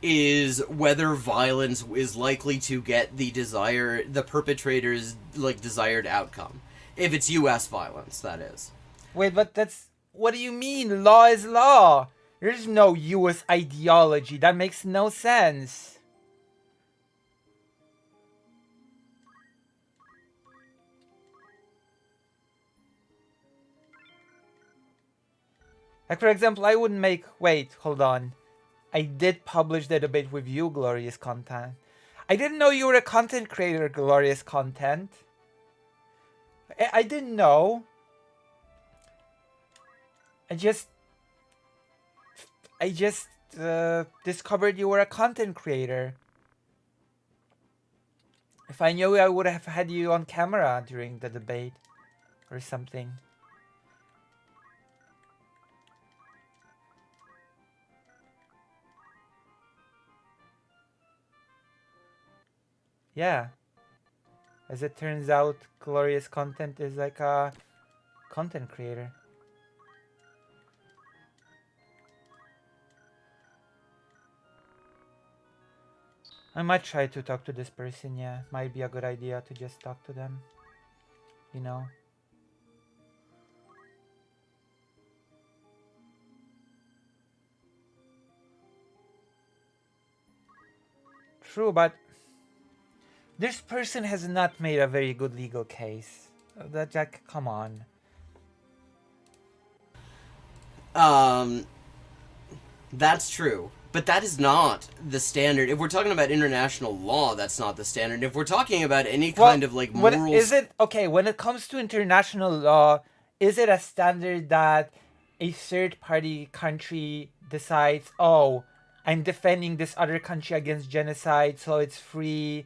D: is whether violence is likely to get the perpetrator's desired outcome. If it's U.S. violence, that is.
A: Wait, but that's... What do you mean? Law is law. There's no U.S. ideology. That makes no sense. Like, for example, I wouldn't make... Wait, hold on. I did publish the debate with you, Glorious Content. I didn't know you were a content creator, Glorious Content. I didn't know. I just discovered you were a content creator. If I knew, I would have had you on camera during the debate or something. Yeah. As it turns out, Glorious Content is like a content creator. I might try to talk to this person, yeah. Might be a good idea to just talk to them. You know? True, but this person has not made a very good legal case. Jack, come on.
D: That's true. But that is not the standard. If we're talking about international law, that's not the standard. If we're talking about any kind of morals...
A: Is it... Okay, when it comes to international law, is it a standard that a third-party country decides, oh, I'm defending this other country against genocide, so it's free,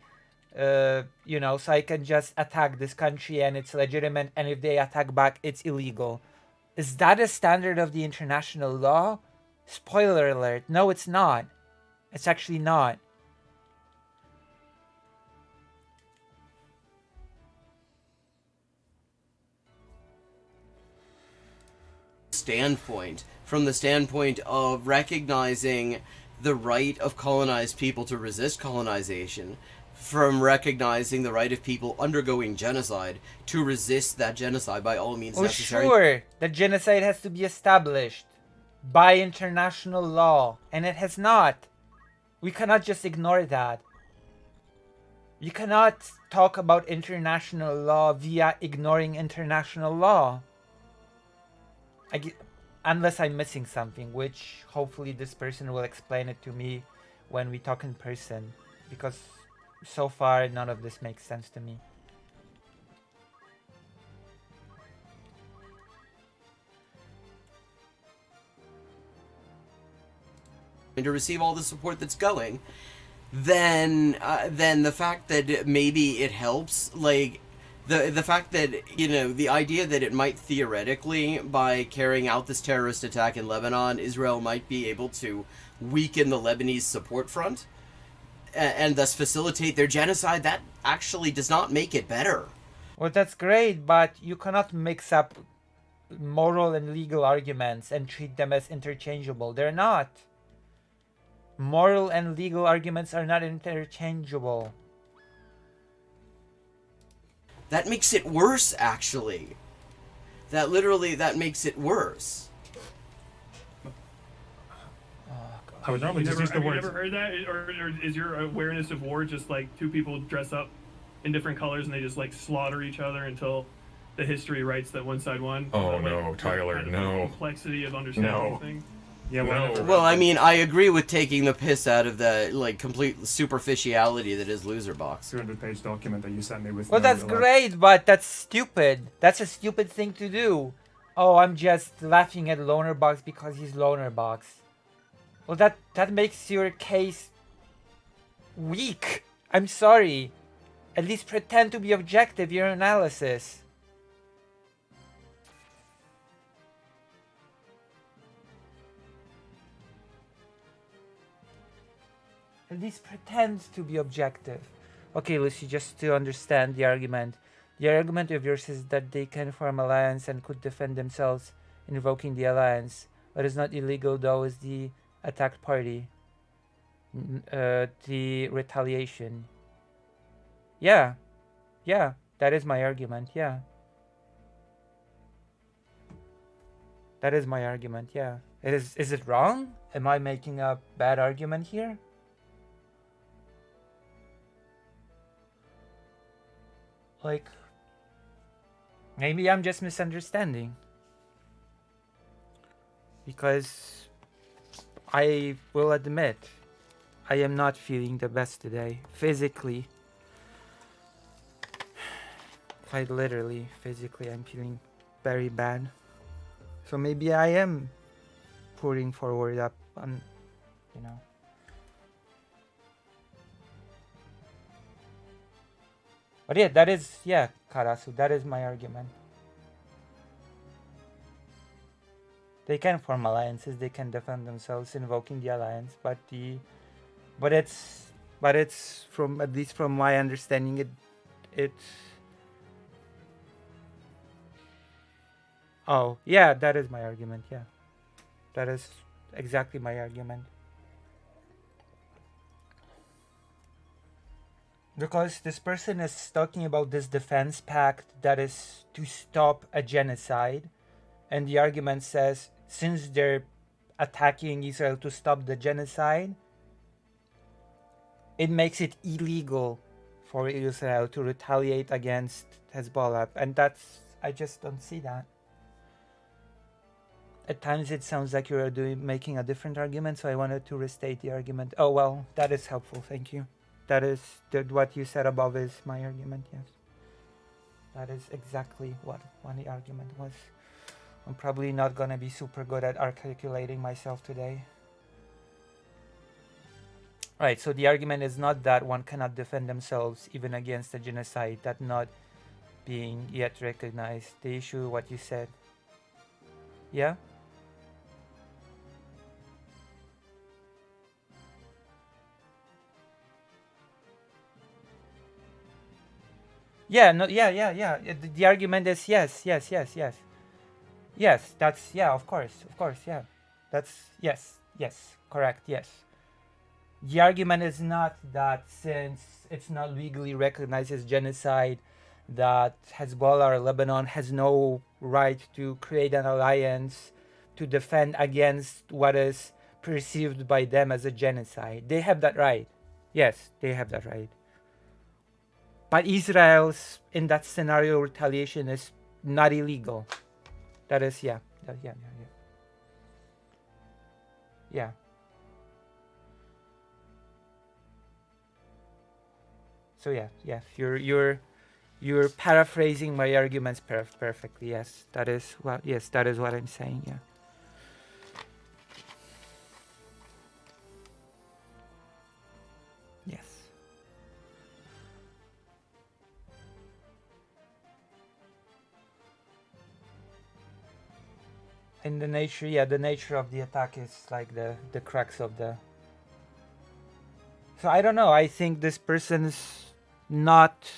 A: you know, so I can just attack this country and it's legitimate, and if they attack back, it's illegal. Is that a standard of the international law? Spoiler alert, no, it's not. It's actually not.
D: standpoint, from the standpoint of recognizing the right of colonized people to resist colonization, from recognizing the right of people undergoing genocide to resist that genocide by all means
A: Oh,
D: necessary.
A: sure. The genocide has to be established by international law, and it has not. We cannot just ignore that. You cannot talk about international law via ignoring international law. Unless I'm missing something, which hopefully this person will explain it to me when we talk in person, because so far none of this makes sense to me.
D: To receive all the support that's going, then the fact that maybe it helps, like the fact that, you know, the idea that it might theoretically, by carrying out this terrorist attack in Lebanon, Israel might be able to weaken the Lebanese support front and thus facilitate their genocide, that actually does not make it better.
A: Well, that's great, but you cannot mix up moral and legal arguments and treat them as interchangeable. They're not. Moral and legal arguments are not interchangeable.
D: That makes it worse, actually. That makes it worse.
F: I would normally just use the
G: Have you
F: words.
G: never heard that? Or is your awareness of war just like two people dress up in different colors and they just like slaughter each other until the history writes that one side won?
E: Oh,
G: Like,
E: no, Tyler,
G: kind of
E: no.
G: Complexity of understanding
E: No.
G: things.
F: Yeah,
E: No.
F: whatever.
D: Well, I mean, I agree with taking the piss out of the, like, complete superficiality that is Loser Box.
F: 200-page document that you sent me with.
A: Well,
F: no
A: that's
F: real-
A: great, but that's stupid. That's a stupid thing to do. Oh, I'm just laughing at Loner Box because he's Loner Box. Well, that makes your case weak. I'm sorry. At least pretend to be objective in your analysis. At least pretend to be objective. Okay, Lucy, just to understand the argument. The argument of yours is that they can form alliance and could defend themselves, invoking the alliance. What is not illegal, though, is the attacked party. The retaliation. Yeah. Yeah, that is my argument, yeah. That is my argument, yeah. Is it wrong? Am I making a bad argument here? Like, maybe I'm just misunderstanding. Because I will admit, I am not feeling the best today. Physically. Quite literally, physically, I'm feeling very bad. So maybe I am putting forward up on, you know. But yeah, that is, yeah, Karasu, that is my argument. They can form alliances, they can defend themselves invoking the alliance, but it's from, at least from my understanding, oh, yeah, that is my argument, yeah. That is exactly my argument. Because this person is talking about this defense pact that is to stop a genocide. And the argument says, since they're attacking Israel to stop the genocide, it makes it illegal for Israel to retaliate against Hezbollah. And that's, I just don't see that. At times it sounds like you're making a different argument, so I wanted to restate the argument. Oh, well, that is helpful, thank you. That is, what you said above is my argument, yes. That is exactly what the argument was. I'm probably not gonna be super good at articulating myself today. Right, so the argument is not that one cannot defend themselves even against a genocide that not being yet recognized. The issue, what you said. Yeah? Yeah, no, yeah. The argument is yes. Yes, that's yeah, of course, yeah. That's yes, correct, yes. The argument is not that since it's not legally recognized as genocide, that Hezbollah or Lebanon has no right to create an alliance to defend against what is perceived by them as a genocide. They have that right. Yes, they have that right. But Israel's, in that scenario, retaliation is not illegal. That is, yeah. Yeah. Yeah. So yeah. You're paraphrasing my arguments perfectly. Yes, that is what I'm saying. Yeah. Yes. And the nature of the attack is like the crux of the. So I don't know. I think this person's not.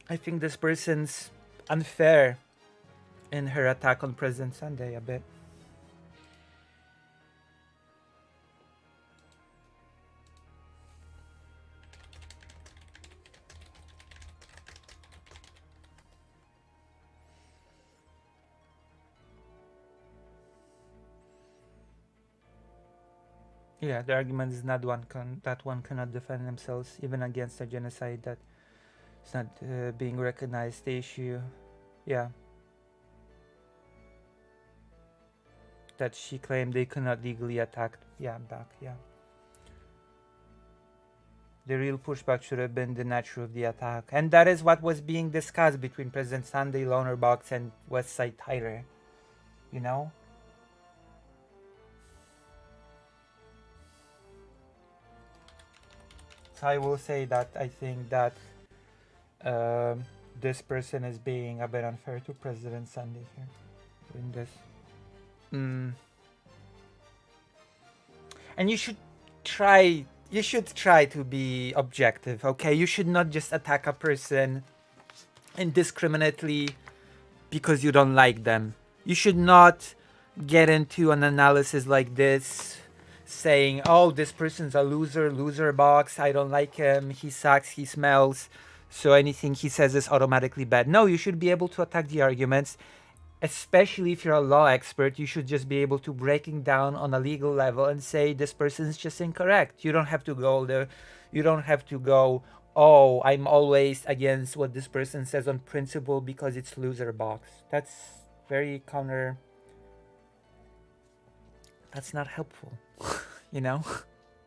A: I think this person's unfair in her attack on President Sunday a bit. Yeah, the argument is not that one cannot defend themselves even against a genocide that is not being recognized. The issue, yeah, that she claimed they could not legally attack. Yeah, back. Yeah. The real pushback should have been the nature of the attack, and that is what was being discussed between President Sunday, Loner Box, and Westside Tyler. You know. So I will say that I think that this person is being a bit unfair to President Sunday here doing this. And you should try to be objective, okay? You should not just attack a person indiscriminately because you don't like them. You should not get into an analysis like this saying, oh, this person's a loser box, I don't like him, he sucks, he smells, so anything he says is automatically bad. No, you should be able to attack the arguments, especially if you're a law expert. You should just be able to breaking down on a legal level and say this person's just incorrect. You don't have to go, oh, I'm always against what this person says on principle because it's loser box. That's very counter. That's not helpful. You know,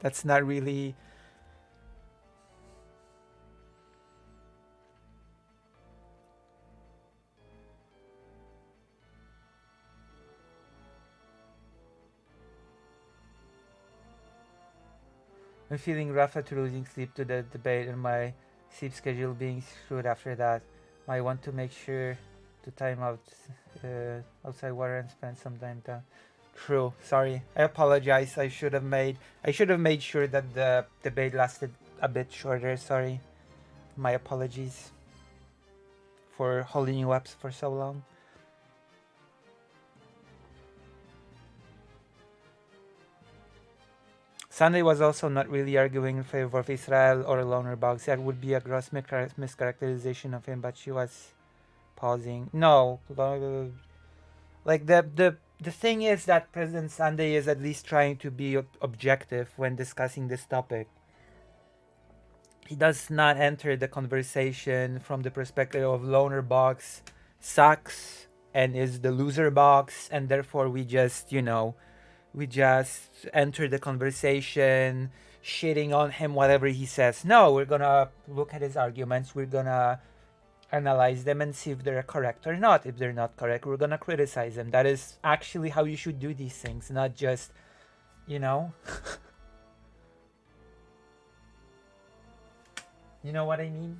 A: that's not really. I'm feeling rough after losing sleep to the debate and my sleep schedule being screwed after that. Might want to make sure to time out outside water and spend some time down. True. Sorry. I apologize. I should have made sure that the debate lasted a bit shorter. Sorry. My apologies for holding you up for so long. Sunday was also not really arguing in favor of Israel or Loner Box. That would be a gross mischaracterization of him, but she was pausing. No. Like the thing is that President Sunday is at least trying to be objective when discussing this topic. He does not enter the conversation from the perspective of Loner Box sucks and is the loser box, and therefore we just enter the conversation shitting on him whatever he says. No, we're gonna look at his arguments, we're gonna analyze them and see if they're correct or not. If they're not correct, we're gonna criticize them. That is actually how you should do these things, not just, you know. You know what I mean?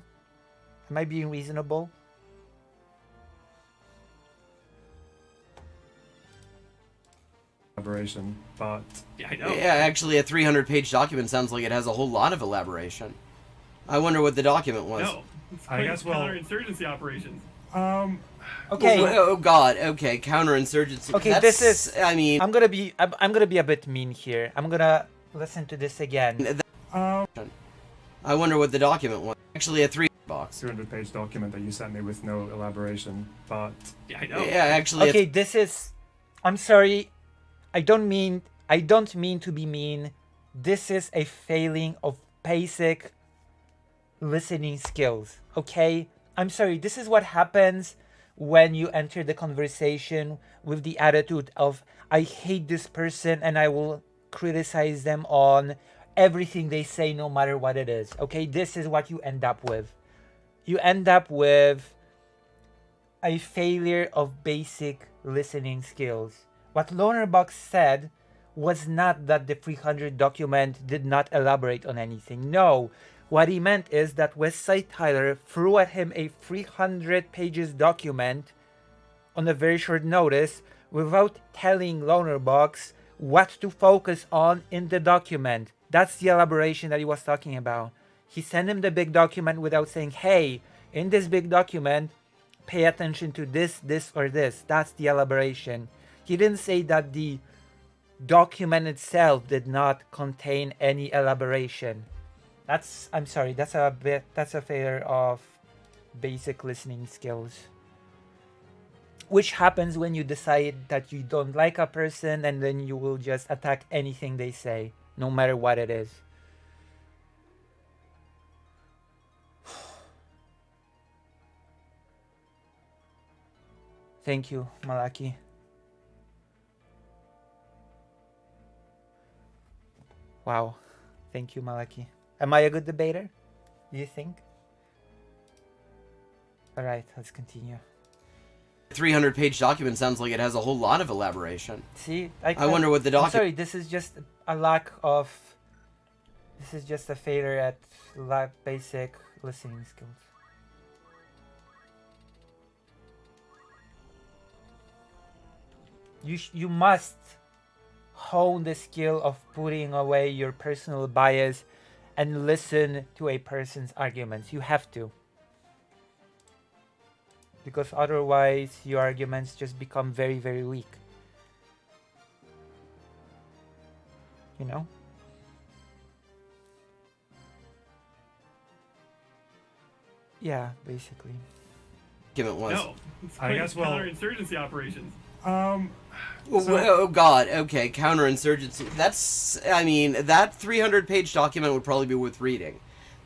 A: Am I being reasonable?
F: Elaboration, but
G: Yeah, I know.
D: Yeah, actually, a 300-page document sounds like it has a whole lot of elaboration. I wonder what the document was.
G: No. It's
F: I guess, well-
G: counterinsurgency operations.
A: Okay.
D: Oh God. Okay. Counterinsurgency.
A: Okay,
D: That's,
A: this is.
D: I mean.
A: I'm gonna be a bit mean here. I'm gonna listen to this again.
D: I wonder what the document was. Actually, a 3-box.
F: 200-page document that you sent me with no elaboration, but
G: Yeah, I know.
D: Yeah, actually.
A: Okay, this is. I'm sorry. I don't mean to be mean. This is a failing of basic listening skills. Okay? I'm sorry. This is what happens when you enter the conversation with the attitude of I hate this person and I will criticize them on everything they say no matter what it is. Okay? This is what you end up with. You end up with a failure of basic listening skills. What Lonerbox said was not that the 300 document did not elaborate on anything. No, what he meant is that Westside Tyler threw at him a 300 pages document on a very short notice without telling Lonerbox what to focus on in the document. That's the elaboration that he was talking about. He sent him the big document without saying, hey, in this big document, pay attention to this, this, or this. That's the elaboration. He didn't say that the document itself did not contain any elaboration. I'm sorry, that's a failure of basic listening skills. Which happens when you decide that you don't like a person and then you will just attack anything they say, no matter what it is. Thank you, Malaki. Wow. Thank you, Malaki. Am I a good debater? Do you think? Alright, let's continue.
D: 300-page document sounds like it has a whole lot of elaboration.
A: See?
D: I wonder what the
A: I'm
D: document...
A: sorry, this is just a lack of... This is just a failure at basic listening skills. You must hone the skill of putting away your personal bias and listen to a person's arguments. You have to. Because otherwise your arguments just become very, very weak. You know? Yeah, basically.
D: was.
G: No, it's
F: I guess, well-
G: counterinsurgency operations.
D: Oh God. Okay, counterinsurgency. That's. I mean, that 300-page document would probably be worth reading,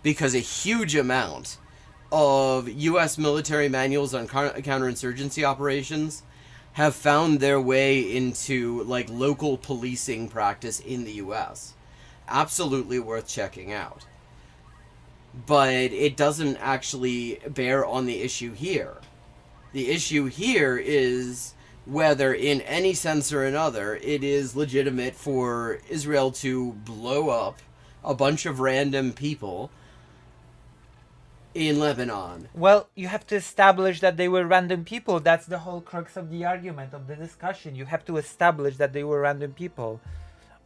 D: because a huge amount of U.S. military manuals on counterinsurgency operations have found their way into like local policing practice in the U.S. Absolutely worth checking out. But it doesn't actually bear on the issue here. The issue here is whether in any sense or another it is legitimate for Israel to blow up a bunch of random people in Lebanon.
A: Well, you have to establish that they were random people. That's the whole crux of the argument, of the discussion. You have to establish that they were random people.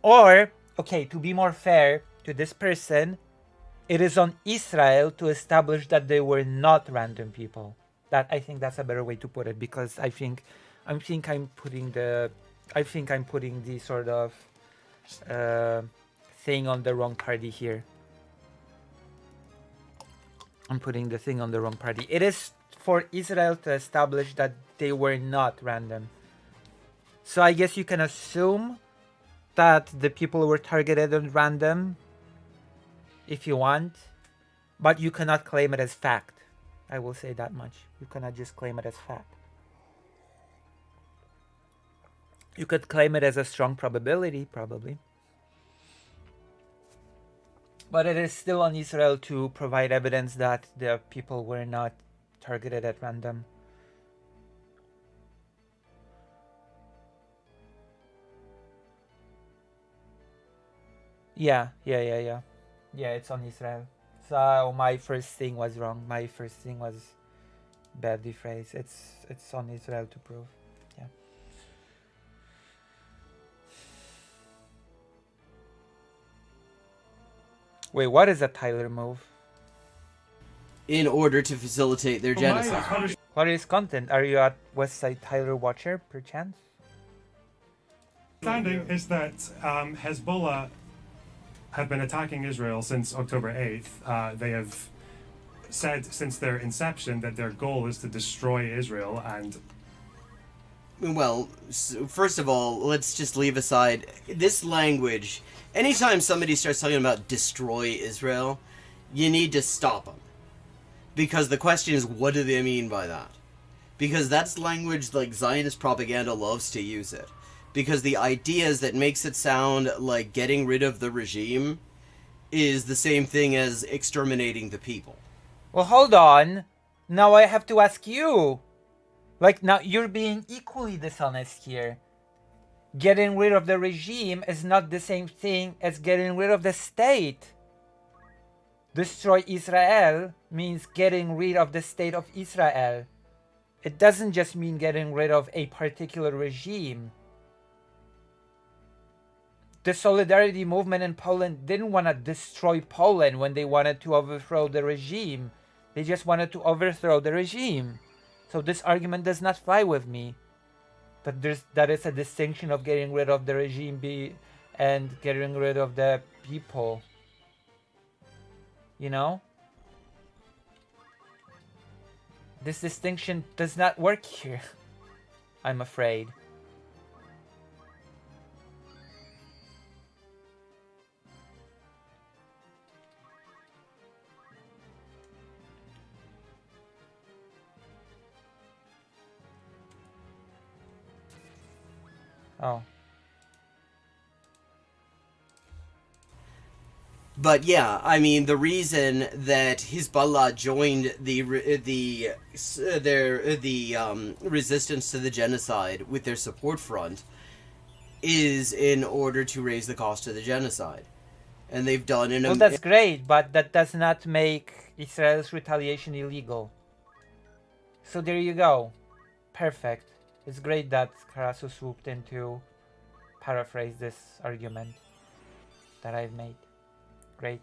A: Or, okay, to be more fair to this person, it is on Israel to establish that they were not random people. I think that's a better way to put it, because I think I'm putting the sort of thing on the wrong party here. I'm putting the thing on the wrong party. It is for Israel to establish that they were not random. So I guess you can assume that the people were targeted and random if you want, but you cannot claim it as fact. I will say that much. You cannot just claim it as fact. You could claim it as a strong probability, probably. But it is still on Israel to provide evidence that the people were not targeted at random. Yeah, it's on Israel. So my first thing was wrong. My first thing was badly phrased. It's on Israel to prove. Yeah. Wait, what is a Tyler move?
D: In order to facilitate their genocide.
A: What is content? Are you a Westside Tyler watcher, perchance?
F: Understanding is that Hezbollah have been attacking Israel since October 8th. They have said since their inception that their goal is to destroy Israel, and
D: Well, first of all, let's just leave aside this language. Anytime somebody starts talking about destroy Israel, you need to stop them. Because the question is, what do they mean by that? Because that's language like Zionist propaganda loves to use it. Because the ideas that makes it sound like getting rid of the regime is the same thing as exterminating the people.
A: Well, hold on. Now I have to ask you. Like, now you're being equally dishonest here. Getting rid of the regime is not the same thing as getting rid of the state. Destroy Israel means getting rid of the state of Israel. It doesn't just mean getting rid of a particular regime. The Solidarity movement in Poland didn't want to destroy Poland when they wanted to overthrow the regime. They just wanted to overthrow the regime. So this argument does not fly with me. That is a distinction of getting rid of the regime and getting rid of the people. You know? This distinction does not work here. I'm afraid. Oh.
D: But yeah, I mean, the reason that Hezbollah joined the resistance to the genocide with their support front is in order to raise the cost of the genocide, and they've done in a.
A: Well, that's great, but that does not make Israel's retaliation illegal. So there you go. Perfect. It's great that Karasu swooped in to paraphrase this argument that I've made. Great.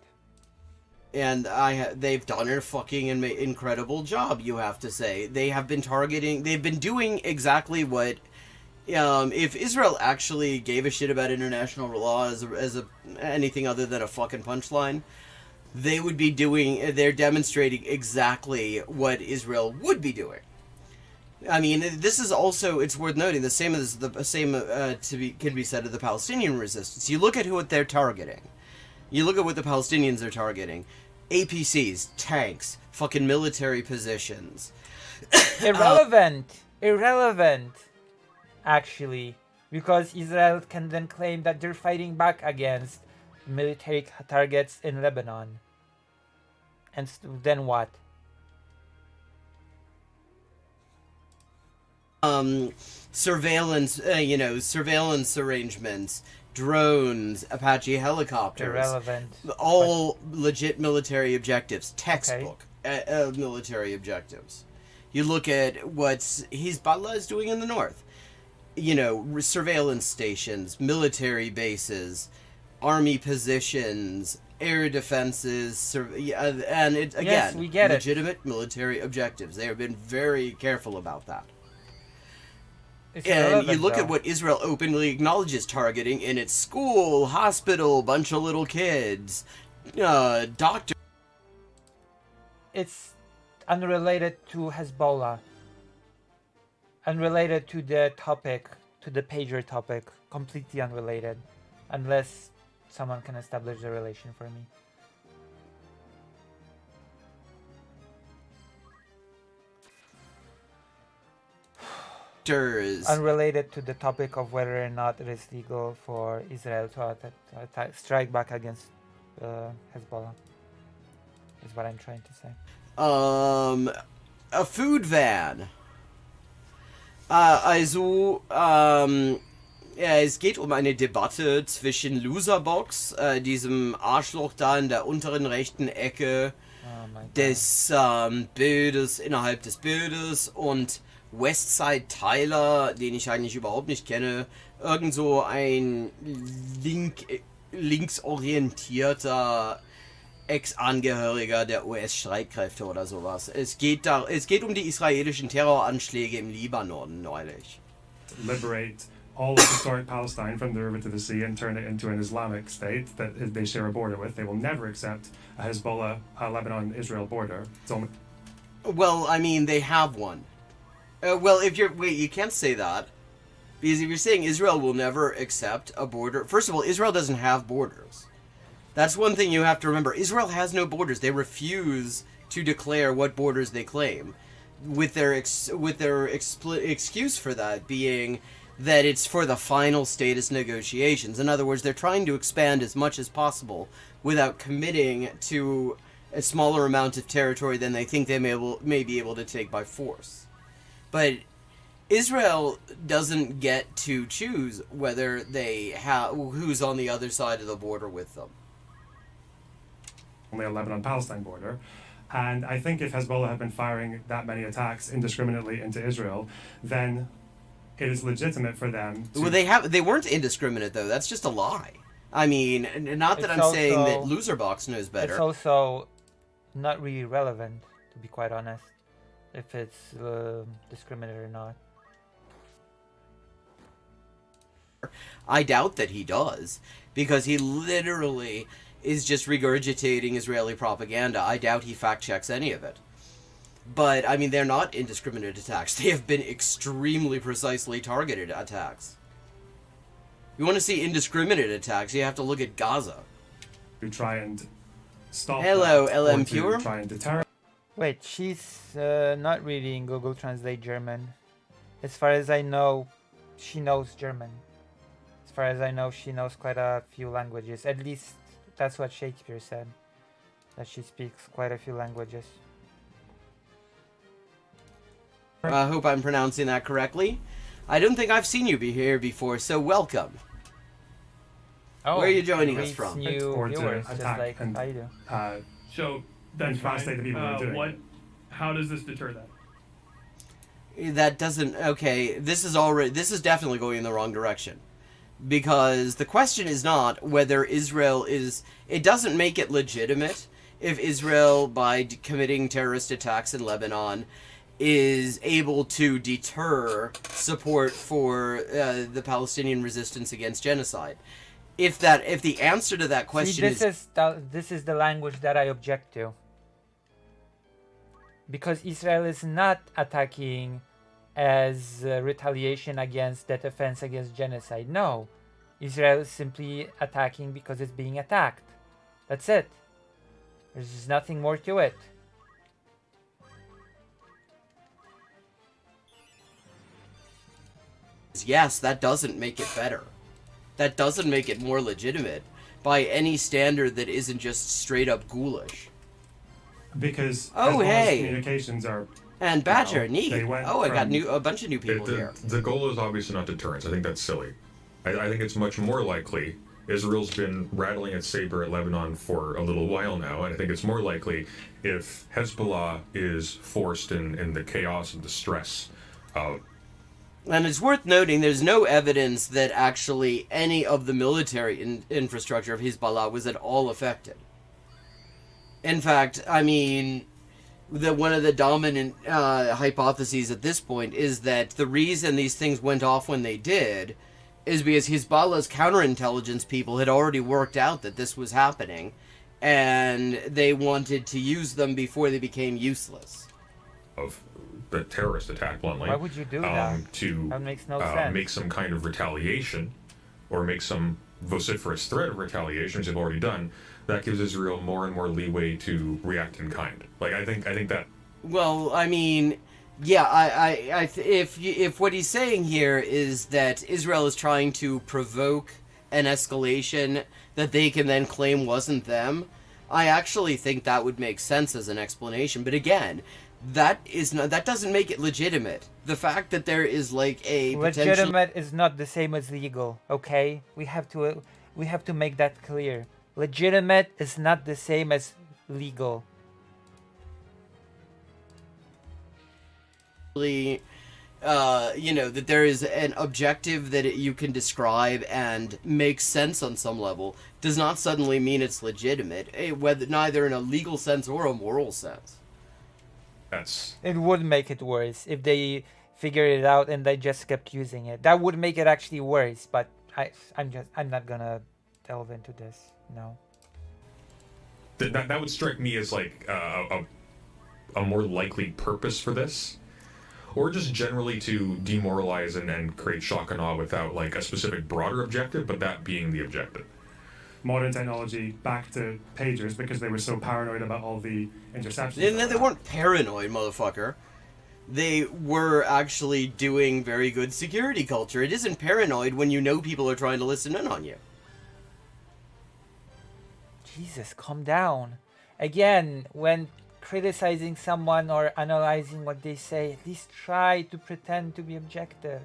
D: And they've done a fucking incredible job, you have to say. They have been they've been doing exactly what, if Israel actually gave a shit about international law as anything other than a fucking punchline, they would be they're demonstrating exactly what Israel would be doing. I mean, this is also, it's worth noting, the same can be said of the Palestinian resistance. You look at what they're targeting. You look at what the Palestinians are targeting. APCs, tanks, fucking military positions.
A: Irrelevant, actually. Because Israel can then claim that they're fighting back against military targets in Lebanon. And then what?
D: Surveillance arrangements, drones, Apache helicopters.
A: Irrelevant.
D: All legit military objectives. Textbook military objectives. You look at what Hezbollah is doing in the north. Surveillance stations, military bases, army positions, air defenses, and
A: Yes, we get
D: legitimate military objectives. They have been very careful about that.
A: It's
D: And you look
A: though.
D: at what Israel openly acknowledges targeting in its school, hospital, bunch of little kids, doctor.
A: It's unrelated to Hezbollah. Unrelated to the topic, to the pager topic. Completely unrelated. Unless someone can establish the relation for me. Unrelated to the topic of whether or not it is legal for Israel to strike back against Hezbollah, is what I'm trying to say.
D: A food van. Es geht um eine Debatte zwischen Loserbox, diesem Arschloch da in der unteren rechten Ecke des Bildes, innerhalb des Bildes, und Westside Tyler, den ich eigentlich überhaupt nicht kenne, irgend so ein linksorientierter Ex-Angehöriger der US-Streitkräfte oder sowas. Es geht um die israelischen Terroranschläge im Libanon neulich.
F: Liberate all of historic Palestine from the river to the sea and turn it into an Islamic state that they share a border with. They will never accept a Hezbollah, Lebanon-Israel border. It's only
D: Well, I mean, they have one. You can't say that. Because if you're saying Israel will never accept a border... First of all, Israel doesn't have borders. That's one thing you have to remember. Israel has no borders. They refuse to declare what borders they claim. With their excuse for that being that it's for the final status negotiations. In other words, they're trying to expand as much as possible without committing to a smaller amount of territory than they think they may be able to take by force. But Israel doesn't get to choose whether who's on the other side of the border with them.
F: only a Lebanon-Palestine border. And I think if Hezbollah had been firing that many attacks indiscriminately into Israel, then it is legitimate for them to...
D: Well, they weren't indiscriminate though. That's just a lie. I mean, not that
A: It's
D: I'm saying that
A: also-
D: Loserbox knows better.
A: It's also not really relevant, to be quite honest, if it's discriminate or not.
D: I doubt that he does, because he literally is just regurgitating Israeli propaganda. I doubt he fact checks any of it. But, I mean, they're not indiscriminate attacks. They have been extremely precisely targeted attacks. You want to see indiscriminate attacks, you have to look at Gaza.
F: to try and stop
D: Hello,
F: that,
D: LM
F: or to
D: Pure.
F: try and deter
A: Wait, she's not reading Google Translate German. As far as I know, she knows German. As far as I know, she knows quite a few languages. At least that's what Shakespeare said. That she speaks quite a few languages.
D: I hope I'm pronouncing that correctly. I don't think I've seen you here before, so welcome.
A: Oh,
D: Where are you joining us
A: reads
D: from?
A: New
F: Or to
A: viewers, just
F: attack
A: like
F: and-
A: I do.
G: So that's
F: Infestate
G: fine.
F: the people who are doing
G: what?
F: it.
G: How does this deter that?
D: That doesn't... Okay, this is definitely going in the wrong direction. Because the question is not whether Israel is... It doesn't make it legitimate if Israel, by committing terrorist attacks in Lebanon, is able to deter support for the Palestinian resistance against genocide. If the answer to that
A: See,
D: question
A: this is the language that I object to. Because Israel is not attacking as retaliation against that offense against genocide. No. Israel is simply attacking because it's being attacked. That's it. There's just nothing more to it.
D: yes, that doesn't make it better. That doesn't make it more legitimate by any standard that isn't just straight up ghoulish.
F: because
D: Oh,
F: Hezbollah's
D: hey.
F: communications are
D: And Badger,
F: Well,
D: neat.
F: they went
D: Oh, I got
F: from-
D: a bunch of new people here.
E: The goal is obviously not deterrence. I think that's silly. I think it's much more likely. Israel's been rattling its saber at Lebanon for a little while now, and I think it's more likely if Hezbollah is forced in the chaos and the stress of
D: And it's worth noting there's no evidence that actually any of the military infrastructure of Hezbollah was at all affected. In fact, I mean, one of the dominant hypotheses at this point is that the reason these things went off when they did is because Hezbollah's counterintelligence people had already worked out that this was happening, and they wanted to use them before they became useless.
E: the terrorist attack, bluntly.
A: Why would you do that?
E: To
A: That makes no sense.
E: make some kind of retaliation or make some vociferous threat of retaliation, which they've already done. That gives Israel more and more leeway to react in kind. Like I think that
D: Well, I mean, yeah, if what he's saying here is that Israel is trying to provoke an escalation that they can then claim wasn't them, I actually think that would make sense as an explanation. But again, that doesn't make it legitimate. The fact that there is like a potential...
A: Legitimate is not the same as legal, okay? We have to make that clear. Legitimate is not the same as legal.
D: that there is an objective that you can describe and make sense on some level does not suddenly mean it's legitimate, whether neither in a legal sense or a moral sense.
E: That's
A: It would make it worse if they figured it out and they just kept using it. That would make it actually worse. But I'm not gonna delve into this. No.
E: that would strike me as like a more likely purpose for this, or just generally to demoralize and create shock and awe without like a specific broader objective, but that being the objective.
F: Modern technology back to pagers because they were so paranoid about all the interceptions.
D: They weren't paranoid, motherfucker. They were actually doing very good security culture. It isn't paranoid when you know people are trying to listen in on you.
A: Jesus, calm down. Again, when criticizing someone or analyzing what they say, at least try to pretend to be objective.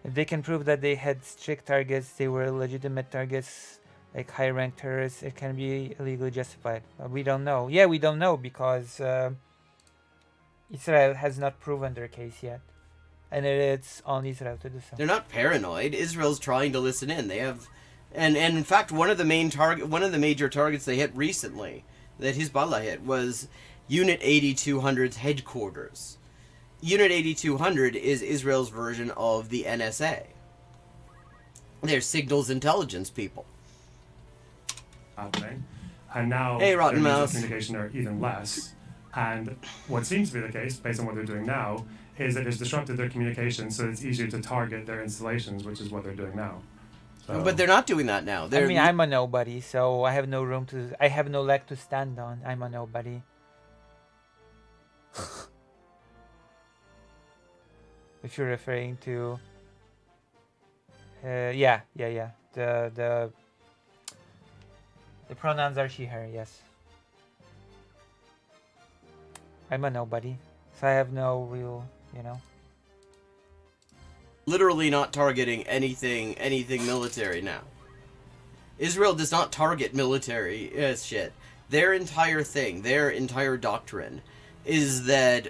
A: If they can prove that they had strict targets, they were legitimate targets, like high-ranked terrorists, it can be illegally justified. But we don't know. Yeah, we don't know because Israel has not proven their case yet. And it's on Israel to do so.
D: They're not paranoid. Israel's trying to listen in. They have, and in fact, one of the major targets they hit recently, that Hezbollah hit, was Unit 8200's headquarters. Unit 8200 is Israel's version of the NSA. They're signals intelligence people.
F: Happening. And now
D: Hey, Rotten
F: their means of
D: Mouse.
F: communication are even less. And what seems to be the case, based on what they're doing now, is that it's disrupted their communication, so it's easier to target their installations, which is what they're doing now. So,
D: But they're not doing that now.
A: I mean, I'm a nobody, so I have no I have no leg to stand on. I'm a nobody. If you're referring to, yeah. The pronouns are she/her. Yes. I'm a nobody, so I have no real,
D: literally not targeting anything military now. Israel does not target military shit. Their entire thing, their entire doctrine, is that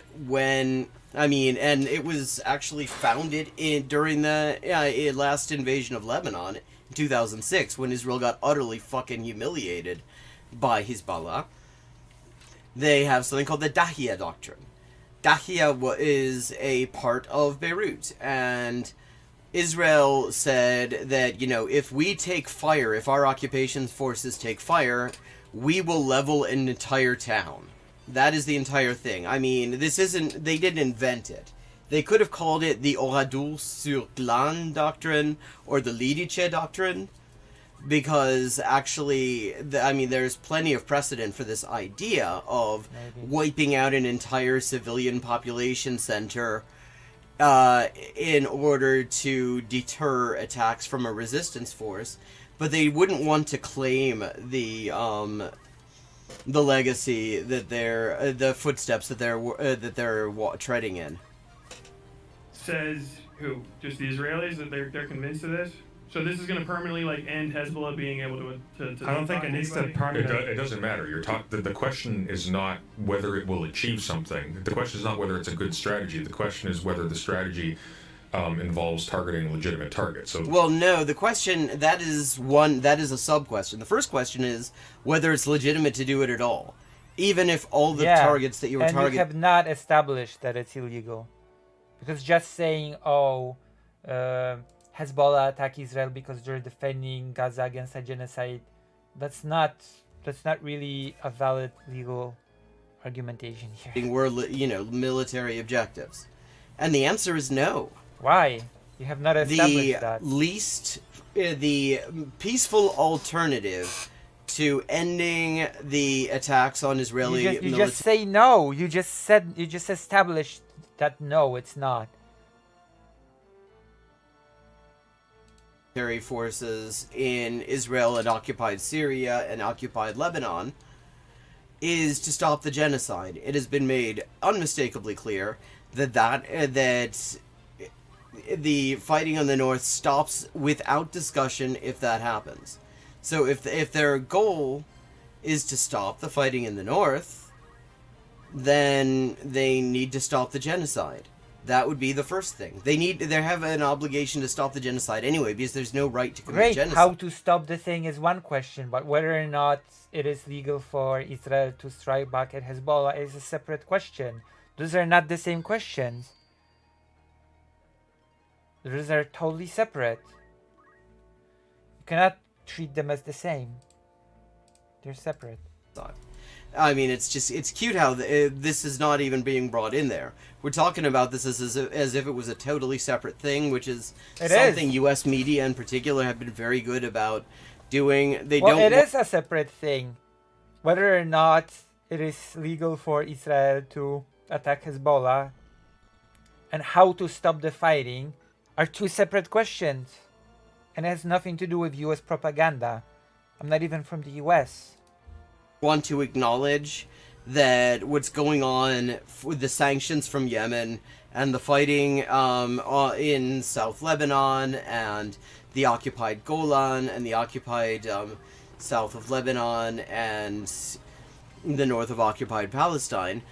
D: and it was actually founded during the last invasion of Lebanon in 2006, when Israel got utterly fucking humiliated by Hezbollah. They have something called the Dahia Doctrine. Dahia is a part of Beirut, and Israel said that, if we take fire, if our occupation forces take fire, we will level an entire town. That is the entire thing. I mean, they didn't invent it. They could have called it the Oradour-sur-Glane Doctrine or the Lidice Doctrine, because actually, there's plenty of precedent for this idea of wiping out an entire civilian population center in order to deter attacks from a resistance force, but they wouldn't want to claim the legacy that the footsteps that they're treading in.
G: Says who? Just the Israelis that they're convinced of this? So this is going to permanently end Hezbollah being able to
F: I don't think it needs to permanently.
E: It doesn't matter. The question is not whether it will achieve something. The question is not whether it's a good strategy. The question is whether the strategy involves targeting legitimate targets. So,
D: well, no. The question that is a sub question. The first question is whether it's legitimate to do it at all, even if all the targets that you were targeting.
A: And you have not established that it's illegal, because just saying, Hezbollah attack Israel because they're defending Gaza against a genocide, that's not really a valid legal argumentation here.
D: Were military objectives, and the answer is no.
A: Why? You have not established that.
D: The peaceful alternative to ending the attacks on Israeli
A: you just say no. You just established that no, it's not.
D: Military forces in Israel and occupied Syria and occupied Lebanon is to stop the genocide. It has been made unmistakably clear that the fighting on the north stops without discussion if that happens. So if their goal is to stop the fighting in the north, then they need to stop the genocide. That would be the first thing. They have an obligation to stop the genocide anyway, because there's no right to commit
A: Great.
D: genocide.
A: How to stop the thing is one question, but whether or not it is legal for Israel to strike back at Hezbollah is a separate question. Those are not the same questions. Those are totally separate. You cannot treat them as the same. They're separate.
D: I mean, it's cute how this is not even being brought in there. We're talking about this as if it was a totally separate thing, which is something U.S. media in particular have been very good about doing.
A: It is a separate thing. Whether or not it is legal for Israel to attack Hezbollah and how to stop the fighting are two separate questions. And it has nothing to do with U.S. propaganda. I'm not even from the U.S.
D: Want to acknowledge that what's going on with the sanctions from Yemen and the fighting in South Lebanon and the occupied Golan and the occupied south of Lebanon and the north of occupied Palestine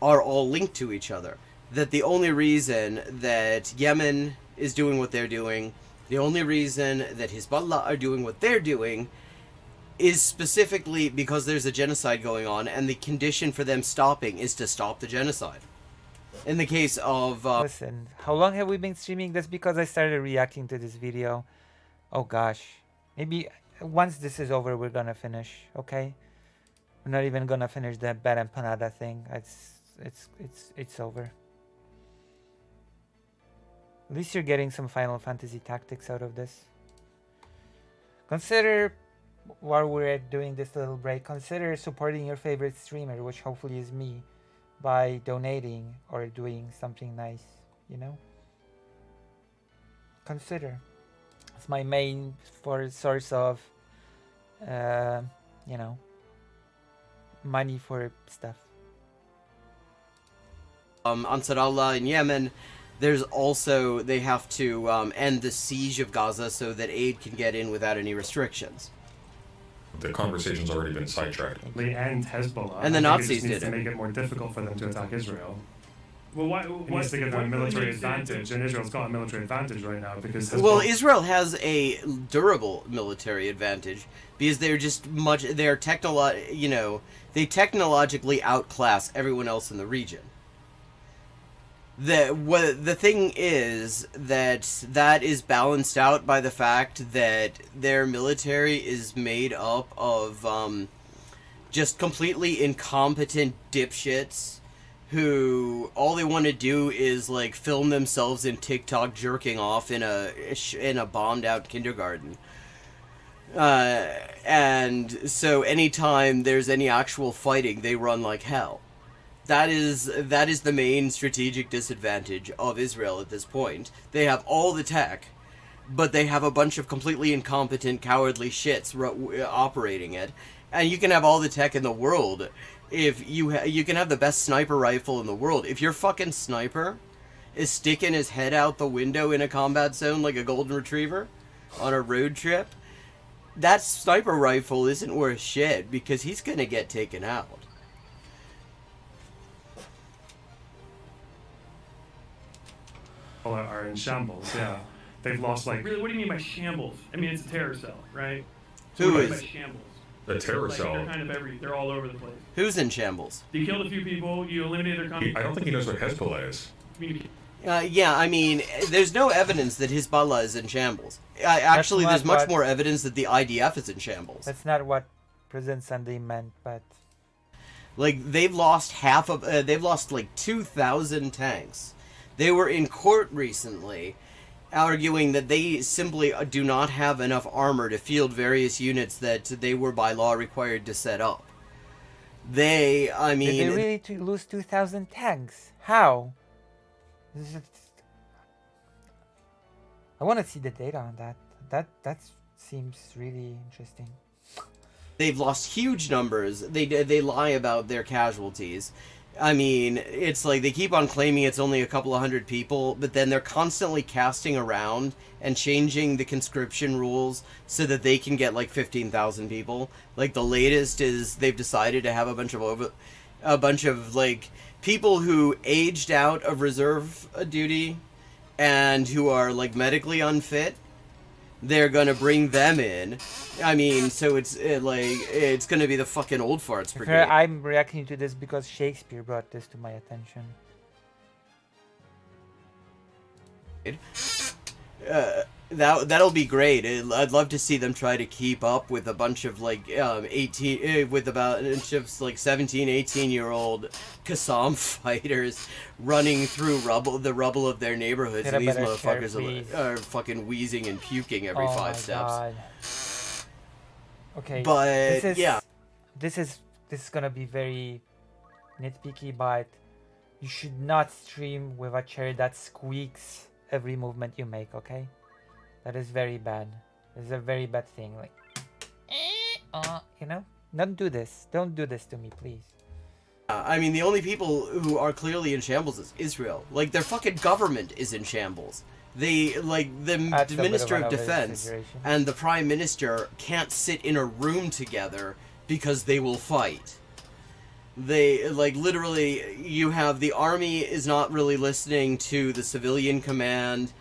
D: are all linked to each other. That the only reason that Yemen is doing what they're doing, the only reason that Hezbollah are doing what they're doing is specifically because there's a genocide going on, and the condition for them stopping is to stop the genocide. In the case of...
A: Listen, how long have we been streaming? That's because I started reacting to this video. Oh gosh. Maybe once this is over, we're gonna finish, okay? We're not even gonna finish the Bad Empanada thing. It's over. At least you're getting some Final Fantasy tactics out of this. Consider... while we're doing this little break, consider supporting your favorite streamer, which hopefully is me, by donating or doing something nice, you know? Consider. It's my main source of, you know, money for stuff.
D: Ansar Allah in Yemen, there's also, they have to end the siege of Gaza so that aid can get in without any restrictions.
E: The conversation's already been sidetracked.
F: They end Hezbollah.
D: And the
F: I think
D: Nazis
F: it just needs
D: did
F: to
D: it.
F: make it more difficult for them to attack Israel.
G: Well, why?
F: It needs to give them a military advantage, and Israel's got a military advantage right now because Hezbollah...
D: Well, Israel has a durable military advantage because they're just they technologically outclass everyone else in the region. The thing is that is balanced out by the fact that their military is made up of just completely incompetent dipshits who all they want to do is like film themselves in TikTok jerking off in a bombed out kindergarten. And so anytime there's any actual fighting, they run like hell. That is the main strategic disadvantage of Israel at this point. They have all the tech, but they have a bunch of completely incompetent, cowardly shits operating it. And you can have all the tech in the world. If you can have the best sniper rifle in the world. If your fucking sniper is sticking his head out the window in a combat zone like a golden retriever on a road trip, that sniper rifle isn't worth shit because he's gonna get taken out.
F: are in shambles, yeah. They've lost, like...
G: Really, what do you mean by shambles? I mean, it's a terror cell, right?
D: Who
G: What do you mean
D: is?
G: by shambles?
E: The terror
G: Like,
E: cell.
G: they're kind of they're all over the place.
D: Who's in shambles?
G: You killed a few people, you eliminated their
E: I don't think he knows what Hezbollah is.
G: communication.
D: Yeah, I mean, there's no evidence that Hezbollah is in shambles. Actually,
A: not
D: there's much
A: what-
D: more evidence that the IDF is in shambles.
A: That's not what President Sunday meant, but...
D: Like, they've lost they've lost like 2,000 tanks. They were in court recently arguing that they simply do not have enough armor to field various units that they were by law required to set up. I
A: Did
D: mean...
A: they really lose 2,000 tanks? How? I want to see the data on that. That seems really interesting.
D: They've lost huge numbers. They lie about their casualties. I mean, it's like they keep on claiming it's only a couple of hundred people, but then they're constantly casting around and changing the conscription rules so that they can get like 15,000 people. Like the latest is they've decided to have a bunch of like people who aged out of reserve duty and who are like medically unfit. They're gonna bring them in. I mean, so it's gonna be the fucking old farts brigade.
A: I'm reacting to this because Shakespeare brought this to my attention.
D: That'll be great. I'd love to see them try to keep up with a bunch of like 17, 18-year-old Qassam fighters running through the rubble of their neighborhoods,
A: Get
D: and
A: a
D: these
A: better chair,
D: motherfuckers
A: please.
D: are fucking wheezing and puking every 5 steps.
A: God. Okay,
D: But
A: this is gonna be very nitpicky, but you should not stream with a chair that squeaks every movement you make. Okay, that is very bad. It's a very bad thing. Like, you know, don't do this. Don't do this to me, please.
D: I mean, the only people who are clearly in shambles is Israel. Like, their fucking government is in shambles. They, like, the
A: That's a bit
D: Minister
A: of
D: of
A: an
D: Defense
A: over-exaggeration.
D: and the Prime Minister can't sit in a room together because they will fight. They, like, literally, you have the army is not really listening to the civilian command.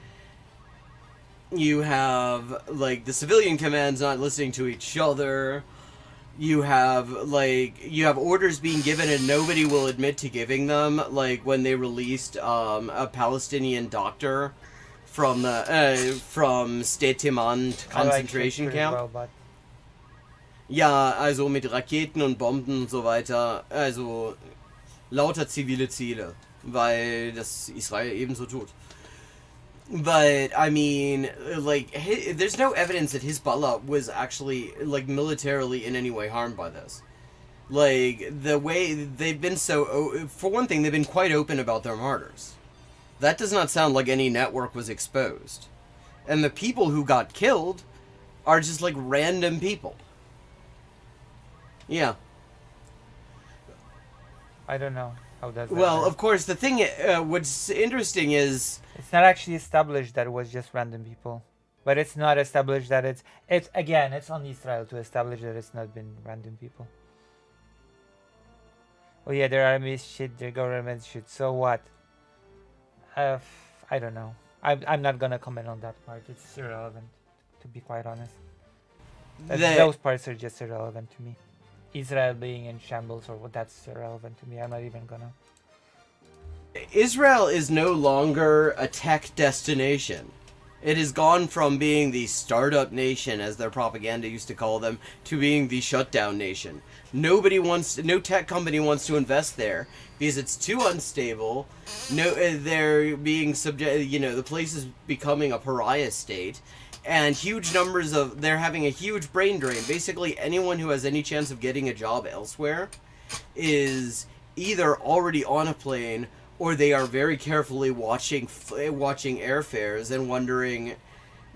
D: You have, like, the civilian command's not listening to each other. You have orders being given and nobody will admit to giving them. Like when they released a Palestinian doctor from Steteman concentration camp.
A: Well, but
D: Ja, also mit Raketen und Bomben und so weiter. Also lauter zivile Ziele, weil das Israel ebenso tut. But, I mean, like, there's no evidence that Hezbollah was actually, like, militarily in any way harmed by this. Like, the way they've been for one thing, they've been quite open about their martyrs. That does not sound like any network was exposed. And the people who got killed are just, like, random people. Yeah.
A: I don't know how does that
D: Well,
A: work.
D: of course, the thing, what's interesting is...
A: It's not actually established that it was just random people, but it's not established that it's again, it's on Israel to establish that it's not been random people. Oh yeah, their armies shit, their governments shit. So what? I don't know. I'm not gonna comment on that part. It's irrelevant, to be quite honest. Those parts are just irrelevant to me. Israel being in shambles or what, that's irrelevant to me. I'm not even gonna.
D: Israel is no longer a tech destination. It has gone from being the startup nation, as their propaganda used to call them, to being the shutdown nation. No tech company wants to invest there because it's too unstable. They're being the place is becoming a pariah state, and they're having a huge brain drain. Basically, anyone who has any chance of getting a job elsewhere is either already on a plane or they are very carefully watching airfares and wondering,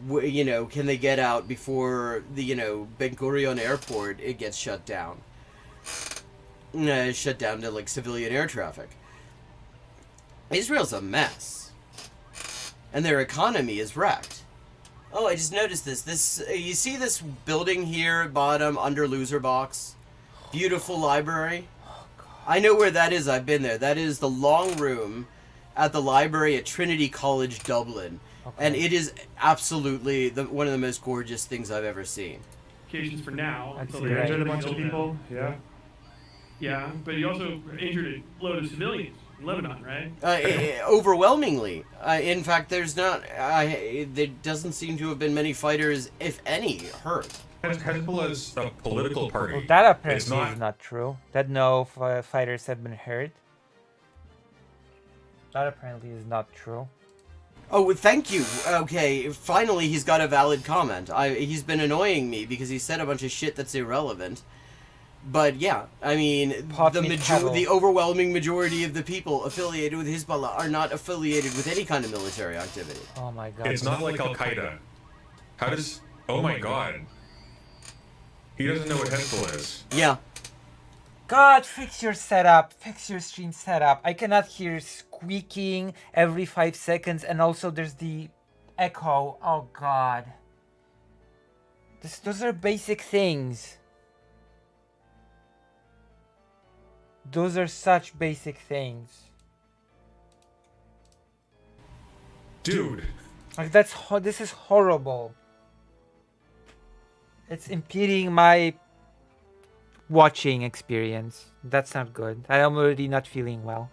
D: can they get out before the, Ben Gurion airport, it gets shut down. Shut down to, like, civilian air traffic. Israel's a mess. And their economy is wrecked. Oh, I just noticed this. You see this building here at bottom, under Loser Box? Beautiful library. I know where that is. I've been there. That is the long room at the library at Trinity College, Dublin. Okay. And it is absolutely one of the most gorgeous things I've ever seen.
G: Occasions for now.
A: That's
G: Until
F: You
A: right.
F: injured a bunch of people. Yeah.
G: Yeah, but you also injured a load of civilians in Lebanon, right?
D: Overwhelmingly. In fact, there doesn't seem to have been many fighters, if any, hurt.
E: Hezbollah is a political party.
A: Well, that apparently
E: It's not-
A: is not true. That no fighters have been hurt. That apparently is not true.
D: Oh, thank you. Okay, finally he's got a valid comment. He's been annoying me because he said a bunch of shit that's irrelevant. But yeah, I mean, the overwhelming majority of the people affiliated with Hezbollah are not affiliated with any kind of military activity.
A: Oh my god.
E: It's not like Al Qaeda. How does? Oh my God. He doesn't know what Hezbollah is.
D: Yeah.
A: God, fix your setup. Fix your stream setup. I cannot hear squeaking every 5 seconds, and also there's the echo. Oh God. Those are basic things. Those are such basic things.
E: Dude.
A: Like this is horrible. It's impeding my watching experience. That's not good. I am already not feeling well.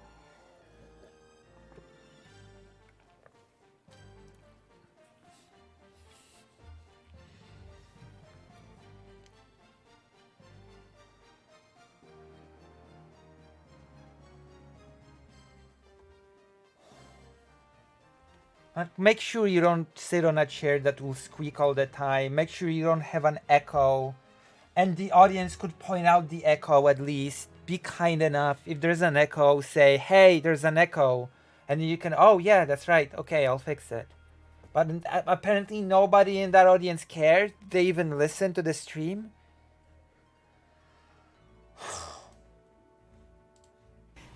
A: Make sure you don't sit on a chair that will squeak all the time. Make sure you don't have an echo. And the audience could point out the echo at least. Be kind enough. If there's an echo, say, hey, there's an echo. And you can, oh yeah, that's right. Okay, I'll fix it. But apparently nobody in that audience cared. They even listened to the stream.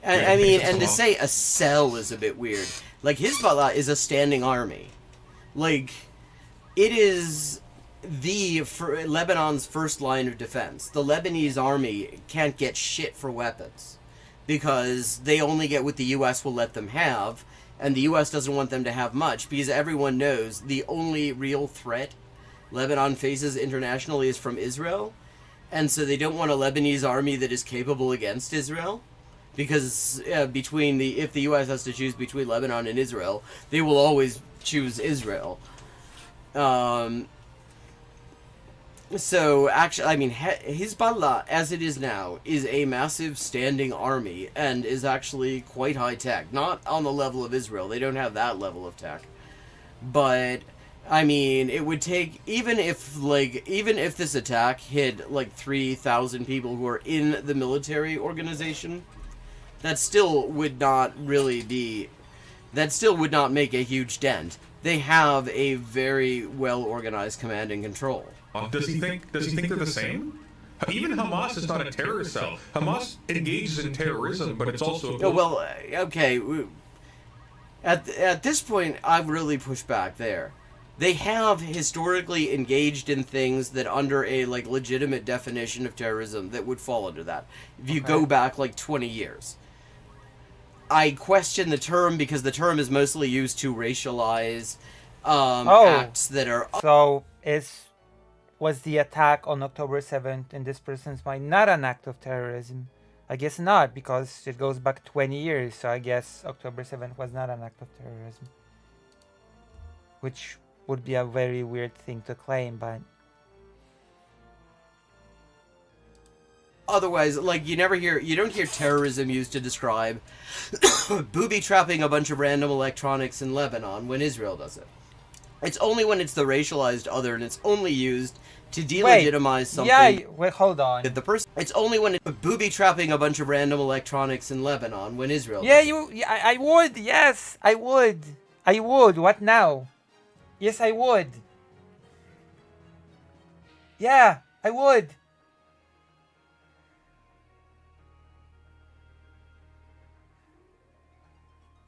D: I mean, and to say a cell is a bit weird. Like, Hezbollah is a standing army. Like, it is Lebanon's first line of defense. The Lebanese army can't get shit for weapons because they only get what the U.S. will let them have, and the U.S. doesn't want them to have much because everyone knows the only real threat Lebanon faces internationally is from Israel, and so they don't want a Lebanese army that is capable against Israel. Because if the U.S. has to choose between Lebanon and Israel, they will always choose Israel. So, actually, I mean, Hezbollah, as it is now, is a massive standing army and is actually quite high-tech. Not on the level of Israel. They don't have that level of tech. But, I mean, it would take, even if this attack hit, 3,000 people who are in the military organization, that still would not make a huge dent. They have a very well-organized command and control.
E: Does he think they're the same? Even Hamas is not a terrorist cell. Hamas engages in terrorism, but it's also...
D: Okay. At this point, I've really pushed back there. They have historically engaged in things that under a legitimate definition of terrorism that would fall under that. If you go back 20 years. I question the term because the term is mostly used to racialize acts that are...
A: So, was the attack on October 7th in this person's mind not an act of terrorism? I guess not, because it goes back 20 years, so I guess October 7th was not an act of terrorism. Which would be a very weird thing to claim, but...
D: Otherwise, you don't hear terrorism used to describe booby-trapping a bunch of random electronics in Lebanon when Israel does it. It's only when it's the racialized other, and it's only used to delegitimize something.
A: Yeah, wait, hold on.
D: It's only when it's booby-trapping a bunch of random electronics in Lebanon when Israel does it.
A: I would, yes, I would. What now? Yes, I would. Yeah, I would.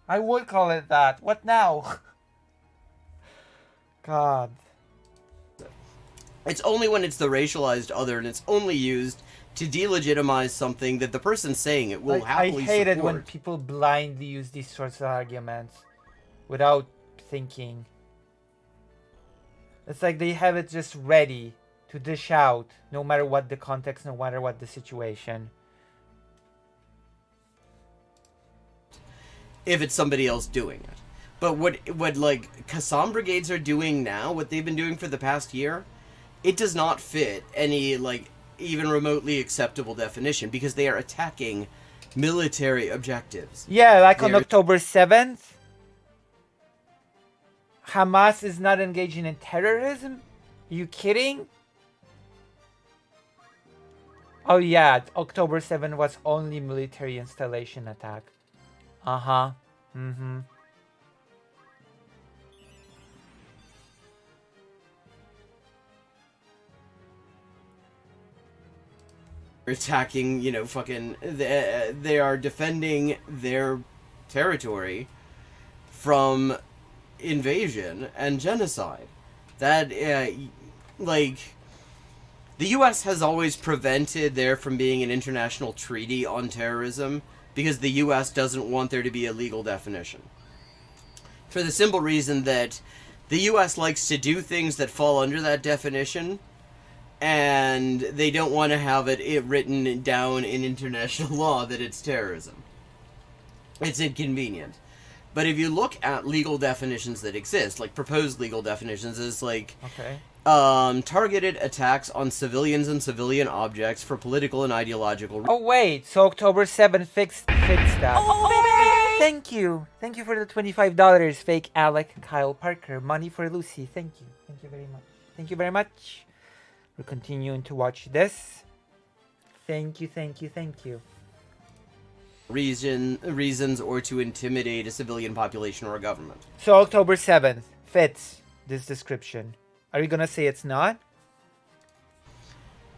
A: I would call it that. What now? God.
D: It's only when it's the racialized other, and it's only used to delegitimize something that the person saying it will happily
A: I hate it when
D: support.
A: people blindly use these sorts of arguments without thinking. It's like they have it just ready to dish out, no matter what the context, no matter what the situation.
D: If it's somebody else doing it. But what Qassam brigades are doing now, what they've been doing for the past year, it does not fit any even remotely acceptable definition because they are attacking military objectives.
A: Yeah, on October 7th, Hamas is not engaging in terrorism? You kidding? Oh yeah, October 7th was only military installation attack. Uh-huh. Mm-hmm.
D: attacking, fucking, they are defending their territory from invasion and genocide. That, the U.S. has always prevented there from being an international treaty on terrorism because the U.S. doesn't want there to be a legal definition. For the simple reason that the U.S. likes to do things that fall under that definition, and they don't want to have it written down in international law that it's terrorism. It's inconvenient. But if you look at legal definitions that exist, like proposed legal definitions, is like
A: Okay.
D: Targeted attacks on civilians and civilian objects for political and ideological
A: Oh wait, so October 7th fixed that.
B: Oh, baby!
A: Thank you. Thank you for the $25, fake Alec Kyle Parker. Money for Lucy. Thank you. Thank you very much. Thank you very much. We're continuing to watch this. Thank you, thank you, thank you.
D: reasons or to intimidate a civilian population or a government.
A: So October 7th fits this description. Are you gonna say it's not?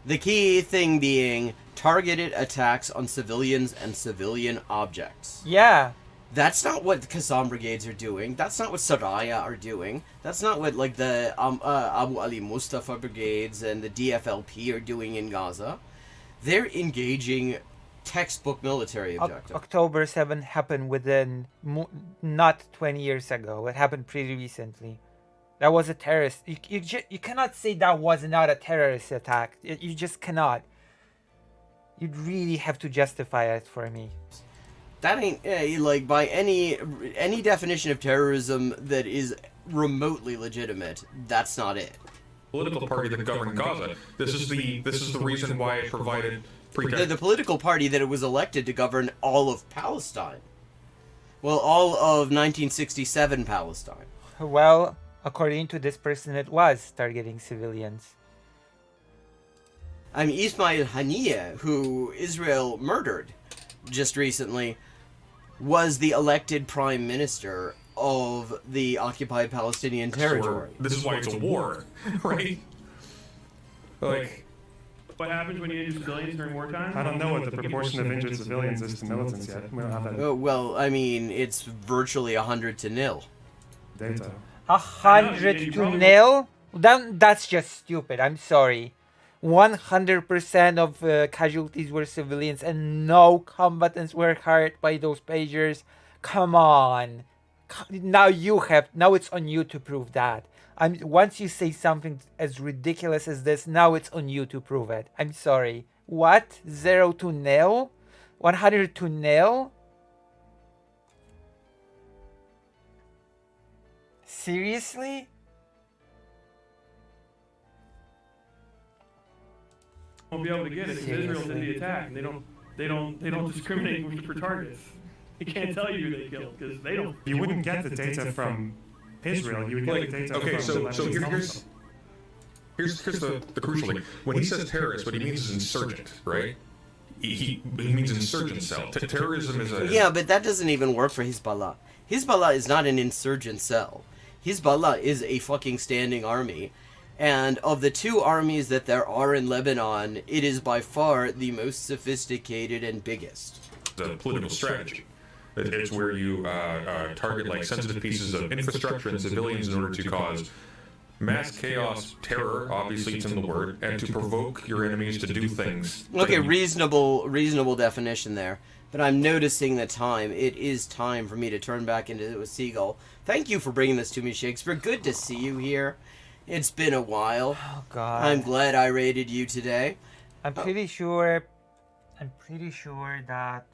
D: The key thing being targeted attacks on civilians and civilian objects.
A: Yeah.
D: That's not what the Qassam brigades are doing. That's not what Saraya are doing. That's not what like the Abu Ali Mustafa brigades and the DFLP are doing in Gaza. They're engaging textbook military objectives.
A: October 7th happened within not 20 years ago. It happened pretty recently. That was a terrorist. You cannot say that was not a terrorist attack. You just cannot. You'd really have to justify it for me.
D: That ain't like by any definition of terrorism that is remotely legitimate. That's not it.
E: Political party that governed Gaza. This is the reason why it provided
D: The political party that it was elected to govern all of Palestine. Well, all of 1967 Palestine.
A: Well, according to this person, it was targeting civilians.
D: I mean, Ismail Haniyeh, who Israel murdered just recently, was the elected prime minister of the occupied Palestinian territory.
E: This is why it's a war, right? Like,
G: What happens when you injure civilians during wartime?
F: I don't know what the proportion of injured civilians is to militants yet. We don't have that
D: Oh, well, I mean, it's virtually 100-0.
F: data.
A: 100 to nil? That's just stupid. I'm sorry. 100% of casualties were civilians and no combatants were hurt by those pagers. Come on. Now it's on you to prove that. Once you say something as ridiculous as this, now it's on you to prove it. I'm sorry. What? 0-0? 100-0? Seriously?
G: Won't be able to get it because Israel did the attack, and they don't discriminate for targets. They can't tell you who they killed because they don't.
F: You wouldn't get the data from Israel. You would get the data
E: okay,
F: from
E: so
F: the
E: here's the crucial thing. When he says terrorist, what he means is insurgent, right? He means insurgent cell. Terrorism is a
D: Yeah, but that doesn't even work for Hezbollah. Hezbollah is not an insurgent cell. Hezbollah is a fucking standing army. And of the two armies that there are in Lebanon, it is by far the most sophisticated and biggest.
E: a political strategy. It's where you target like sensitive pieces of infrastructure and civilians in order to cause mass chaos, terror, obviously it's in the word, and to provoke your enemies to do things.
D: Okay, reasonable definition there. But I'm noticing the time. It is time for me to turn back into a seagull. Thank you for bringing this to me, Shakespeare. Good to see you here. It's been a while.
A: Oh God.
D: I'm glad I raided you today.
A: I'm pretty sure that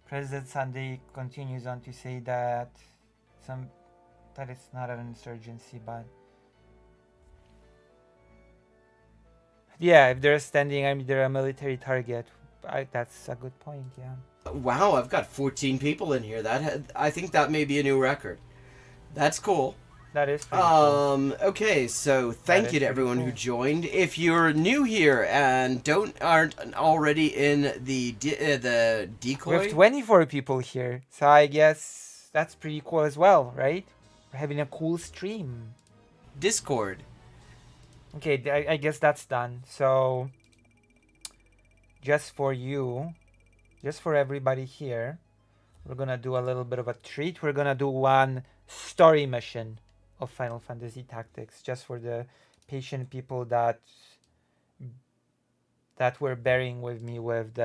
A: President Sunday continues on to say that it's not an insurgency, but yeah, if they're standing, I mean, they're a military target. That's a good point. Yeah.
D: Wow, I've got 14 people in here. I think that may be a new record. That's cool.
A: That is pretty cool.
D: Okay, so thank you to everyone who joined. If you're new here and aren't already in the decoy,
A: We have 24 people here, so I guess that's pretty cool as well, right? We're having a cool stream.
D: Discord.
A: Okay, I guess that's done. So just for you, just for everybody here, we're gonna do a little bit of a treat. We're gonna do one story mission of Final Fantasy Tactics, just for the patient people that were bearing with me with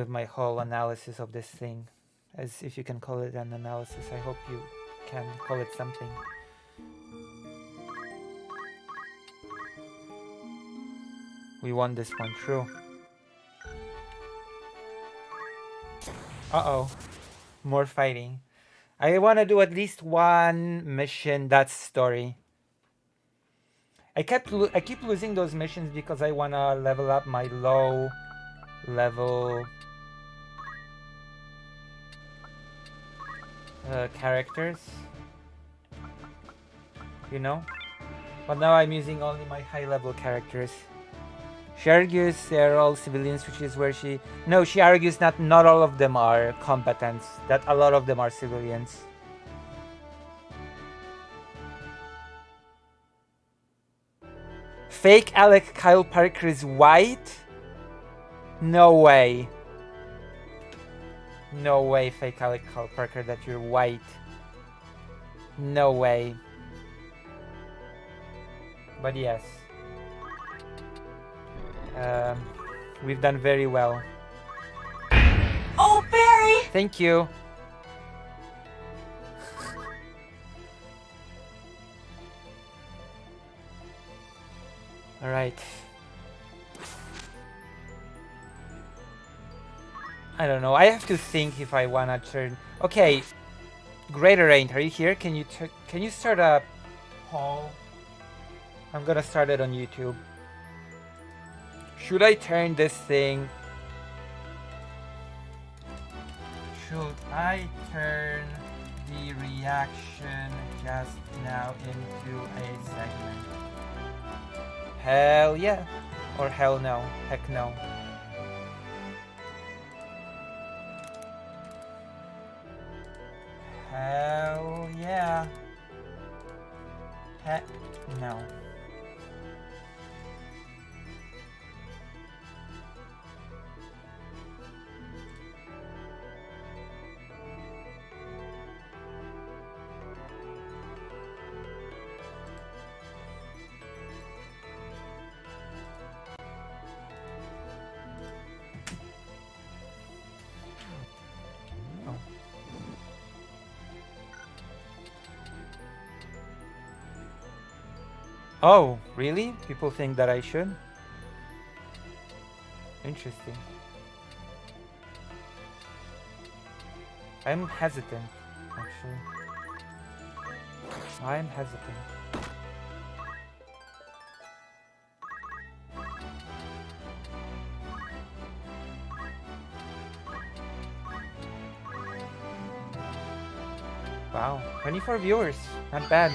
A: my whole analysis of this thing, as if you can call it an analysis. I hope you can call it something. We won this one, true. Uh-oh. More fighting. I want to do at least one mission that's story. I keep losing those missions because I want to level up my low level characters. You know? But now I'm using only my high level characters. She argues they're all civilians, which is where she... No, she argues that not all of them are combatants, that a lot of them are civilians. Fake Alec Kyle Parker is white? No way. No way, fake Alec Kyle Parker, that you're white. No way. But yes. We've done very well.
B: Oh, Barry!
A: Thank you. All right. I don't know. I have to think if I wanna turn. Okay, Greater Rain, are you here? Can you start a poll? I'm gonna start it on YouTube. Should I turn this thing? Should I turn the reaction just now into a segment? Hell yeah. Or hell no. Heck no. Hell yeah. Heck no. Oh, really? People think that I should? Interesting. I'm hesitant, actually. I'm hesitant. Wow, 24 viewers. Not bad.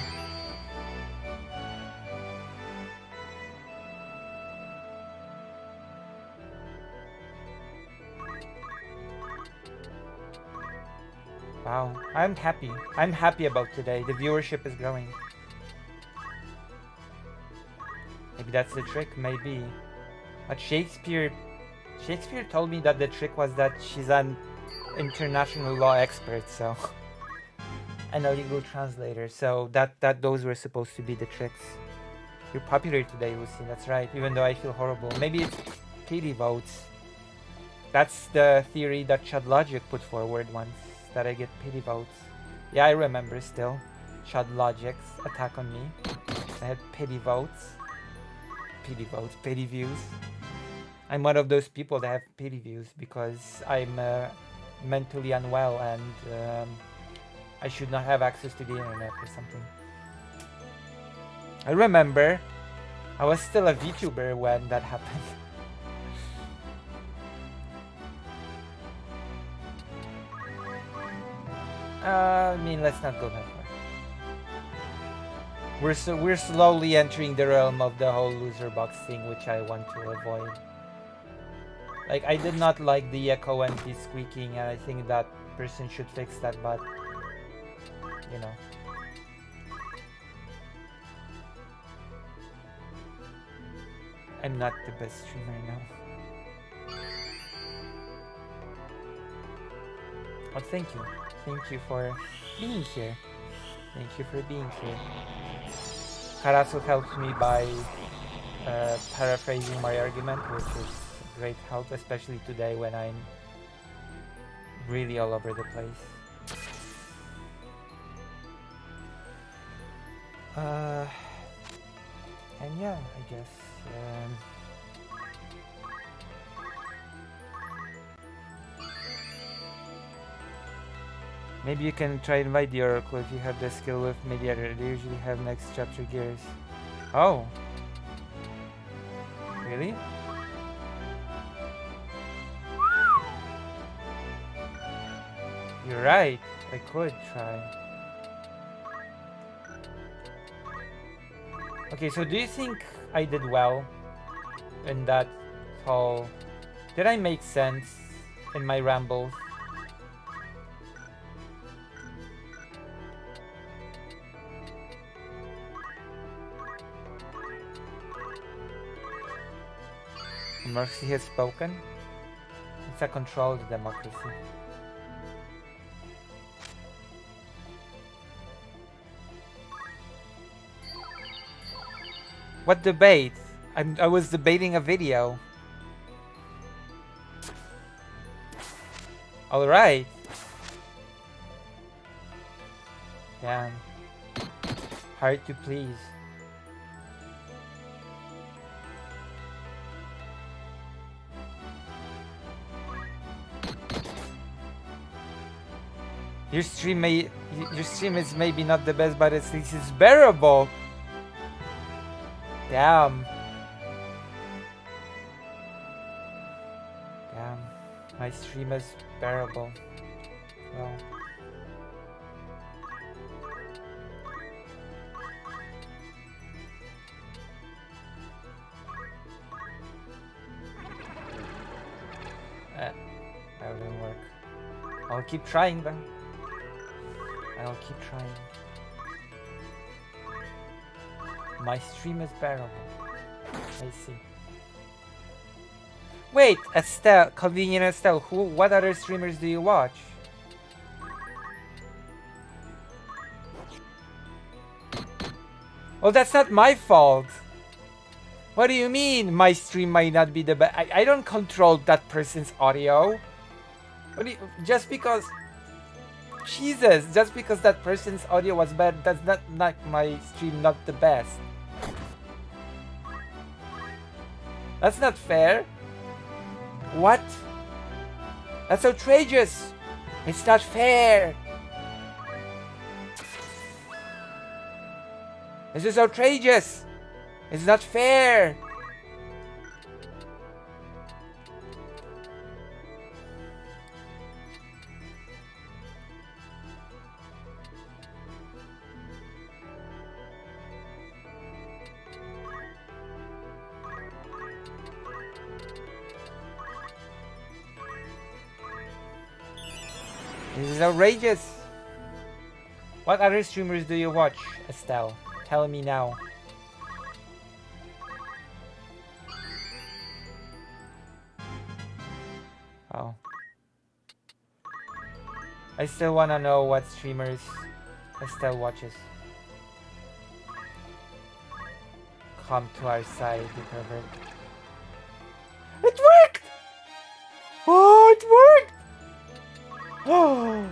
A: Wow, I'm happy. I'm happy about today. The viewership is growing. Maybe that's the trick, maybe. But Shakespeare told me that the trick was that she's an international law expert, so and a legal translator, so that those were supposed to be the tricks. You're popular today, Lucy, that's right, even though I feel horrible. Maybe it's pity votes. That's the theory that Chad Logic put forward once. That I get pity votes. Yeah, I remember still. Chad Logic's attack on me. I had pity votes. Pity votes, pity views. I'm one of those people that have pity views because I'm mentally unwell and I should not have access to the internet or something. I remember I was still a VTuber when that happened. I mean, let's not go that far. We're slowly entering the realm of the whole loser box thing, which I want to avoid. Like, I did not like the echo and the squeaking, and I think that person should fix that, but you know. I'm not the best streamer now. Well, thank you. Thank you for being here. Thank you for being here. Karasu helped me by paraphrasing my argument, which is a great help, especially today when I'm really all over the place. And yeah, I guess. Maybe you can try invite the Oracle if you have the skill with Mediator. They usually have next chapter gears. Oh. Really? You're right. I could try. Okay, so do you think I did well in that whole... Did I make sense in my rambles? Mercy has spoken. It's a controlled democracy. What debate? I was debating a video. All right. Damn. Hard to please. Your stream is maybe not the best, but at least it's bearable. Damn. Damn. My stream is bearable. Well. That didn't work. I'll keep trying then. I'll keep trying. My stream is bearable. I see. Wait, Estelle, convenient Estelle, what other streamers do you watch? Well, that's not my fault. What do you mean my stream might not be the best? I don't control that person's audio. What do you, just because... Jesus, just because that person's audio was bad, does not make my stream not the best. That's not fair. What? That's outrageous. It's not fair. This is outrageous. It's not fair. This is outrageous. What other streamers do you watch, Estelle? Tell me now. Oh. I still wanna know what streamers Estelle watches. Come to our side, you pervert. It worked! Oh, it worked! Oh.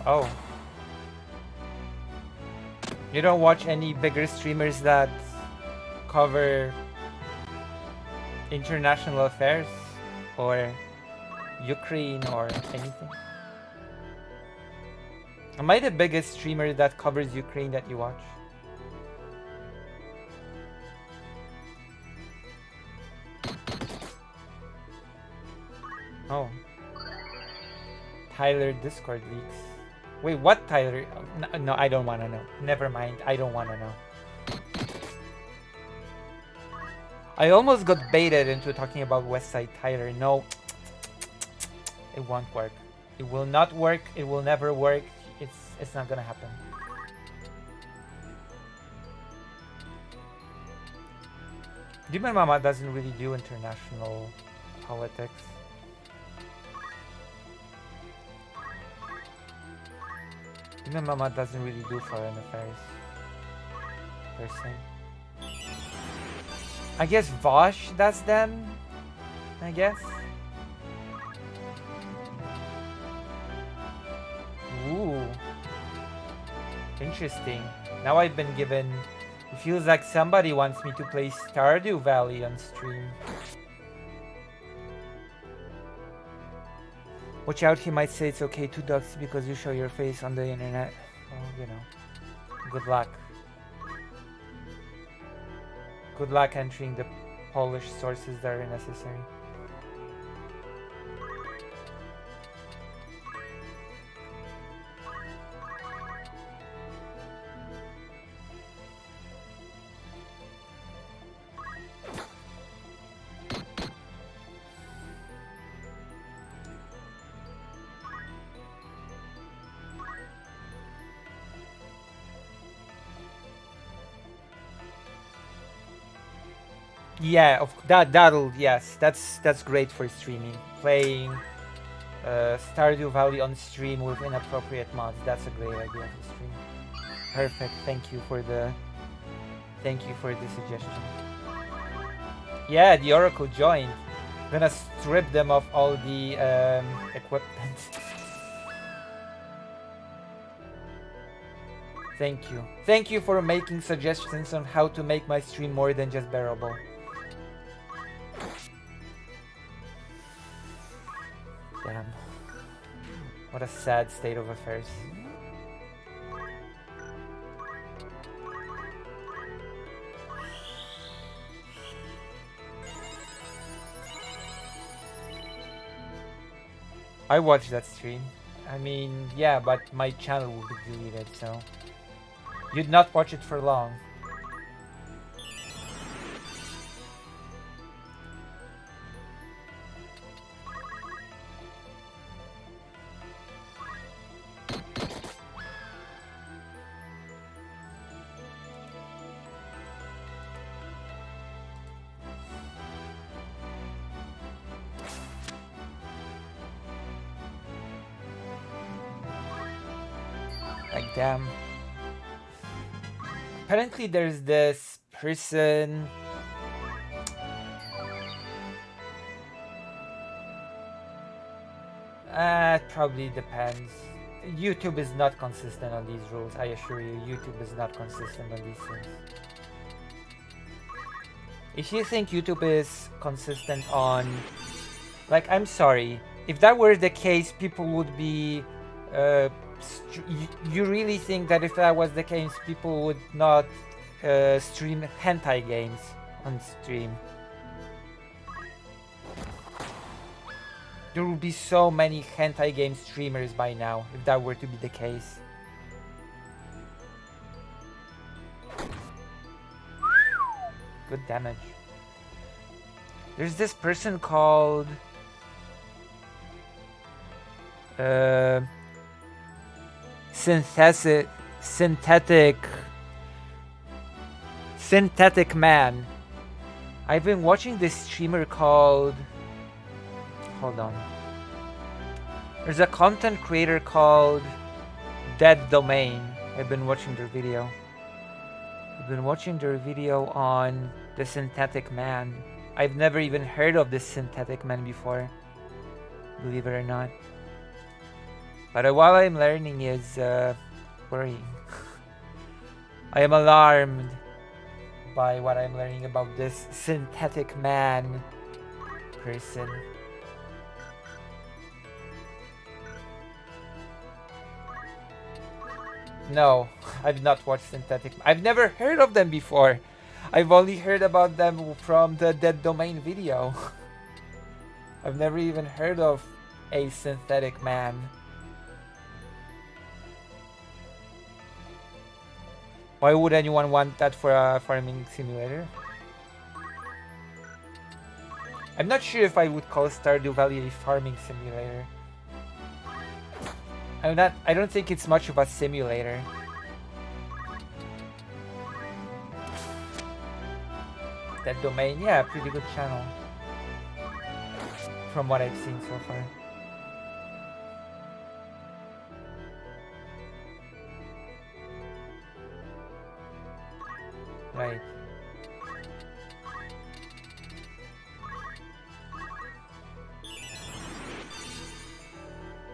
A: Oh. You don't watch any bigger streamers that cover international affairs or Ukraine or anything? Am I the biggest streamer that covers Ukraine that you watch? Oh. Tyler Discord leaks. Wait, what Tyler? No, I don't want to know. Never mind, I don't want to know. I almost got baited into talking about Westside Tyler. No. It won't work. It will not work. It will never work. It's not gonna happen. Demon Mama doesn't really do international politics. Demon Mama doesn't really do foreign affairs. Per se. I guess Vosh does them. I guess. Ooh. Interesting. Now I've been given... It feels like somebody wants me to play Stardew Valley on stream. Watch out, he might say it's okay to dox because you show your face on the internet. Well, you know. Good luck. Good luck entering the Polish sources that are necessary. Yeah, that'll yes, that's great for streaming. Playing Stardew Valley on stream with inappropriate mods. That's a great idea for stream. Perfect. Thank you for the suggestion. Yeah, the Oracle joined. Gonna strip them of all the equipment. Thank you. Thank you for making suggestions on how to make my stream more than just bearable. Damn. What a sad state of affairs. I watched that stream. I mean, yeah, but my channel will be deleted, so... You'd not watch it for long. Like, damn. Apparently there's this person... it probably depends. YouTube is not consistent on these rules, I assure you. YouTube is not consistent on these things. If you think YouTube is consistent on... Like, I'm sorry. If that were the case, people would be... you really think that if that was the case, people would not stream hentai games on stream? There would be so many hentai game streamers by now, if that were to be the case. Good damage. There's this person called... Synthetic Man. I've been watching this streamer called... Hold on. There's a content creator called Dead Domain. I've been watching their video. I've been watching their video on the Synthetic Man. I've never even heard of this Synthetic Man before, believe it or not. But what I'm learning is worrying. I am alarmed by what I'm learning about this Synthetic Man person. No, I've not watched Synthetic. I've never heard of them before. I've only heard about them from the Dead Domain video. I've never even heard of a Synthetic Man. Why would anyone want that for a farming simulator? I'm not sure if I would call Stardew Valley a farming simulator. I don't think it's much of a simulator. that domain. Yeah, pretty good channel. From what I've seen so far. Right.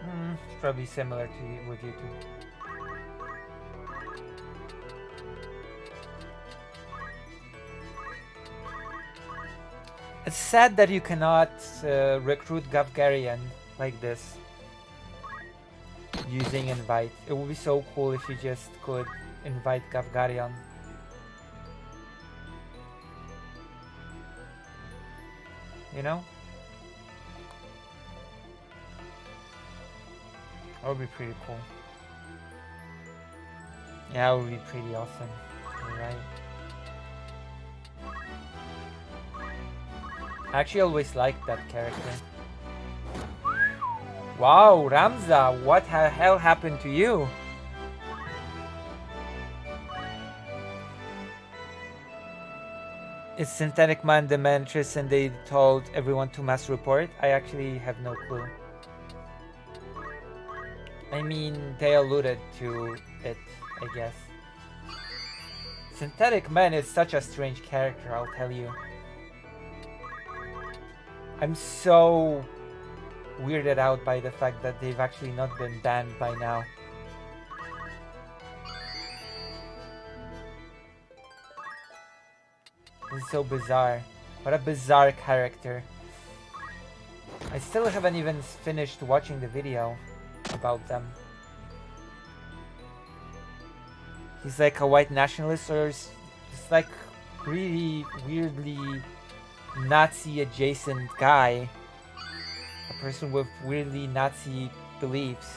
A: It's probably similar to with YouTube. It's sad that you cannot recruit Gavgarian like this using invite. It would be so cool if you just could invite Gavgarian. You know? That would be pretty cool. Yeah, that would be pretty awesome. You're right. I actually always liked that character. Wow, Ramza, what the hell happened to you? Is Synthetic Man the Mantress and they told everyone to mass report? I actually have no clue. I mean, they alluded to it, I guess. Synthetic Man is such a strange character, I'll tell you. I'm so weirded out by the fact that they've actually not been banned by now. This is so bizarre. What a bizarre character. I still haven't even finished watching the video about them. He's like a white nationalist or just like really weirdly Nazi adjacent guy. A person with weirdly Nazi beliefs.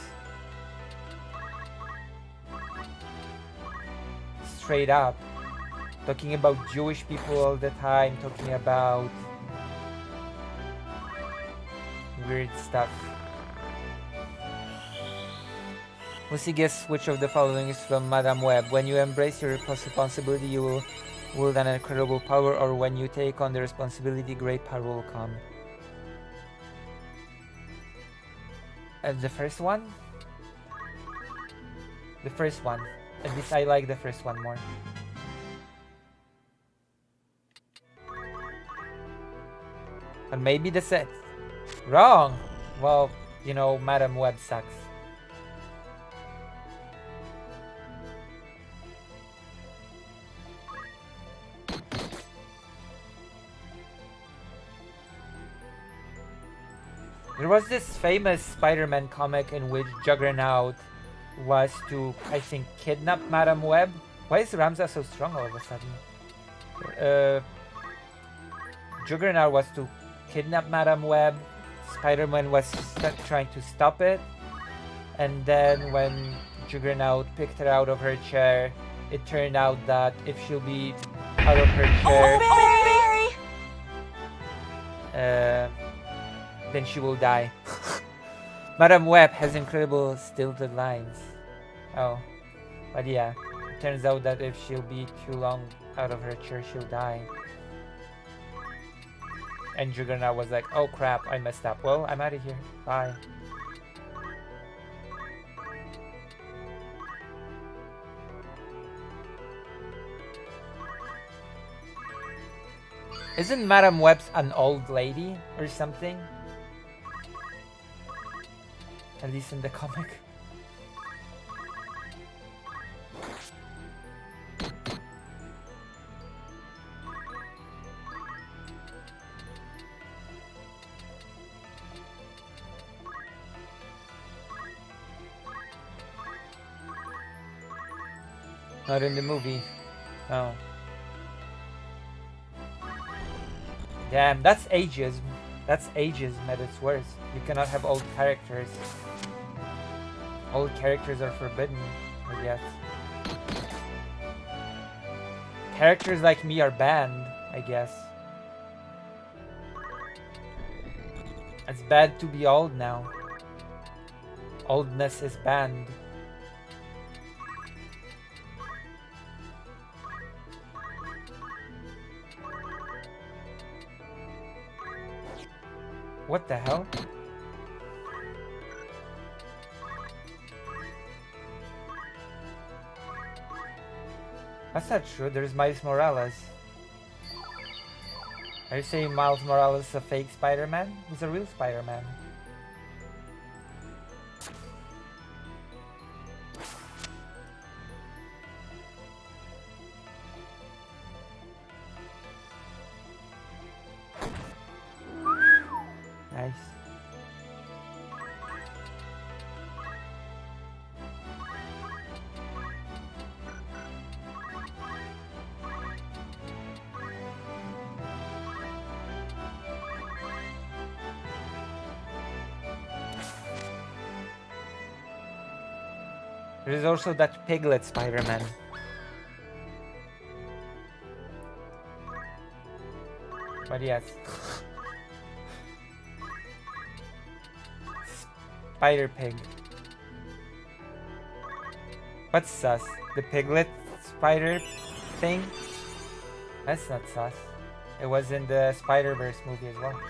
A: Straight up. Talking about Jewish people all the time, talking about weird stuff. Lucy, guess which of the following is from Madame Web. When you embrace your responsibility, you will wield an incredible power, or when you take on the responsibility, great power will come. The first one? The first one. At least I like the first one more. And maybe that's it. Wrong! Well, you know, Madame Web sucks. There was this famous Spider-Man comic in which Juggernaut was to, I think, kidnap Madame Web. Why is Ramza so strong all of a sudden? Juggernaut was to kidnap Madame Web. Spider-Man was trying to stop it. And then when Juggernaut picked her out of her chair, it turned out that if she'll be out of her chair...
B: Oh, Barry!
A: Then she will die. Madame Web has incredible stilted lines. Oh. But yeah, it turns out that if she'll be too long out of her chair, she'll die. And Juggernaut was like, oh crap, I messed up. Well, I'm out of here. Bye. Isn't Madame Web an old lady or something? At least in the comic. Not in the movie. Oh. Damn, that's ageism. That's ageism at its worst. You cannot have old characters. Old characters are forbidden, I guess. Characters like me are banned, I guess. It's bad to be old now. Oldness is banned. What the hell? That's not true. There's Miles Morales. Are you saying Miles Morales is a fake Spider-Man? He's a real Spider-Man. Nice. There's also that Piglet Spider-Man. But yes. Spider Pig. What's sus? The Piglet Spider thing? That's not sus. It was in the Spider-Verse movie as well.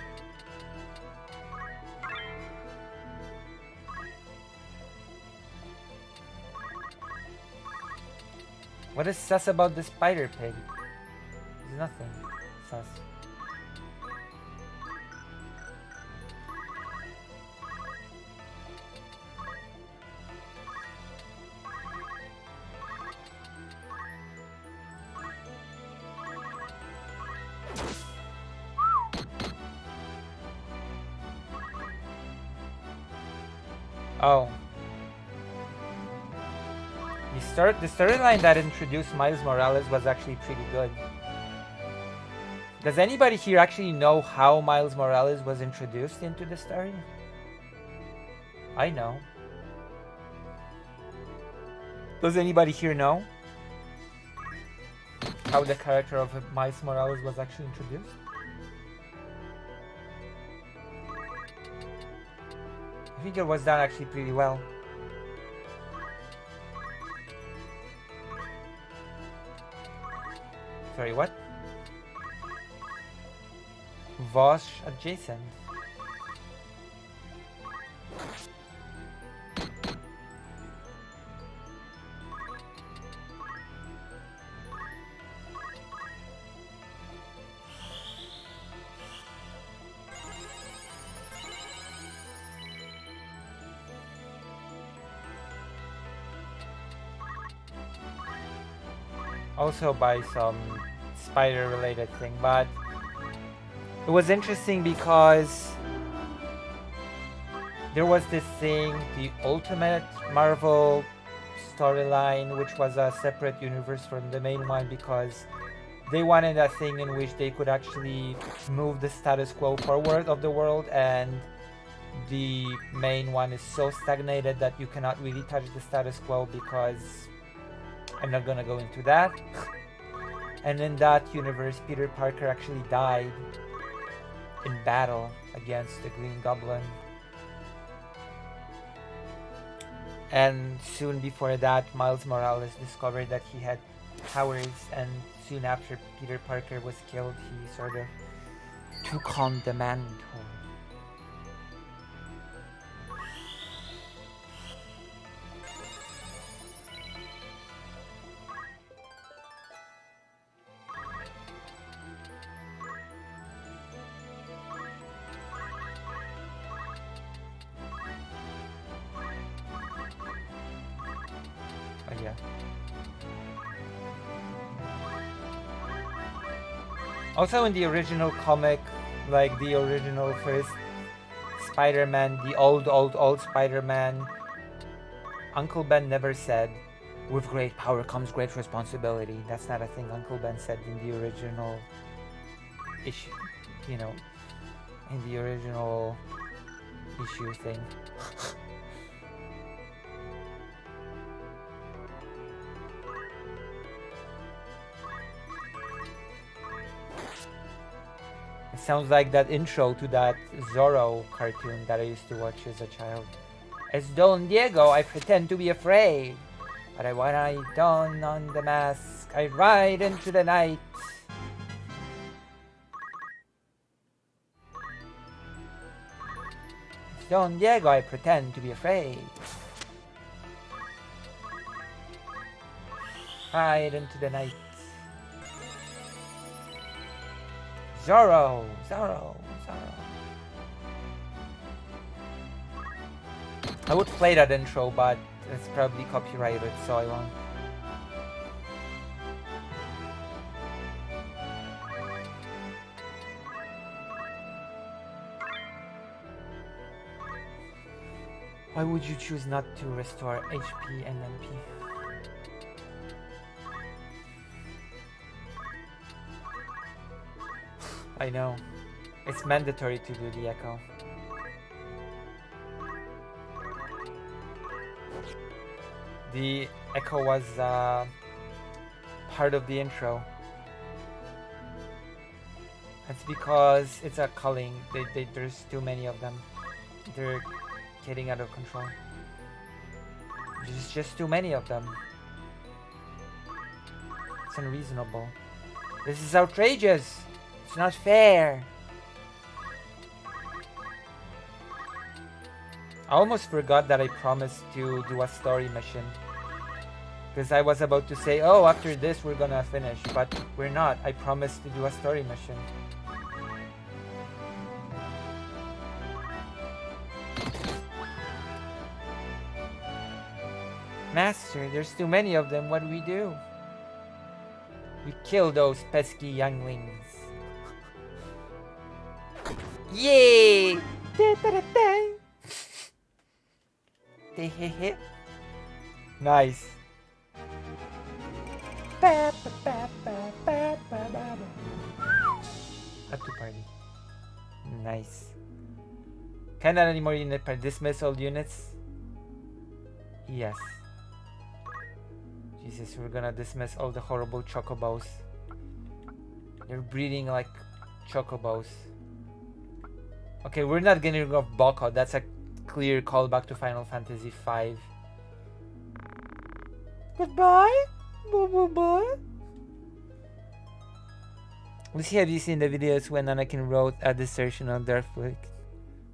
A: What is sus about the Spider Pig? There's nothing sus. Oh. The storyline that introduced Miles Morales was actually pretty good. Does anybody here actually know how Miles Morales was introduced into the story? I know. Does anybody here know how the character of Miles Morales was actually introduced? I think it was done actually pretty well. Sorry, what? Vosh adjacent. Also by some spider related thing, but it was interesting because there was this thing, the Ultimate Marvel storyline, which was a separate universe from the main one because they wanted a thing in which they could actually move the status quo forward of the world, and the main one is so stagnated that you cannot really touch the status quo because I'm not gonna go into that. And in that universe, Peter Parker actually died in battle against the Green Goblin. And soon before that, Miles Morales discovered that he had powers, and soon after Peter Parker was killed, he sort of took on the mantle. Yeah. Also in the original comic, like the original first Spider-Man, the old Spider-Man, Uncle Ben never said, "With great power comes great responsibility." That's not a thing Uncle Ben said in the original issue, you know, in the original issue thing. It sounds like that intro to that Zorro cartoon that I used to watch as a child. As Don Diego, I pretend to be afraid, but when I don on the mask, I ride into the night. Don Diego, I pretend to be afraid. Hide into the night. Zorro, Zorro, Zorro. I would play that intro, but it's probably copyrighted, so I won't. Why would you choose not to restore HP and MP? I know. It's mandatory to do the echo. The echo was part of the intro. That's because it's a culling. There's too many of them. They're getting out of control. There's just too many of them. It's unreasonable. This is outrageous. It's not fair. I almost forgot that I promised to do a story mission. Because I was about to say, oh, after this we're gonna finish. But we're not. I promised to do a story mission. Master, there's too many of them. What do we do? We kill those pesky younglings. Yay! Nice. Add to party. Nice. Cannot anymore unit per dismiss all units. Yes. Jesus, we're gonna dismiss all the horrible chocobos. They're breeding like chocobos. Okay, we're not getting rid of Boko. That's a clear callback to Final Fantasy V. Goodbye, bye. Lucy, have you seen the videos when Anakin wrote a dissertation on Darth?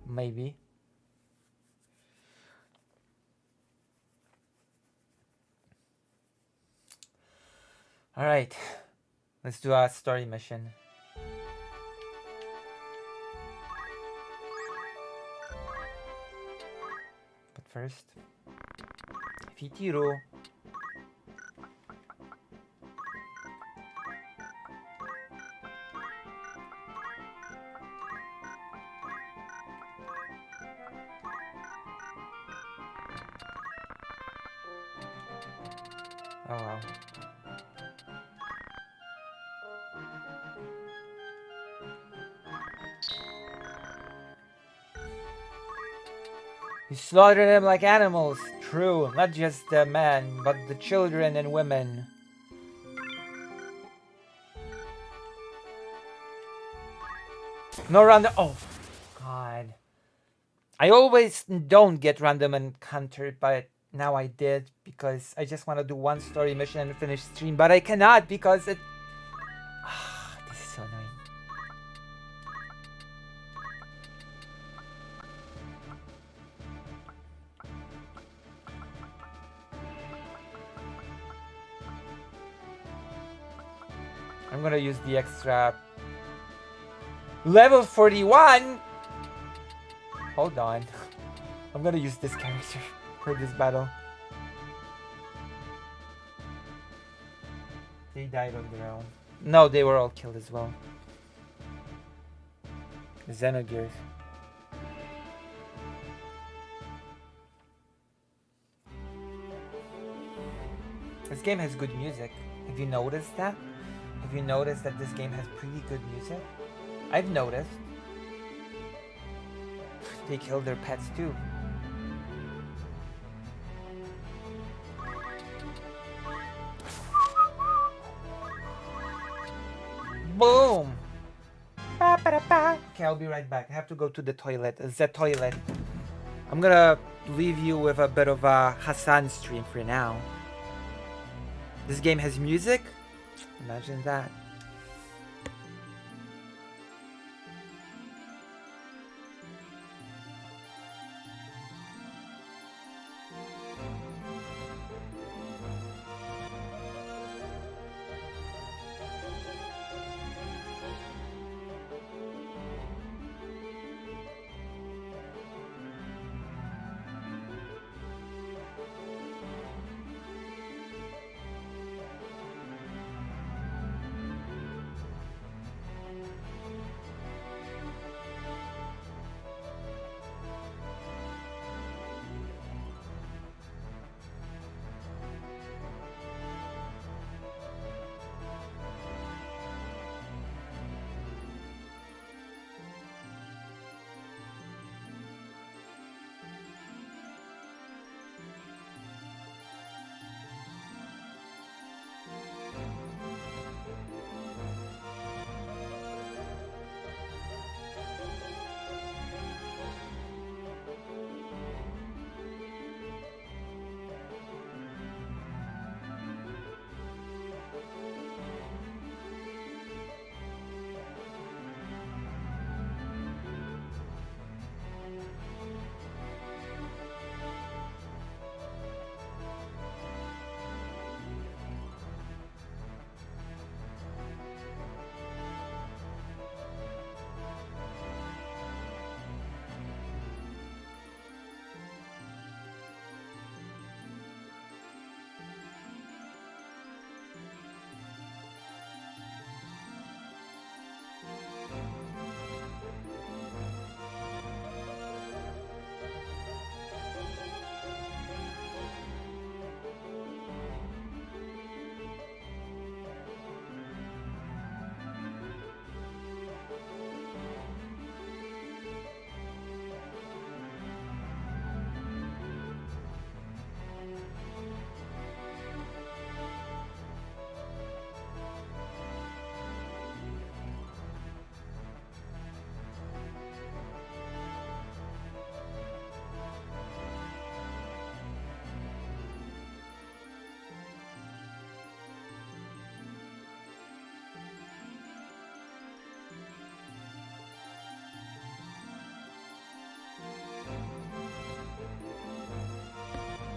A: Maybe. Alright, let's do a story mission. But first, Fitiro. Oh wow. You slaughter them like animals. True, not just the men, but the children and women. No random. Oh, God. I always don't get random encounter, but now I did because I just want to do one story mission and finish stream, but I cannot because it. This is so annoying. I'm gonna use the extra level 41. Hold on. I'm gonna use this character for this battle. They died on their own. No, they were all killed as well. Xenogears. This game has good music. Have you noticed that? Have you noticed that this game has pretty good music? I've noticed. They kill their pets too. Boom! Okay, I'll be right back. I have to go to the toilet. The toilet. I'm gonna leave you with a bit of a Hassan stream for now. This game has music? Imagine that.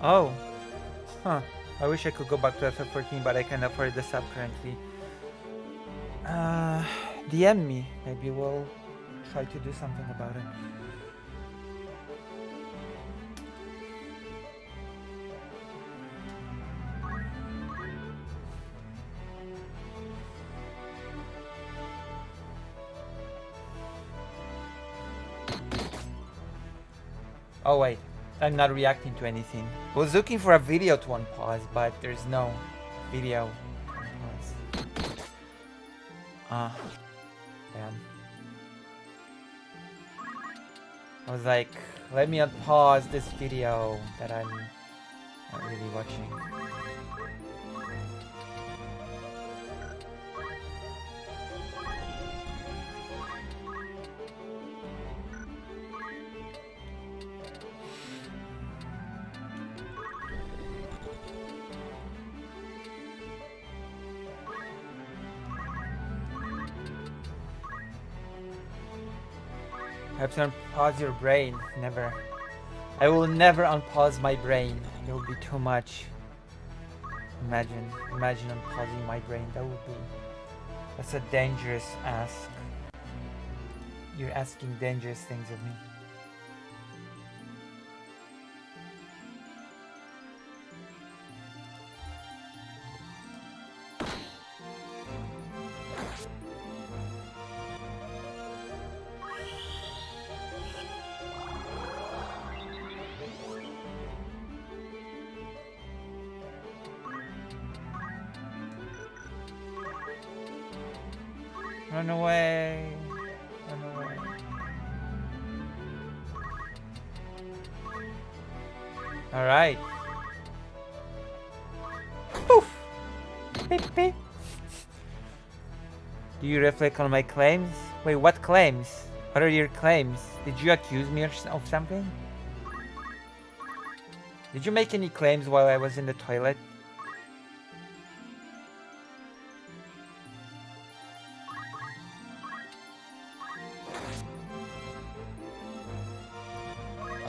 A: Oh. Huh. I wish I could go back to FF14, but I can't afford the sub currently. DM me. Maybe we'll try to do something about it. Oh wait, I'm not reacting to anything. I was looking for a video to unpause, but there's no video to unpause. Damn. I was like, let me unpause this video that I'm not really watching. I have to unpause your brain. Never. I will never unpause my brain. It would be too much. Imagine unpausing my brain. That would be... That's a dangerous ask. You're asking dangerous things of me. Run away. Run away. Alright. Poof! Beep, beep. Do you reflect on my claims? Wait, what claims? What are your claims? Did you accuse me of something? Did you make any claims while I was in the toilet?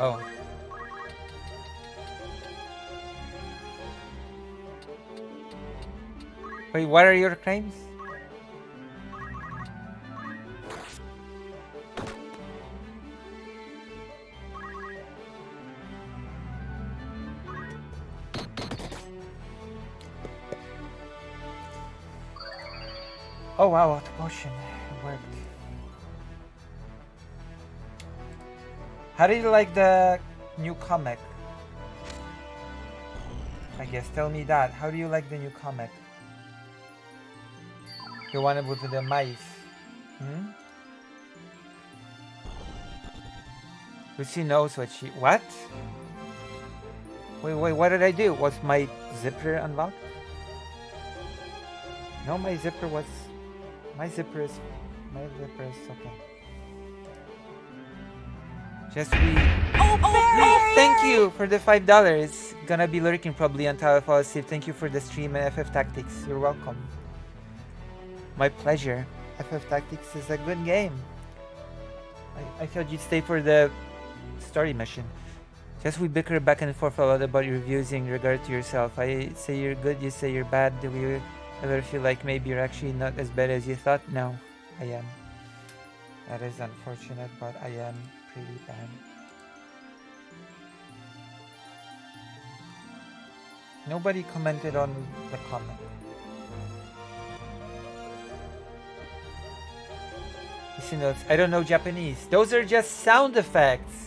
A: Oh. Wait, what are your claims? Oh wow, auto potion. It worked. How do you like the new comic? I guess, tell me that. How do you like the new comic? The one with the mice. Hmm? Lucy knows what she... What? Wait, what did I do? Was my zipper unlocked? No, my zipper was... My zipper is okay. Just we...
B: Oh,
A: Thank you for the $5. Gonna be lurking probably until I fall asleep. Thank you for the stream and FF Tactics. You're welcome. My pleasure. FF Tactics is a good game. I thought you'd stay for the story mission. Just we bicker back and forth a lot about your views in regard to yourself. I say you're good, you say you're bad. Do we ever feel like maybe you're actually not as bad as you thought? No, I am. That is unfortunate, but I am pretty bad. Nobody commented on the comment. Listen notes. I don't know Japanese. Those are just sound effects.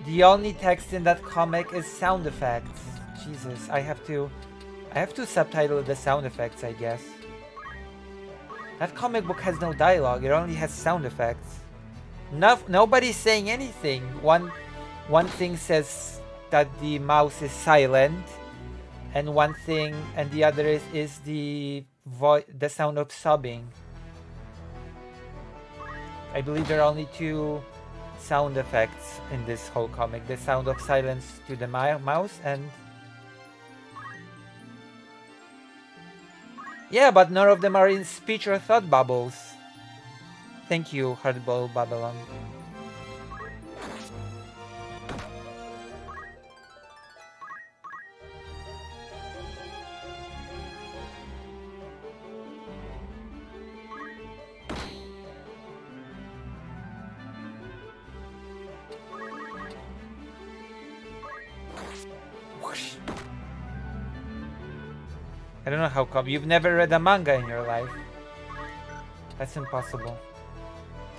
A: The only text in that comic is sound effects. Jesus, I have to subtitle the sound effects, I guess. That comic book has no dialogue. It only has sound effects. Nobody's saying anything. One thing says that the mouse is silent, and one thing, and the other is the sound of sobbing. I believe there are only two sound effects in this whole comic: the sound of silence to the mouse and... Yeah, but none of them are in speech or thought bubbles. Thank you, Hardball Babylon. I don't know how come. You've never read a manga in your life. That's impossible.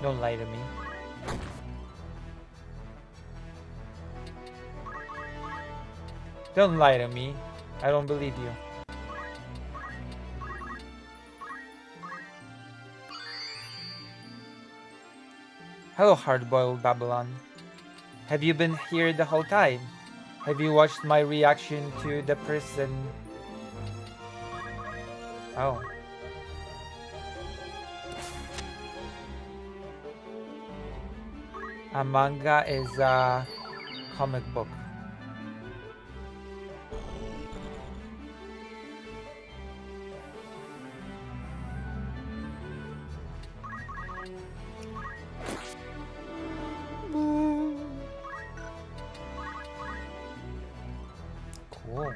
A: Don't lie to me. Don't lie to me. I don't believe you. Hello, hard-boiled Babylon. Have you been here the whole time? Have you watched my reaction to the person? Oh. A manga is a comic book. Cool.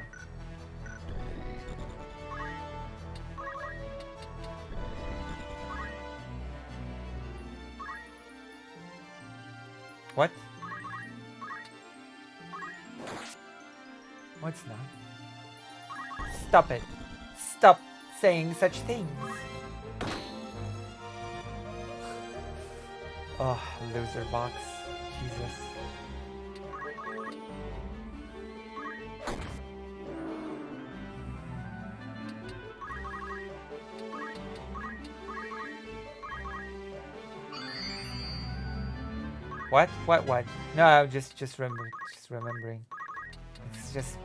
A: What? What's not? Stop it. Stop saying such things. Oh, loser box. Jesus. What? What? No, I'm just remembering. It's just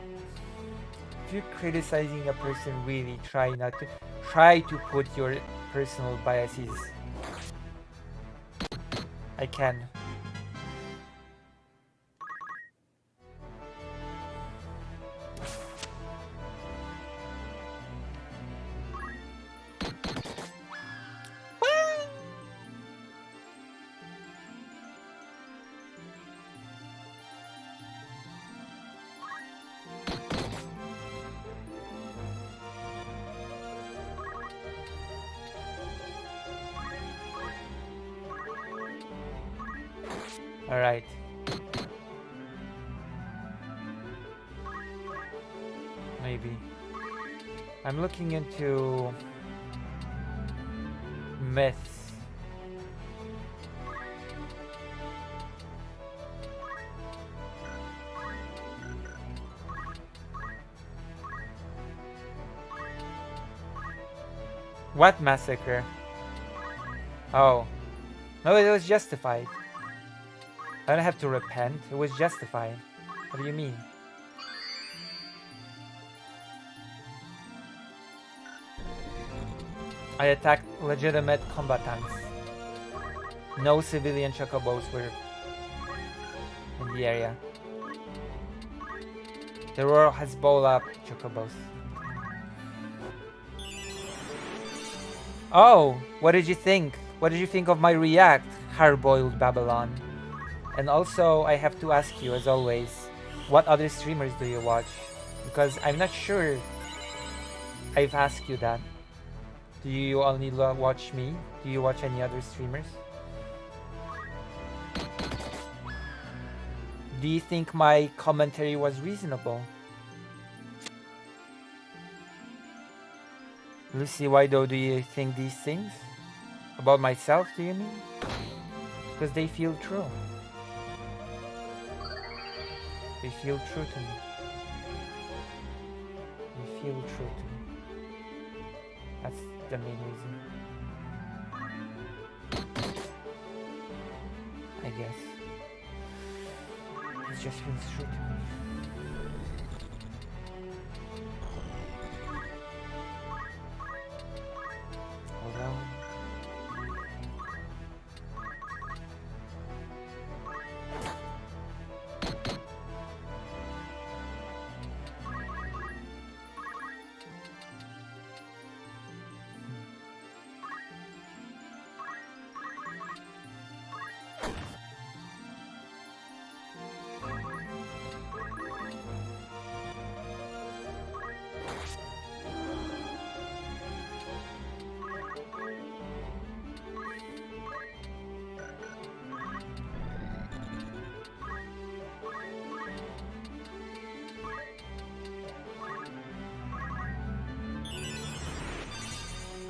A: if you're criticizing a person, really try to put your personal biases. I can. All right. Maybe. I'm looking into myths. What massacre? Oh. No, it was justified. I don't have to repent. It was justified. What do you mean? I attacked legitimate combatants. No civilian chocobos were in the area. There were Hezbollah chocobos. Oh, what did you think? What did you think of my react, hard-boiled Babylon? And also, I have to ask you, as always, what other streamers do you watch? Because I'm not sure I've asked you that. Do you only watch me? Do you watch any other streamers? Do you think my commentary was reasonable? Lucy, why though do you think these things? About myself, do you mean? Because they feel true. They feel true to me. They feel true to me. That's the main reason. I guess. It just feels true to me. Although...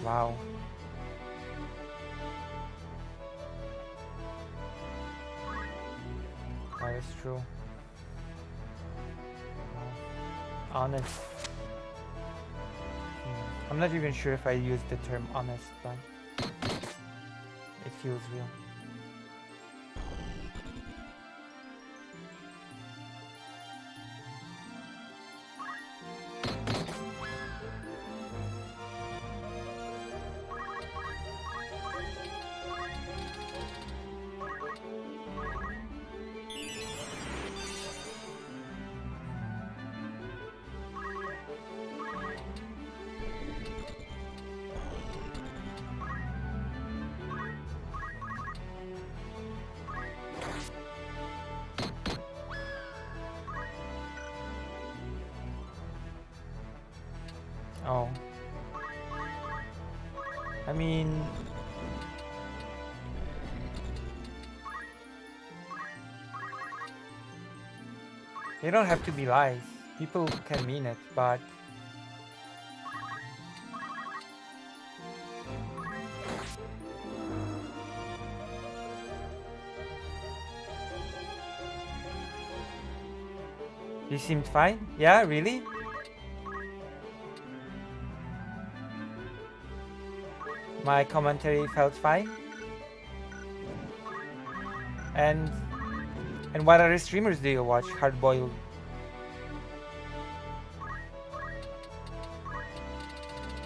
A: Wow. That is true. Honest. I'm not even sure if I use the term honest, but it feels real. Oh. I mean... They don't have to be lies. People can mean it, but... You seemed fine? Yeah, really? My commentary felt fine. And what other streamers do you watch? Hardboiled.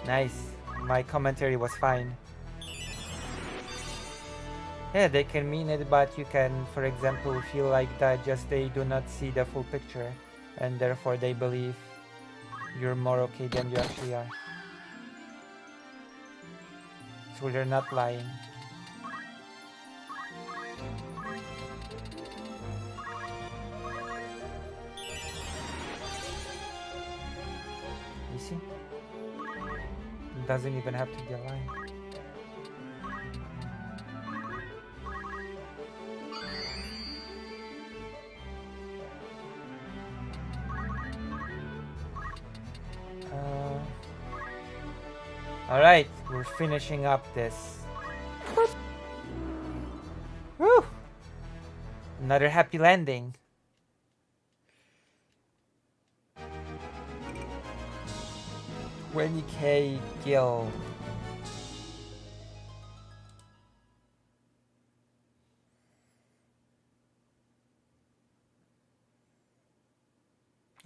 A: Nice. My commentary was fine. Yeah, they can mean it, but you can, for example, feel like that just they do not see the full picture, and therefore they believe you're more okay than you actually are. So they're not lying. You see? It doesn't even have to be a lie. Alright, we're finishing up this. Woo! Another happy landing. $20K gil.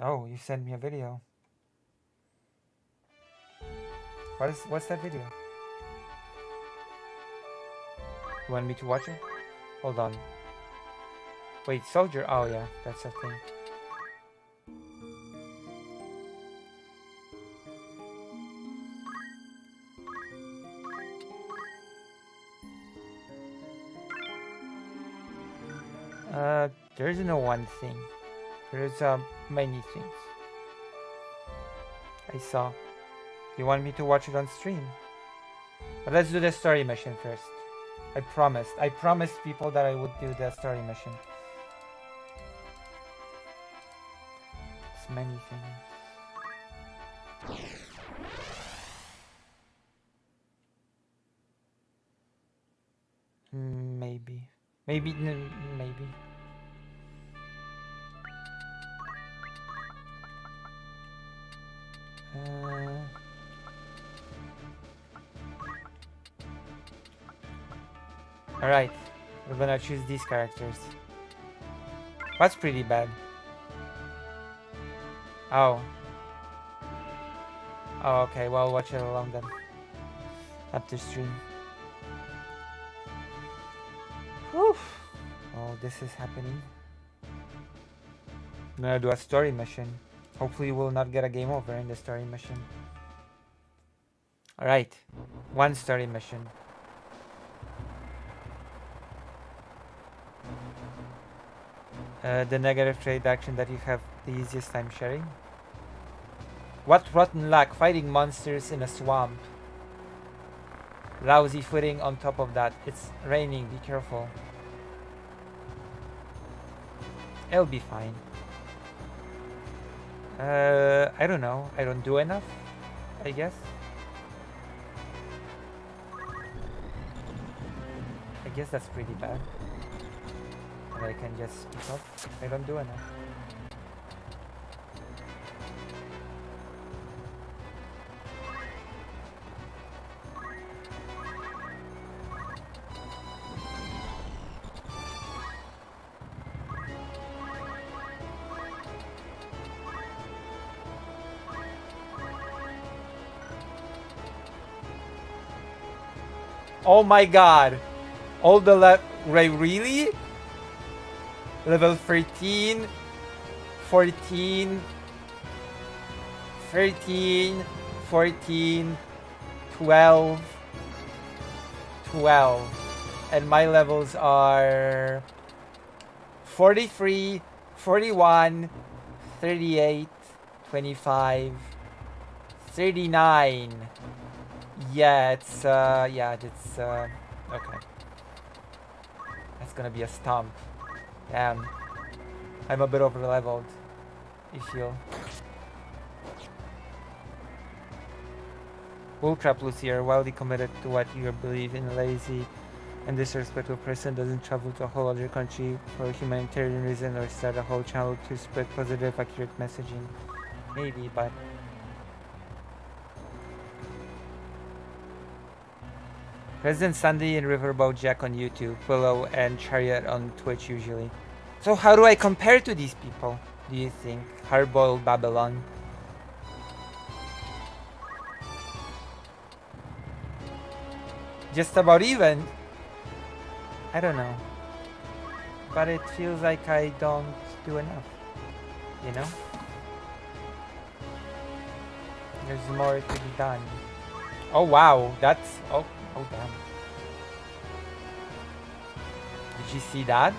A: Oh, you sent me a video. What's that video? You want me to watch it? Hold on. Wait, soldier? Oh yeah, that's a thing. There's no one thing. There's many things. I saw. You want me to watch it on stream? But let's do the story mission first. I promised people that I would do the story mission. It's many things. Maybe. Maybe. Alright, we're gonna choose these characters. That's pretty bad. Oh. Oh, okay, well, watch it along then. After stream. Whew. Oh, this is happening. I'm gonna do a story mission. Hopefully we'll not get a game over in the story mission. Alright, one story mission. The negative trade action that you have the easiest time sharing. What rotten luck, fighting monsters in a swamp. Lousy footing on top of that. It's raining, be careful. It'll be fine. I don't know. I don't do enough, I guess. guess that's pretty bad. And I can just speak up. I don't do enough. Oh my god! All the really? Level 13, 14, 13, 14, 12, 12. And my levels are 43, 41, 38, 25, 39. Yeah, it's, okay. That's gonna be a stomp. Damn. I'm a bit over leveled. You feel. Bullcrap, Lucy, are wildly committed to what you believe in. A lazy and disrespectful person doesn't travel to a whole other country for a humanitarian reason or start a whole channel to spread positive, accurate messaging. Maybe, but President Sunday and Riverboat Jack on YouTube, Willow and Chariot on Twitch usually. So how do I compare to these people, do you think? Hardboiled Babylon. Just about even? I don't know. But it feels like I don't do enough, you know? There's more to be done. Oh wow, that's... Oh damn. Did you see that?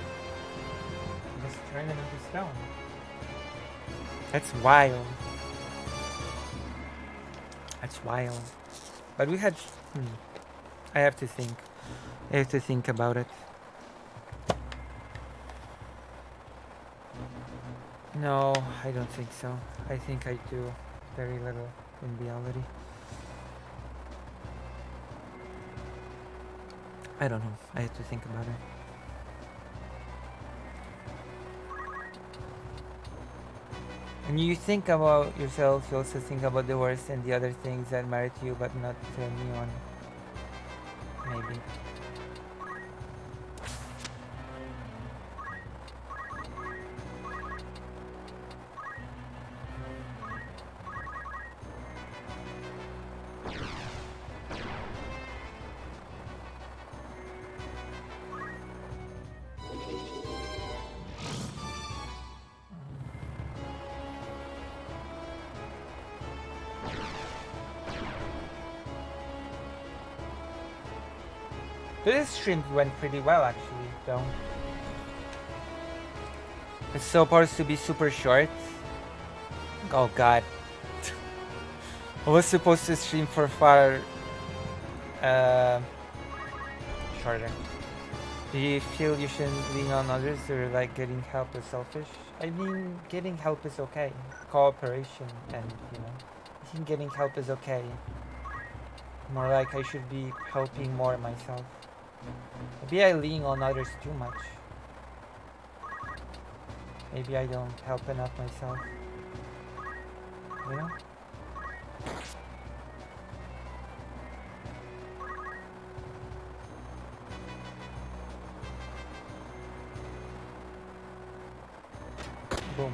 A: Just turn them into stone. That's wild. That's wild. But we had... I have to think. I have to think about it. No, I don't think so. I think I do very little in reality. I don't know. I have to think about it. When you think about yourself, you also think about the worst and the other things that matter to you but not turn you on. Maybe. This stream went pretty well actually, though. It's supposed to be super short. Oh god. I was supposed to stream for far shorter. Do you feel you shouldn't lean on others or like getting help is selfish? I mean, getting help is okay. Cooperation and, you know, I think getting help is okay. More like I should be helping more myself. Maybe I lean on others too much. Maybe I don't help enough myself. You know? Boom.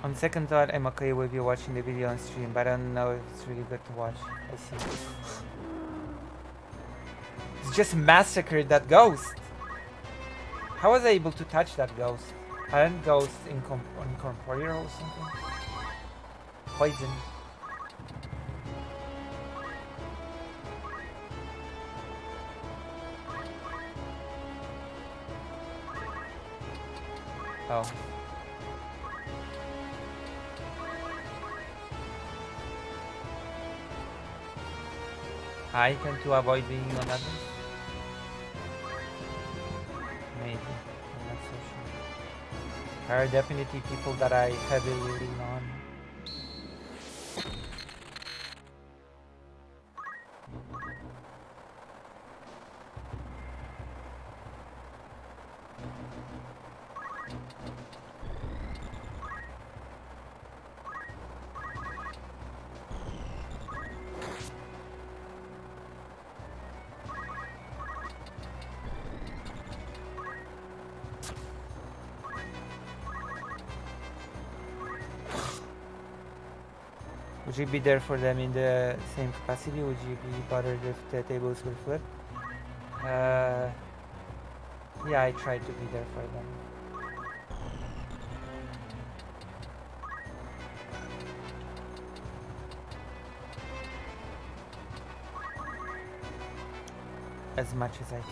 A: On second thought, I'm okay with you watching the video on stream, but I don't know if it's really good to watch. I see. It's just massacred that ghost. How was I able to touch that ghost? Aren't ghosts incorporeal or something? Poison. Oh. I tend to avoid being on others. Maybe. I'm not so sure. There are definitely people that I heavily lean on. Would you be there for them in the same capacity? Would you be bothered if the tables will flip? Yeah, I tried to be there for them. As much as I can.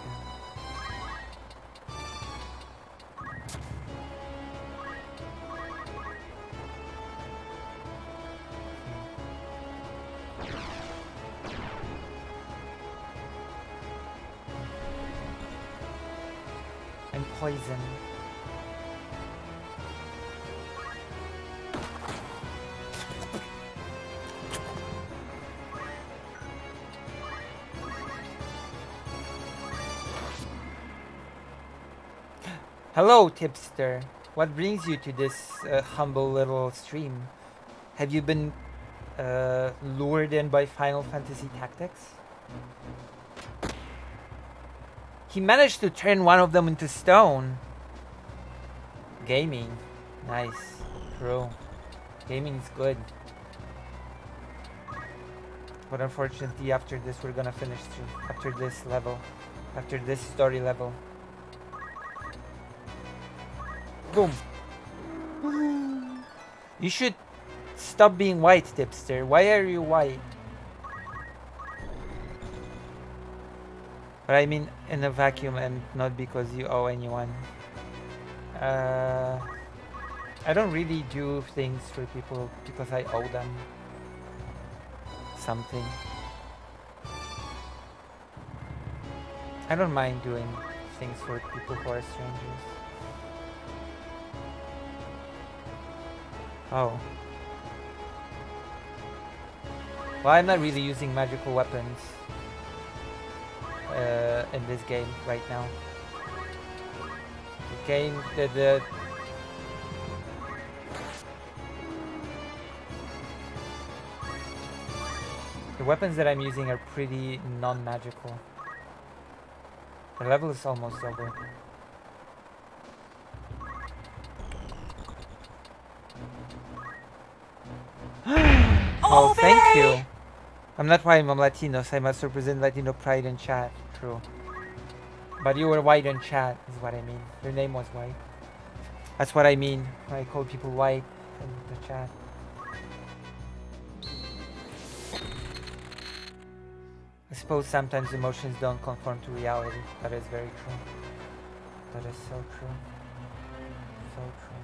A: And poison. Hello, tipster. What brings you to this humble little stream? Have you been lured in by Final Fantasy Tactics? He managed to turn one of them into stone. Gaming. Nice. True. Gaming's good. But unfortunately, after this, we're gonna finish through. After this level. After this story level. Boom. You should stop being white, tipster. Why are you white? But I mean in a vacuum and not because you owe anyone. I don't really do things for people because I owe them something. I don't mind doing things for people who are strangers. Oh. Well, I'm not really using magical weapons in this game right now. The game, the weapons that I'm using are pretty non-magical. The level is almost over. Oh, thank you. I'm not white, I'm Latino, so I must represent Latino pride in chat. True. But you were white in chat, is what I mean. Your name was white. That's what I mean when I call people white in the chat. I suppose sometimes emotions don't conform to reality. That is very true. That is so true. So true.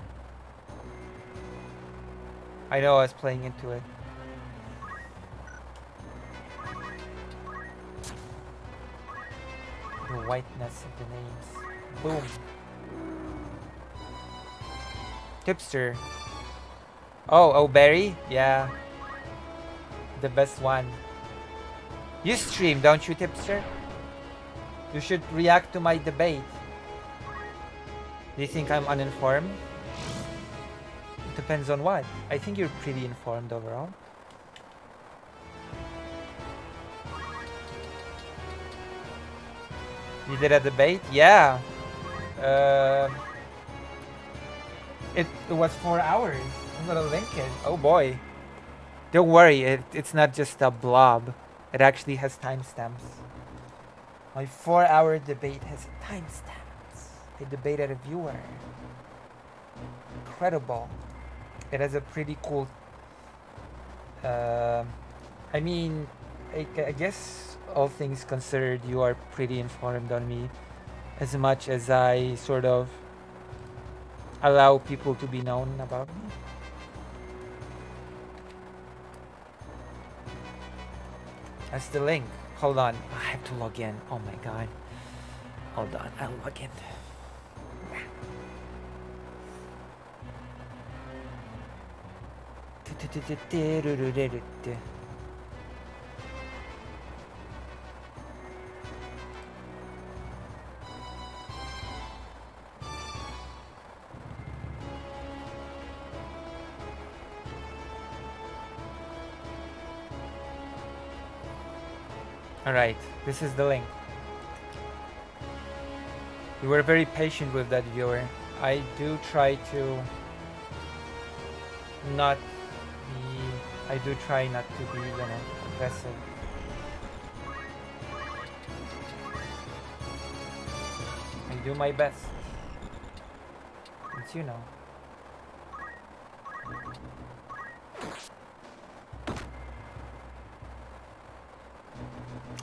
A: I know I was playing into it. The whiteness of the names. Boom. Tipster. Oh, Barry? Yeah. The best one. You stream, don't you, Tipster? You should react to my debate. Do you think I'm uninformed? It depends on what. I think you're pretty informed overall. You did a debate? Yeah. It was 4 hours. I'm gonna link it. Oh boy. Don't worry, it's not just a blob. It actually has timestamps. My 4-hour debate has timestamps. I debated a viewer. Incredible. It has a pretty cool... I mean, I guess all things considered, you are pretty informed on me. As much as I sort of allow people to be known about me. That's the link. Hold on. I have to log in. Oh my god. Hold on. I'll log in. Alright, this is the link. You were very patient with that, viewer. I do try to not be I do try not to be, aggressive. I do my best. It's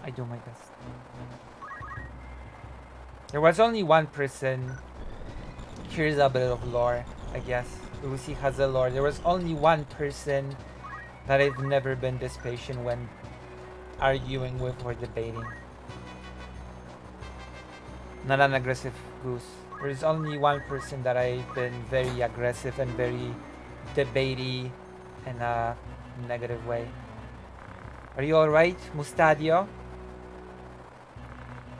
A: I do my best. There was only one person. Here's a bit of lore, I guess. Lucy has a lore. There was only one person that I've never been this patient when arguing with or debating. Not an aggressive goose. There's only one person that I've been very aggressive and very debatey in a negative way. Are you alright, Mustadio?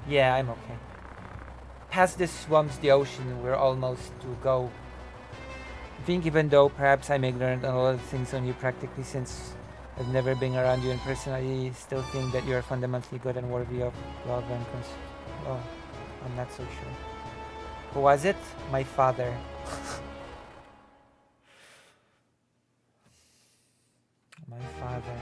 A: Yeah, I'm okay. Past the swamps, the ocean, we're almost to go. I think even though perhaps I may learn a lot of things on you practically since I've never been around you in person, I still think that you're fundamentally good and worthy of love and oh, I'm not so sure. Who was it? My father. My father.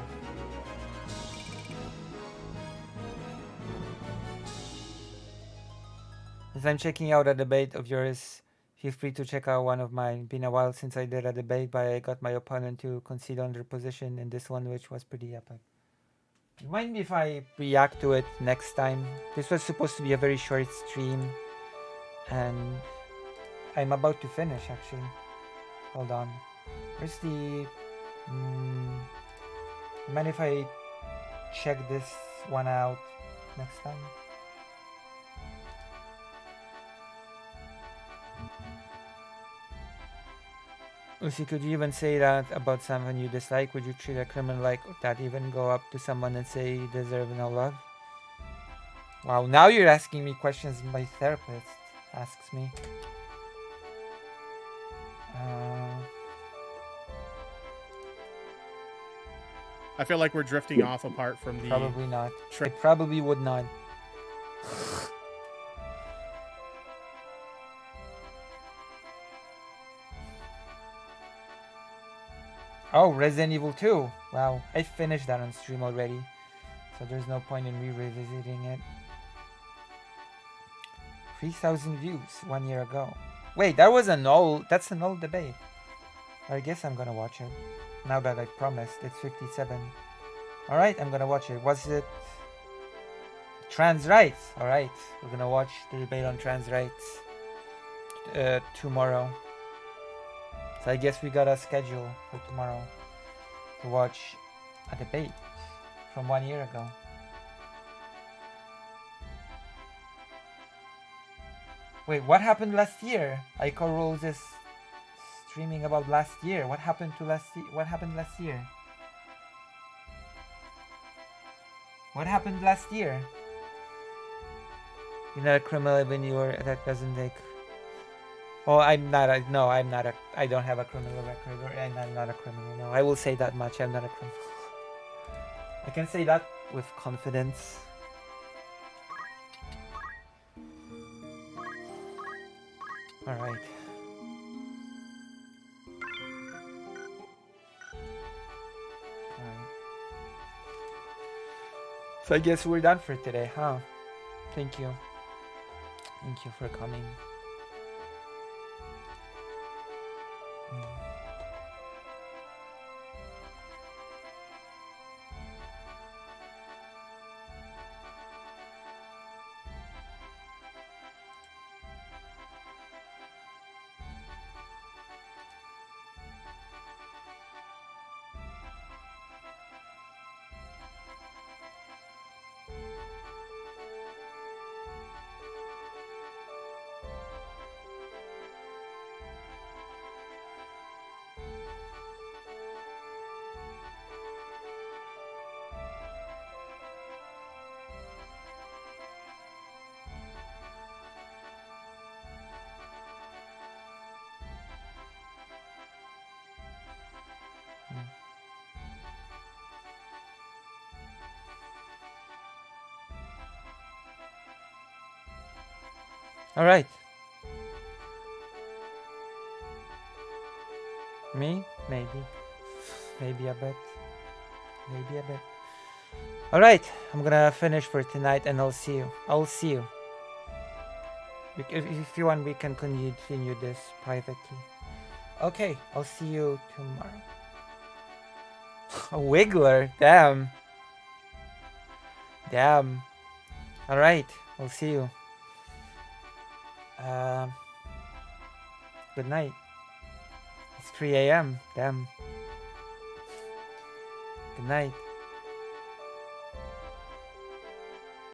A: As I'm checking out a debate of yours, feel free to check out one of mine. Been a while since I did a debate, but I got my opponent to concede on their position in this one, which was pretty epic. You mind me if I react to it next time? This was supposed to be a very short stream, and I'm about to finish actually. Hold on. Where's the... mind if I check this one out next time? Lucy, could you even say that about someone you dislike? Would you treat a criminal like that? Even go up to someone and say you deserve no love? Wow, now you're asking me questions my therapist asks me.
H: I feel like we're drifting off apart from the...
A: Probably not. I probably would not. Oh, Resident Evil 2. Wow, I finished that on stream already. So there's no point in revisiting it. 3,000 views 1 year ago. Wait, that's an old debate. I guess I'm gonna watch it. Now that I promised, it's 57. Alright, I'm gonna watch it. Was it trans rights? Alright, we're gonna watch the debate on trans rights tomorrow. So I guess we got a schedule for tomorrow to watch a debate from 1 year ago. Wait, what happened last year? Ico Rules is streaming about last year. What happened last year? What happened last year? You're not a criminal even that doesn't like... Oh, I don't have a criminal record, and I'm not a criminal. No, I will say that much. I'm not a criminal. I can say that with confidence. All right. So I guess we're done for today, huh? Thank you. Thank you for coming. All right. Me? Maybe a bit. Maybe a bit. Alright, I'm gonna finish for tonight and I'll see you. I'll see you. If you want, we can continue this privately. Okay, I'll see you tomorrow. A Wiggler, damn. Damn. Alright, I'll see you. Good night. It's 3 a.m. Damn. Good night.